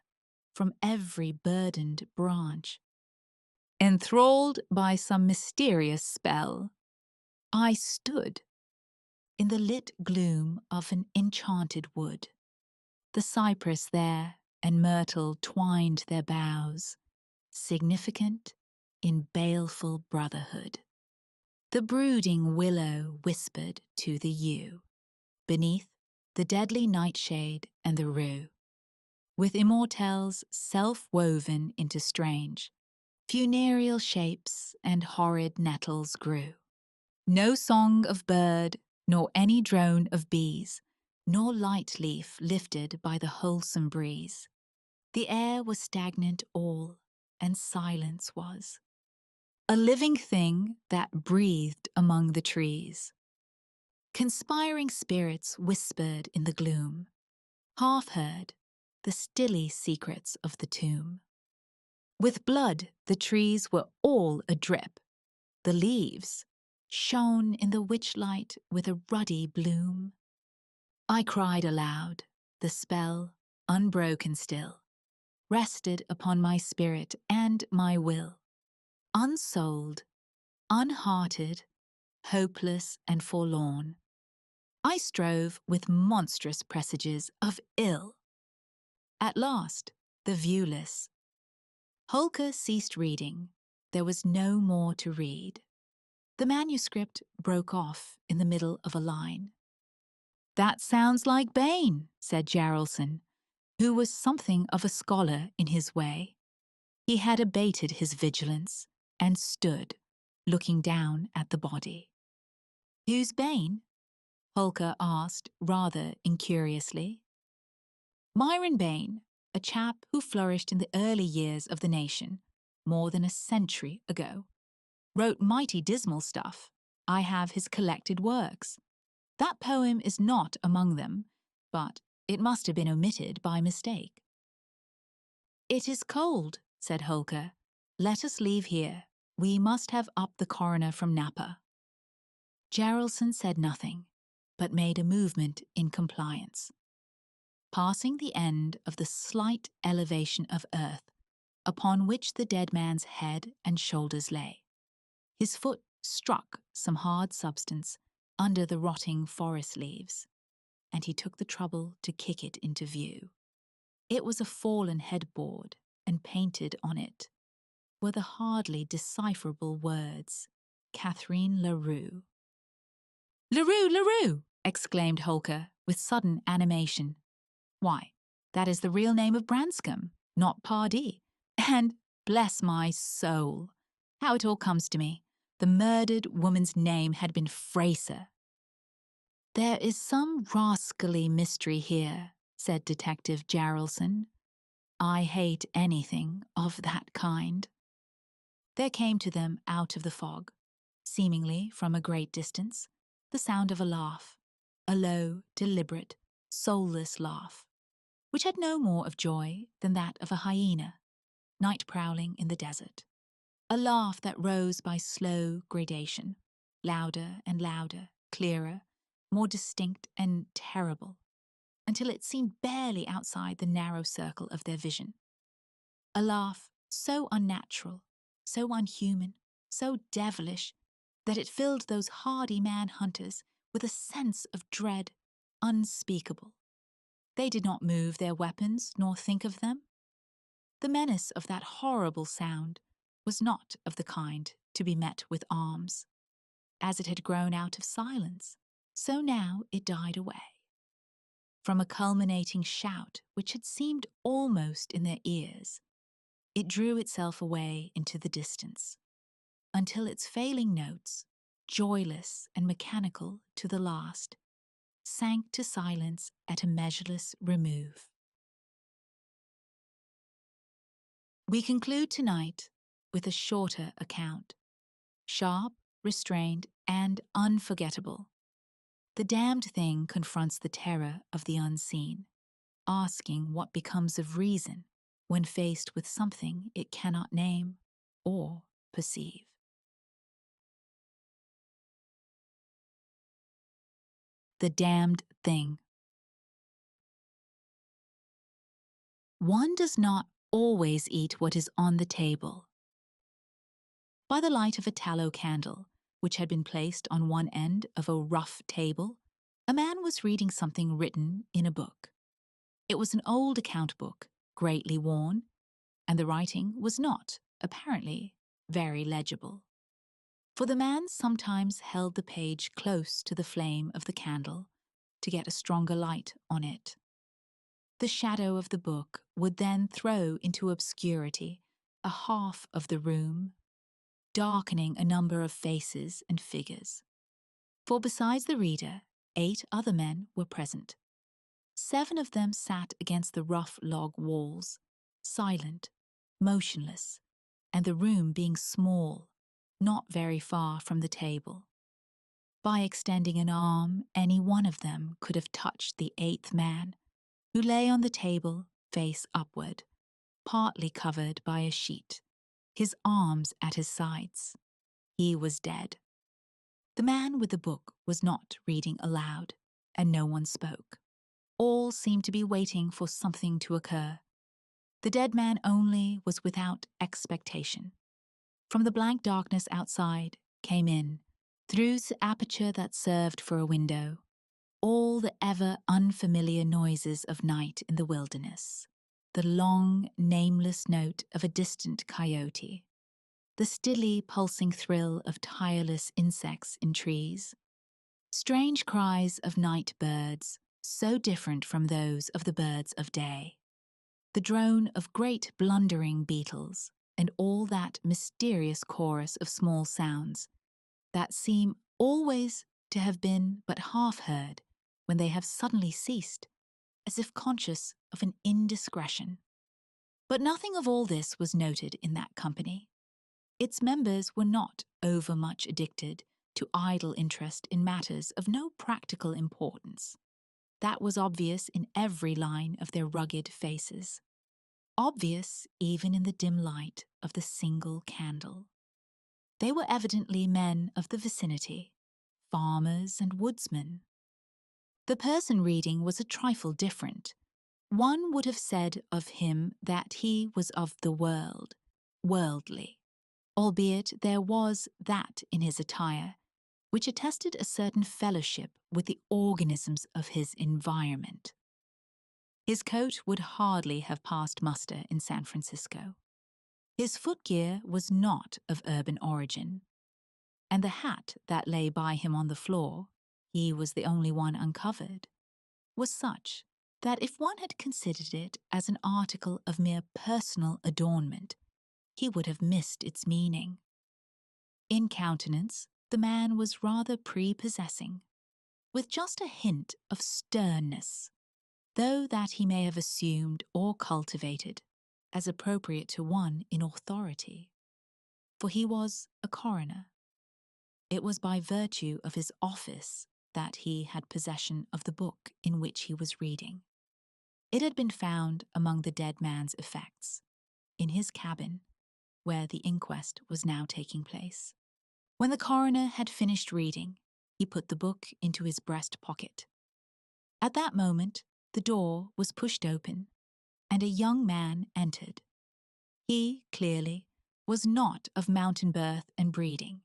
from every burdened branch. Enthralled by some mysterious spell, I stood in the lit gloom of an enchanted wood. The cypress there and myrtle twined their boughs, significant in baleful brotherhood. The brooding willow whispered to the yew, beneath the deadly nightshade and the rue, with immortelles self-woven into strange, funereal shapes and horrid nettles grew. No song of bird, nor any drone of bees, nor light leaf lifted by the wholesome breeze. The air was stagnant all, and silence was. A living thing that breathed among the trees. Conspiring spirits whispered in the gloom, half heard, the stilly secrets of the tomb. With blood the trees were all adrip, the leaves shone in the witchlight with a ruddy bloom. I cried aloud, the spell, unbroken still, rested upon my spirit and my will. Unsouled, unhearted, hopeless and forlorn, I strove with monstrous presages of ill. At last, the viewless, Holker ceased reading. There was no more to read. The manuscript broke off in the middle of a line. "That sounds like Bain," said Jaralson, who was something of a scholar in his way. He had abated his vigilance and stood, looking down at the body. "Who's Bain?" Holker asked rather incuriously. "Myron Bain, a chap who flourished in the early years of the nation, more than a century ago. Wrote mighty dismal stuff. I have his collected works. That poem is not among them, but it must have been omitted by mistake." "It is cold," said Holker. "Let us leave here. We must have up the coroner from Napa." Jaralson said nothing, but made a movement in compliance. Passing the end of the slight elevation of earth upon which the dead man's head and shoulders lay, his foot struck some hard substance under the rotting forest leaves, and he took the trouble to kick it into view. It was a fallen headboard, and painted on it were the hardly decipherable words, "Catherine Leroux." "Leroux, Leroux!" exclaimed Holker with sudden animation. "Why, that is the real name of Branscombe, not Pardee. And, bless my soul, how it all comes to me, the murdered woman's name had been Frayser." "There is some rascally mystery here," said Detective Jaralson. "I hate anything of that kind." There came to them out of the fog, seemingly from a great distance, the sound of a laugh, a low, deliberate, soulless laugh, which had no more of joy than that of a hyena, night prowling in the desert. A laugh that rose by slow gradation, louder and louder, clearer, more distinct and terrible, until it seemed barely outside the narrow circle of their vision. A laugh so unnatural, so unhuman, so devilish, that it filled those hardy man-hunters with a sense of dread unspeakable. They did not move their weapons nor think of them. The menace of that horrible sound was not of the kind to be met with arms. As it had grown out of silence, so now it died away. From a culminating shout which had seemed almost in their ears, it drew itself away into the distance, until its failing notes, joyless and mechanical to the last, sank to silence at a measureless remove. We conclude tonight with a shorter account, sharp, restrained, and unforgettable. The damned thing confronts the terror of the unseen, asking what becomes of reason when faced with something it cannot name or perceive. The damned thing. One does not always eat what is on the table. By the light of a tallow candle, which had been placed on one end of a rough table, a man was reading something written in a book. It was an old account book, greatly worn, and the writing was not, apparently, very legible. For the man sometimes held the page close to the flame of the candle to get a stronger light on it. The shadow of the book would then throw into obscurity a half of the room, darkening a number of faces and figures. For besides the reader, 8 other men were present. 7 of them sat against the rough log walls, silent, motionless, and the room being small, not very far from the table. By extending an arm, any one of them could have touched the 8th man, who lay on the table, face upward, partly covered by a sheet, his arms at his sides. He was dead. The man with the book was not reading aloud, and no one spoke. All seemed to be waiting for something to occur. The dead man only was without expectation. From the blank darkness outside came in, through the aperture that served for a window, all the ever unfamiliar noises of night in the wilderness. the long, nameless note of a distant coyote, the steadily pulsing thrill of tireless insects in trees, strange cries of night birds, so different from those of the birds of day, the drone of great blundering beetles, and all that mysterious chorus of small sounds that seem always to have been but half heard when they have suddenly ceased, as if conscious of an indiscretion. But nothing of all this was noted in that company. Its members were not overmuch addicted to idle interest in matters of no practical importance. That was obvious in every line of their rugged faces, obvious even in the dim light of the single candle. They were evidently men of the vicinity, farmers and woodsmen. The person reading was a trifle different. One would have said of him that he was of the world, worldly, albeit there was that in his attire which attested a certain fellowship with the organisms of his environment. His coat would hardly have passed muster in San Francisco. His footgear was not of urban origin, and the hat that lay by him on the floor, he was the only one uncovered, was such that if one had considered it as an article of mere personal adornment, he would have missed its meaning. In countenance, the man was rather prepossessing, with just a hint of sternness, though that he may have assumed or cultivated as appropriate to one in authority. For he was a coroner. It was by virtue of his office that he had possession of the book in which he was reading. It had been found among the dead man's effects, in his cabin, where the inquest was now taking place. When the coroner had finished reading, he put the book into his breast pocket. At that moment, the door was pushed open, and a young man entered. He, clearly, was not of mountain birth and breeding.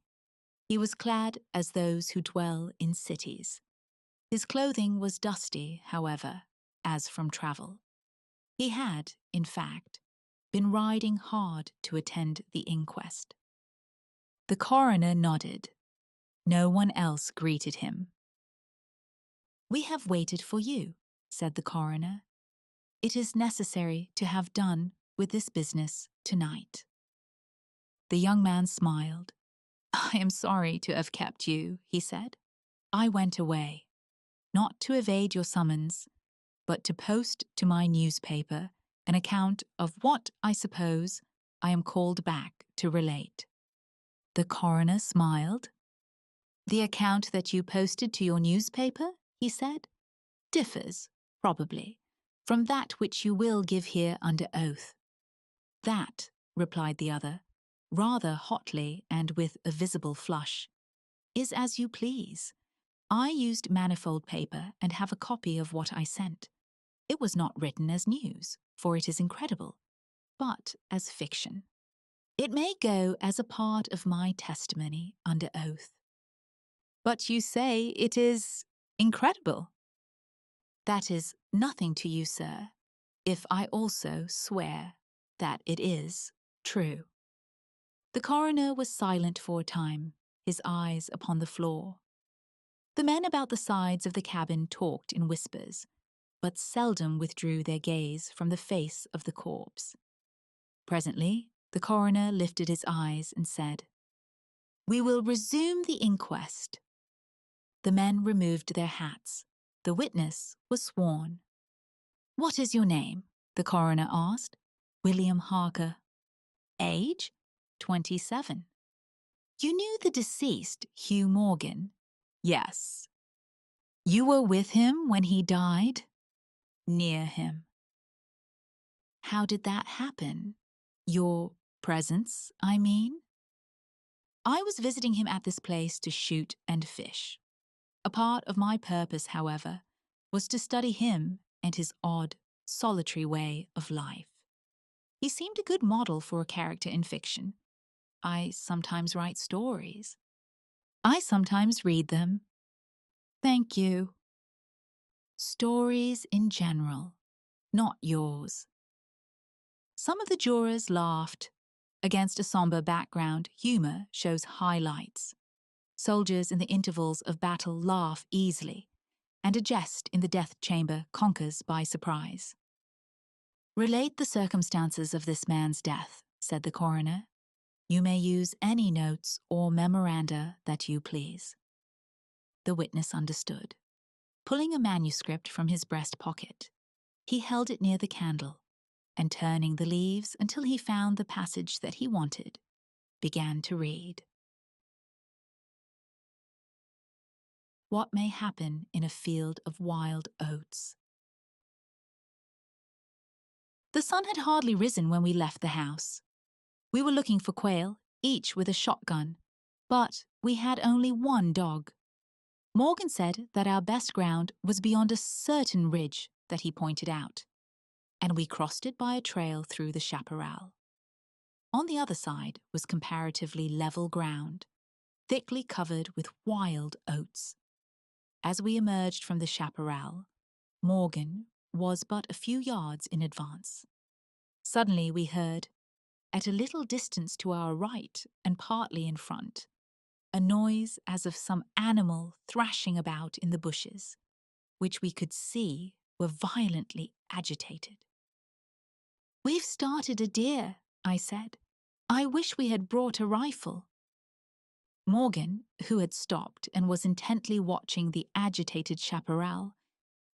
He was clad as those who dwell in cities. His clothing was dusty, however, as from travel. He had, in fact, been riding hard to attend the inquest. The coroner nodded. No one else greeted him. "We have waited for you," said the coroner. "It is necessary to have done with this business tonight." The young man smiled. "I am sorry to have kept you," he said. "I went away, not to evade your summons, but to post to my newspaper an account of what, I suppose, I am called back to relate." The coroner smiled. "The account that you posted to your newspaper," he said, "differs, probably, from that which you will give here under oath." "That," replied the other, rather hotly and with a visible flush, "is as you please. I used manifold paper and have a copy of what I sent. It was not written as news, for it is incredible, but as fiction. It may go as a part of my testimony under oath." "But you say it is incredible." "That is nothing to you, sir, if I also swear that it is true." The coroner was silent for a time, his eyes upon the floor. The men about the sides of the cabin talked in whispers, but seldom withdrew their gaze from the face of the corpse. Presently, the coroner lifted his eyes and said, "We will resume the inquest." The men removed their hats. The witness was sworn. "What is your name?" the coroner asked. "William Harker." "Age?" 27. "You knew the deceased, Hugh Morgan?" "Yes." "You were with him when he died?" "Near him." "How did that happen? Your presence, I mean?" "I was visiting him at this place to shoot and fish. A part of my purpose, however, was to study him and his odd, solitary way of life. He seemed a good model for a character in fiction. I sometimes write stories. I sometimes read them." "Thank you." "Stories in general, not yours. Some of the jurors laughed. Against a somber background, humor shows highlights. Soldiers in the intervals of battle laugh easily, and a jest in the death chamber conquers by surprise. "Relate the circumstances of this man's death," said the coroner. "You may use any notes or memoranda that you please." The witness understood. Pulling a manuscript from his breast pocket, he held it near the candle, and turning the leaves until he found the passage that he wanted, began to read. What may happen in a field of wild oats. The sun had hardly risen when we left the house. We were looking for quail, each with a shotgun, but we had only one dog. Morgan said that our best ground was beyond a certain ridge that he pointed out, and we crossed it by a trail through the chaparral. On the other side was comparatively level ground, thickly covered with wild oats. As we emerged from the chaparral, Morgan was but a few yards in advance. Suddenly we heard, at a little distance to our right and partly in front, a noise as of some animal thrashing about in the bushes, which we could see were violently agitated. "We've started a deer," I said. "I wish we had brought a rifle." Morgan, who had stopped and was intently watching the agitated chaparral,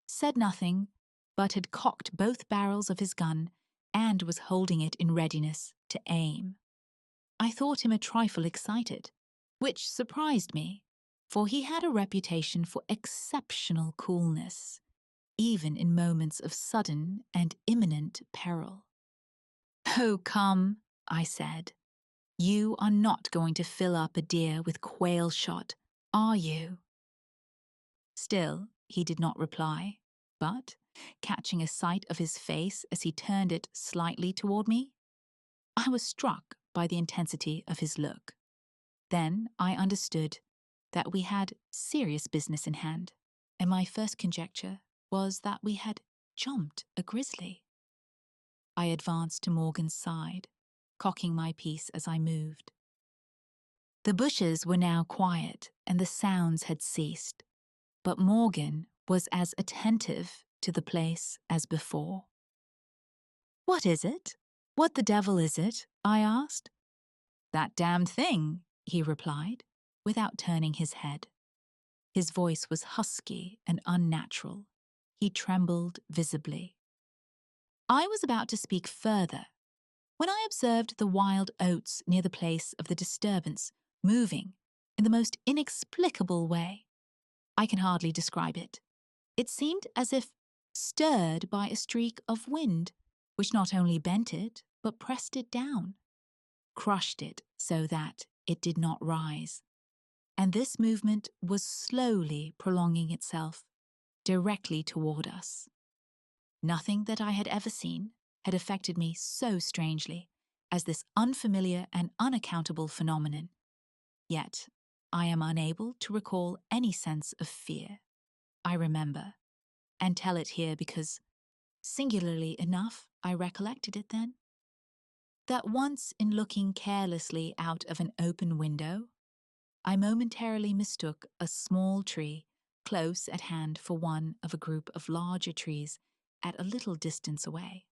said nothing, but had cocked both barrels of his gun and was holding it in readiness to aim. I thought him a trifle excited, which surprised me, for he had a reputation for exceptional coolness, even in moments of sudden and imminent peril. "Oh, come," I said. "You are not going to fill up a deer with quail shot, are you?" Still, he did not reply, but, catching a sight of his face as he turned it slightly toward me, I was struck by the intensity of his look. Then I understood that we had serious business in hand, and my first conjecture was that we had jumped a grizzly. I advanced to Morgan's side, cocking my piece as I moved. The bushes were now quiet and the sounds had ceased, but Morgan was as attentive to the place as before. "What is it? What the devil is it?" I asked. "That damned thing," he replied, without turning his head. His voice was husky and unnatural. He trembled visibly. I was about to speak further when I observed the wild oats near the place of the disturbance moving in the most inexplicable way. I can hardly describe it. It seemed as if stirred by a streak of wind, which not only bent it, but pressed it down, crushed it so that it did not rise. And this movement was slowly prolonging itself directly toward us. Nothing that I had ever seen had affected me so strangely as this unfamiliar and unaccountable phenomenon. Yet, I am unable to recall any sense of fear. I remember, and tell it here because, singularly enough, I recollected it then, that once in looking carelessly out of an open window, I momentarily mistook a small tree close at hand for one of a group of larger trees at a little distance away.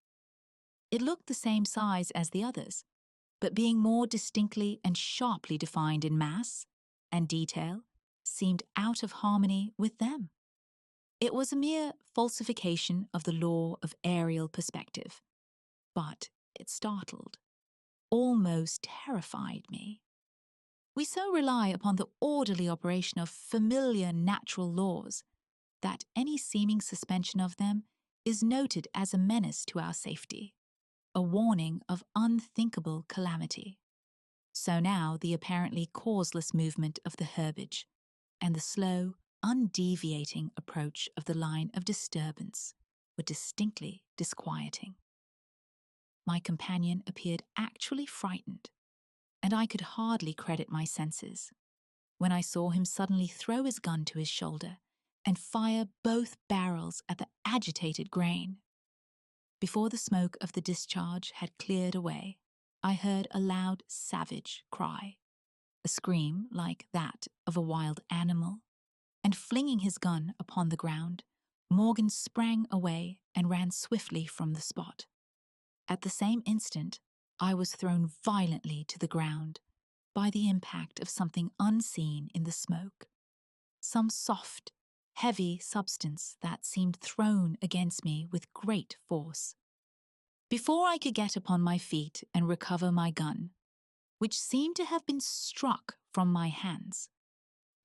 It looked the same size as the others, but being more distinctly and sharply defined in mass and detail, seemed out of harmony with them. It was a mere falsification of the law of aerial perspective, but it startled, almost terrified me. We so rely upon the orderly operation of familiar natural laws that any seeming suspension of them is noted as a menace to our safety, a warning of unthinkable calamity. So now the apparently causeless movement of the herbage and the slow, undeviating approach of the line of disturbance were distinctly disquieting. My companion appeared actually frightened, and I could hardly credit my senses when I saw him suddenly throw his gun to his shoulder and fire both barrels at the agitated grain. before the smoke of the discharge had cleared away, I heard a loud, savage cry, a scream like that of a wild animal, and flinging his gun upon the ground, Morgan sprang away and ran swiftly from the spot. At the same instant, I was thrown violently to the ground by the impact of something unseen in the smoke, some soft, heavy substance that seemed thrown against me with great force. Before I could get upon my feet and recover my gun, which seemed to have been struck from my hands,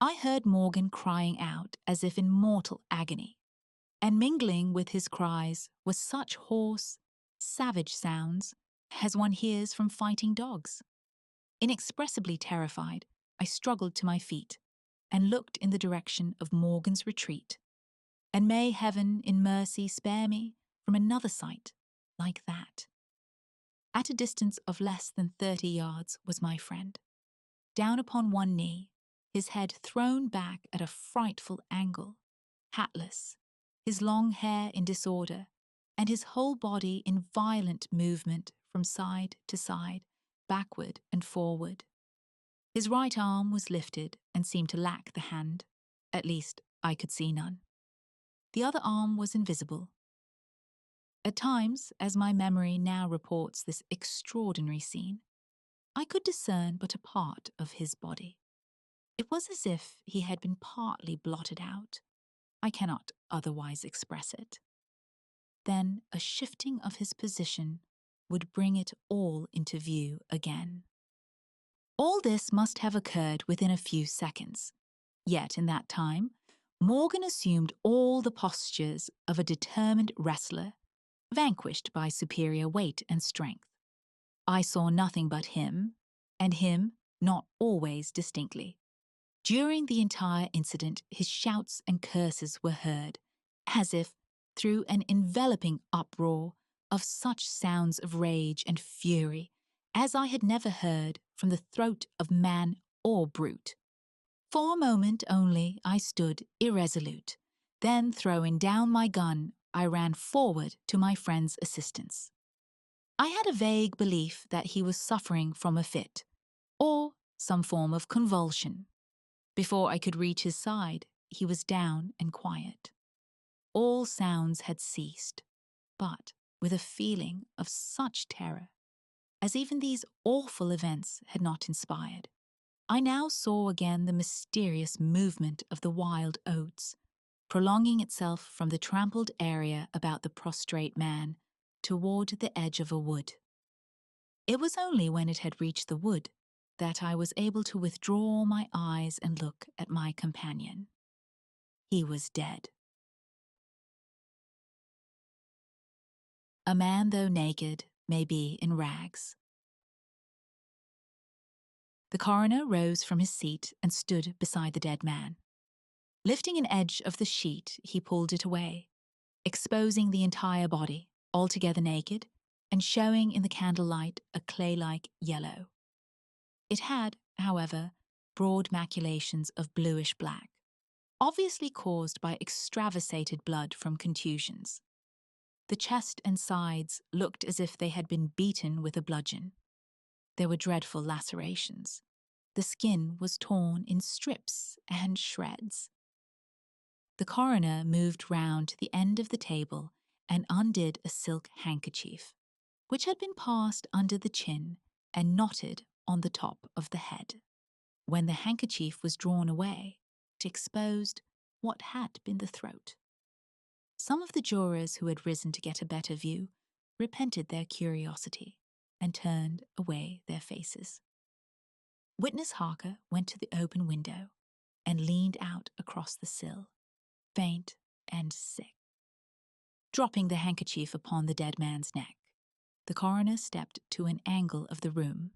I heard Morgan crying out as if in mortal agony, and mingling with his cries were such hoarse, savage sounds as one hears from fighting dogs. Inexpressibly terrified, I struggled to my feet and looked in the direction of Morgan's retreat. And may heaven in mercy spare me from another sight like that. At a distance of less than 30 yards was my friend, down upon one knee, his head thrown back at a frightful angle, hatless, his long hair in disorder, and his whole body in violent movement from side to side, backward and forward. His right arm was lifted and seemed to lack the hand, at least I could see none. The other arm was invisible. At times, as my memory now reports this extraordinary scene, I could discern but a part of his body. It was as if he had been partly blotted out. I cannot otherwise express it. Then a shifting of his position would bring it all into view again. All this must have occurred within a few seconds. Yet in that time, Morgan assumed all the postures of a determined wrestler, vanquished by superior weight and strength. I saw nothing but him, and him not always distinctly. During the entire incident, his shouts and curses were heard, as if through an enveloping uproar of such sounds of rage and fury as I had never heard from the throat of man or brute. For a moment only I stood irresolute, then throwing down my gun, I ran forward to my friend's assistance. I had a vague belief that he was suffering from a fit, or some form of convulsion. Before I could reach his side, he was down and quiet. All sounds had ceased, but with a feeling of such terror, as even these awful events had not inspired. I now saw again the mysterious movement of the wild oats, prolonging itself from the trampled area about the prostrate man toward the edge of a wood. It was only when it had reached the wood that I was able to withdraw my eyes and look at my companion. He was dead. A man, though naked, may be in rags. The coroner rose from his seat and stood beside the dead man. Lifting an edge of the sheet, he pulled it away, exposing the entire body, altogether naked, and showing in the candlelight a clay-like yellow. It had, however, broad maculations of bluish-black, obviously caused by extravasated blood from contusions. The chest and sides looked as if they had been beaten with a bludgeon. There were dreadful lacerations. The skin was torn in strips and shreds. The coroner moved round to the end of the table and undid a silk handkerchief, which had been passed under the chin and knotted on the top of the head. When the handkerchief was drawn away, it exposed what had been the throat. Some of the jurors who had risen to get a better view repented their curiosity and turned away their faces. Witness Harker went to the open window and leaned out across the sill, faint and sick. Dropping the handkerchief upon the dead man's neck, the coroner stepped to an angle of the room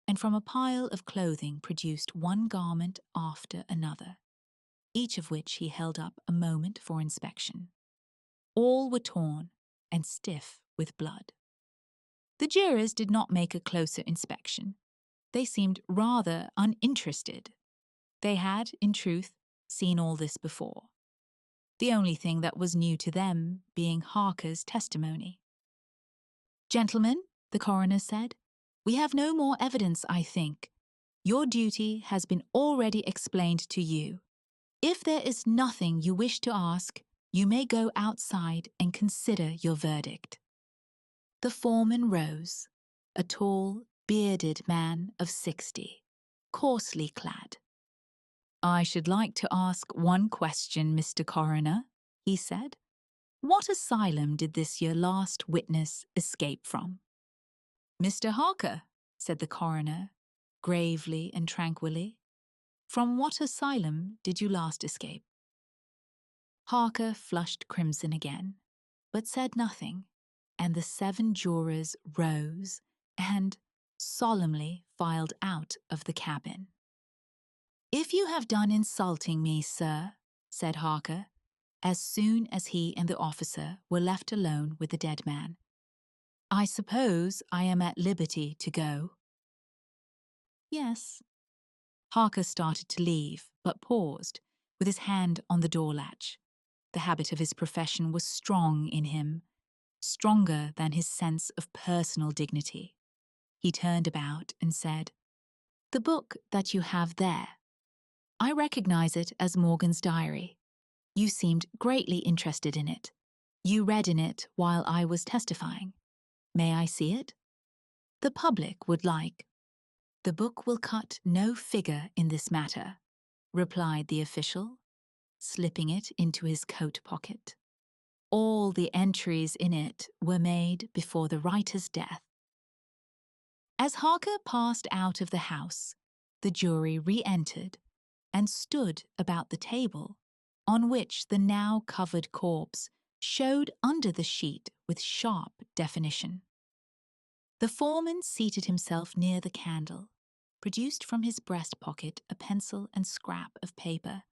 and from a pile of clothing produced one garment after another, each of which he held up a moment for inspection. All were torn and stiff with blood. The jurors did not make a closer inspection. They seemed rather uninterested. They had, in truth, seen all this before, the only thing that was new to them being Harker's testimony. Gentlemen, the coroner said, we have no more evidence, I think. Your duty has been already explained to you. If there is nothing you wish to ask, you may go outside and consider your verdict. The foreman rose, a tall, bearded man of 60, coarsely clad. I should like to ask one question, Mr. Coroner, he said. What asylum did this your last witness escape from? Mr. Harker, said the coroner, gravely and tranquilly. From what asylum did you last escape? Harker flushed crimson again, but said nothing, and the 7 jurors rose and solemnly filed out of the cabin. If you have done insulting me, sir, said Harker, as soon as he and the officer were left alone with the dead man, I suppose I am at liberty to go. Yes. Harker started to leave, but paused, with his hand on the door latch. The habit of his profession was strong in him, stronger than his sense of personal dignity. He turned about and said, The book that you have there. I recognize it as Morgan's diary. You seemed greatly interested in it. You read in it while I was testifying. May I see it? The public would like. The book will cut no figure in this matter, replied the official, slipping it into his coat pocket. All the entries in it were made before the writer's death. As Harker passed out of the house, the jury re-entered and stood about the table on which the now covered corpse showed under the sheet with sharp definition. The foreman seated himself near the candle, produced from his breast pocket a pencil and scrap of paper,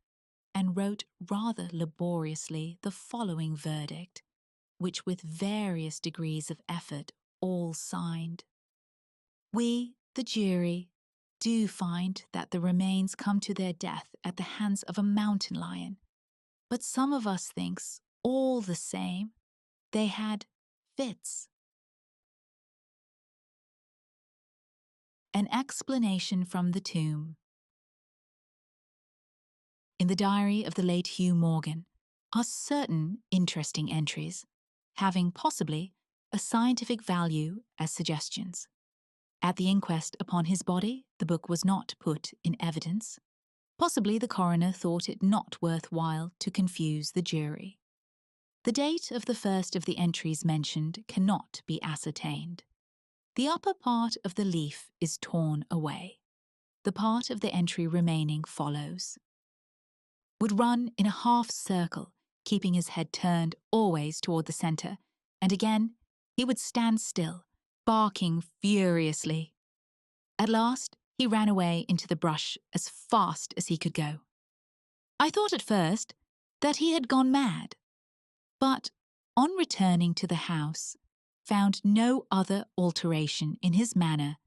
and wrote rather laboriously the following verdict, which with various degrees of effort all signed. We, the jury, do find that the remains come to their death at the hands of a mountain lion, but some of us thinks, all the same, they had fits. An explanation from the tomb. In the diary of the late Hugh Morgan are certain interesting entries, having possibly a scientific value as suggestions. At the inquest upon his body, the book was not put in evidence. Possibly the coroner thought it not worthwhile to confuse the jury. The date of the first of the entries mentioned cannot be ascertained. The upper part of the leaf is torn away. The part of the entry remaining follows. Would run in a half circle, keeping his head turned always toward the center, and again he would stand still, barking furiously. At last, he ran away into the brush as fast as he could go. I thought at first that he had gone mad, but on returning to the house, found no other alteration in his manner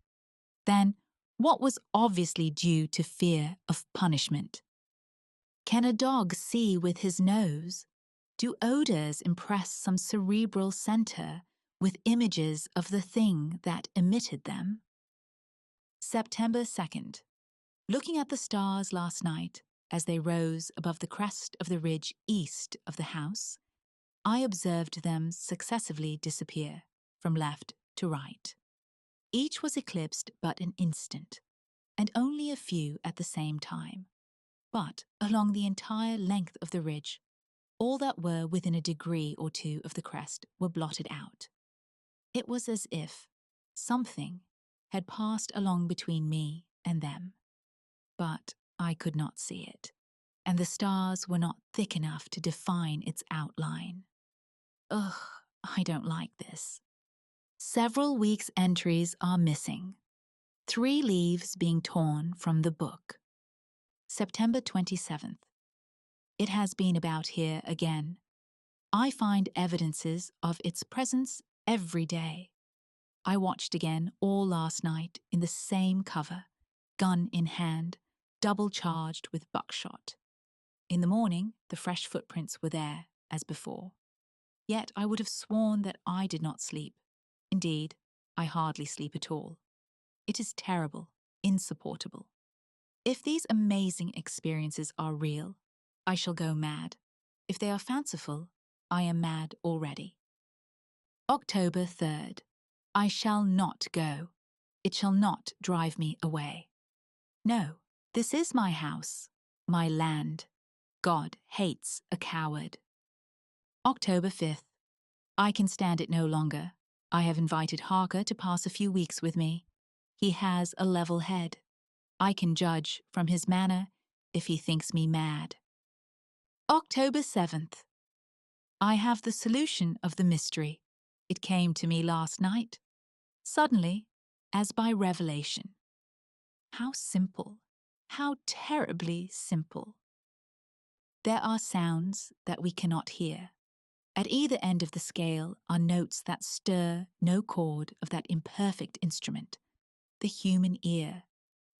than what was obviously due to fear of punishment. Can a dog see with his nose? Do odors impress some cerebral center with images of the thing that emitted them? September 2nd. Looking at the stars last night as they rose above the crest of the ridge east of the house, I observed them successively disappear from left to right. Each was eclipsed but an instant, and only a few at the same time. But along the entire length of the ridge, all that were within a degree or two of the crest were blotted out. It was as if something had passed along between me and them, but I could not see it, and the stars were not thick enough to define its outline. Ugh, I don't like this. Several weeks' entries are missing, 3 leaves being torn from the book. September 27th. It has been about here again. I find evidences of its presence every day. I watched again all last night in the same cover, gun in hand, double charged with buckshot. In the morning, the fresh footprints were there, as before. Yet I would have sworn that I did not sleep, Indeed, I hardly sleep at all. It is terrible, insupportable. If these amazing experiences are real, I shall go mad. If they are fanciful, I am mad already. October 3rd. I shall not go. It shall not drive me away. No, this is my house, my land. God hates a coward. October 5th. I can stand it no longer. I have invited Harker to pass a few weeks with me. He has a level head. I can judge from his manner if he thinks me mad. October 7th. I have the solution of the mystery. It came to me last night, suddenly, as by revelation. How simple, how terribly simple. There are sounds that we cannot hear. At either end of the scale are notes that stir no chord of that imperfect instrument, the human ear.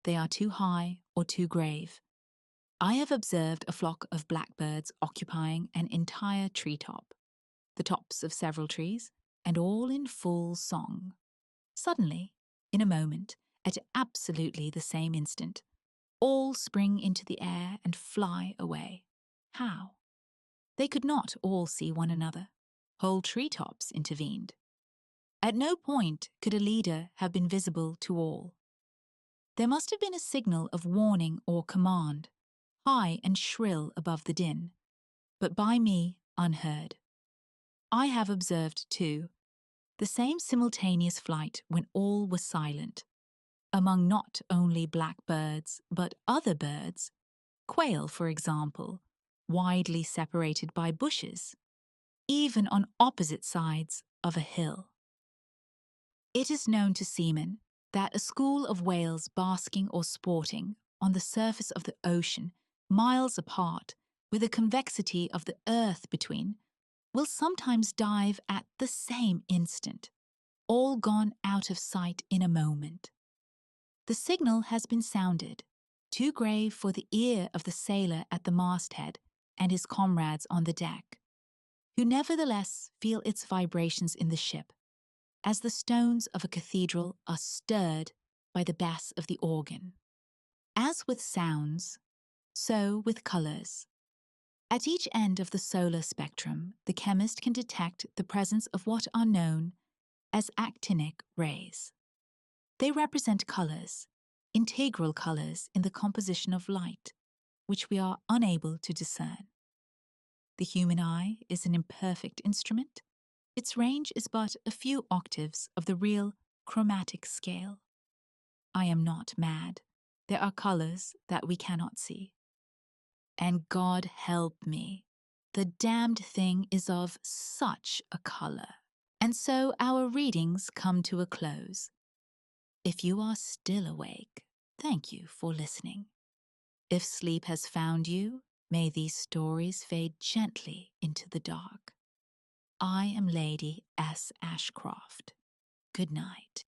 They are too high or too grave. I have observed a flock of blackbirds occupying an entire treetop, the tops of several trees, and all in full song. Suddenly, in a moment, at absolutely the same instant, all spring into the air and fly away. How? They could not all see one another. Whole treetops intervened. At no point could a leader have been visible to all. There must have been a signal of warning or command, high and shrill above the din, but by me unheard. I have observed, too, the same simultaneous flight when all was silent, among not only blackbirds but other birds, quail, for example, widely separated by bushes, even on opposite sides of a hill. It is known to seamen that a school of whales basking or sporting on the surface of the ocean, miles apart, with a convexity of the earth between, will sometimes dive at the same instant, all gone out of sight in a moment. The signal has been sounded, too grave for the ear of the sailor at the masthead and his comrades on the deck, who nevertheless feel its vibrations in the ship, as the stones of a cathedral are stirred by the bass of the organ. As with sounds, so with colours. At each end of the solar spectrum, the chemist can detect the presence of what are known as actinic rays. They represent colours, integral colours in the composition of light, which we are unable to discern. The human eye is an imperfect instrument. Its range is but a few octaves of the real chromatic scale. I am not mad. There are colours that we cannot see. And God help me, the damned thing is of such a colour. And so our readings come to a close. If you are still awake, thank you for listening. If sleep has found you, may these stories fade gently into the dark. I am Lady S. Ashcroft. Good night.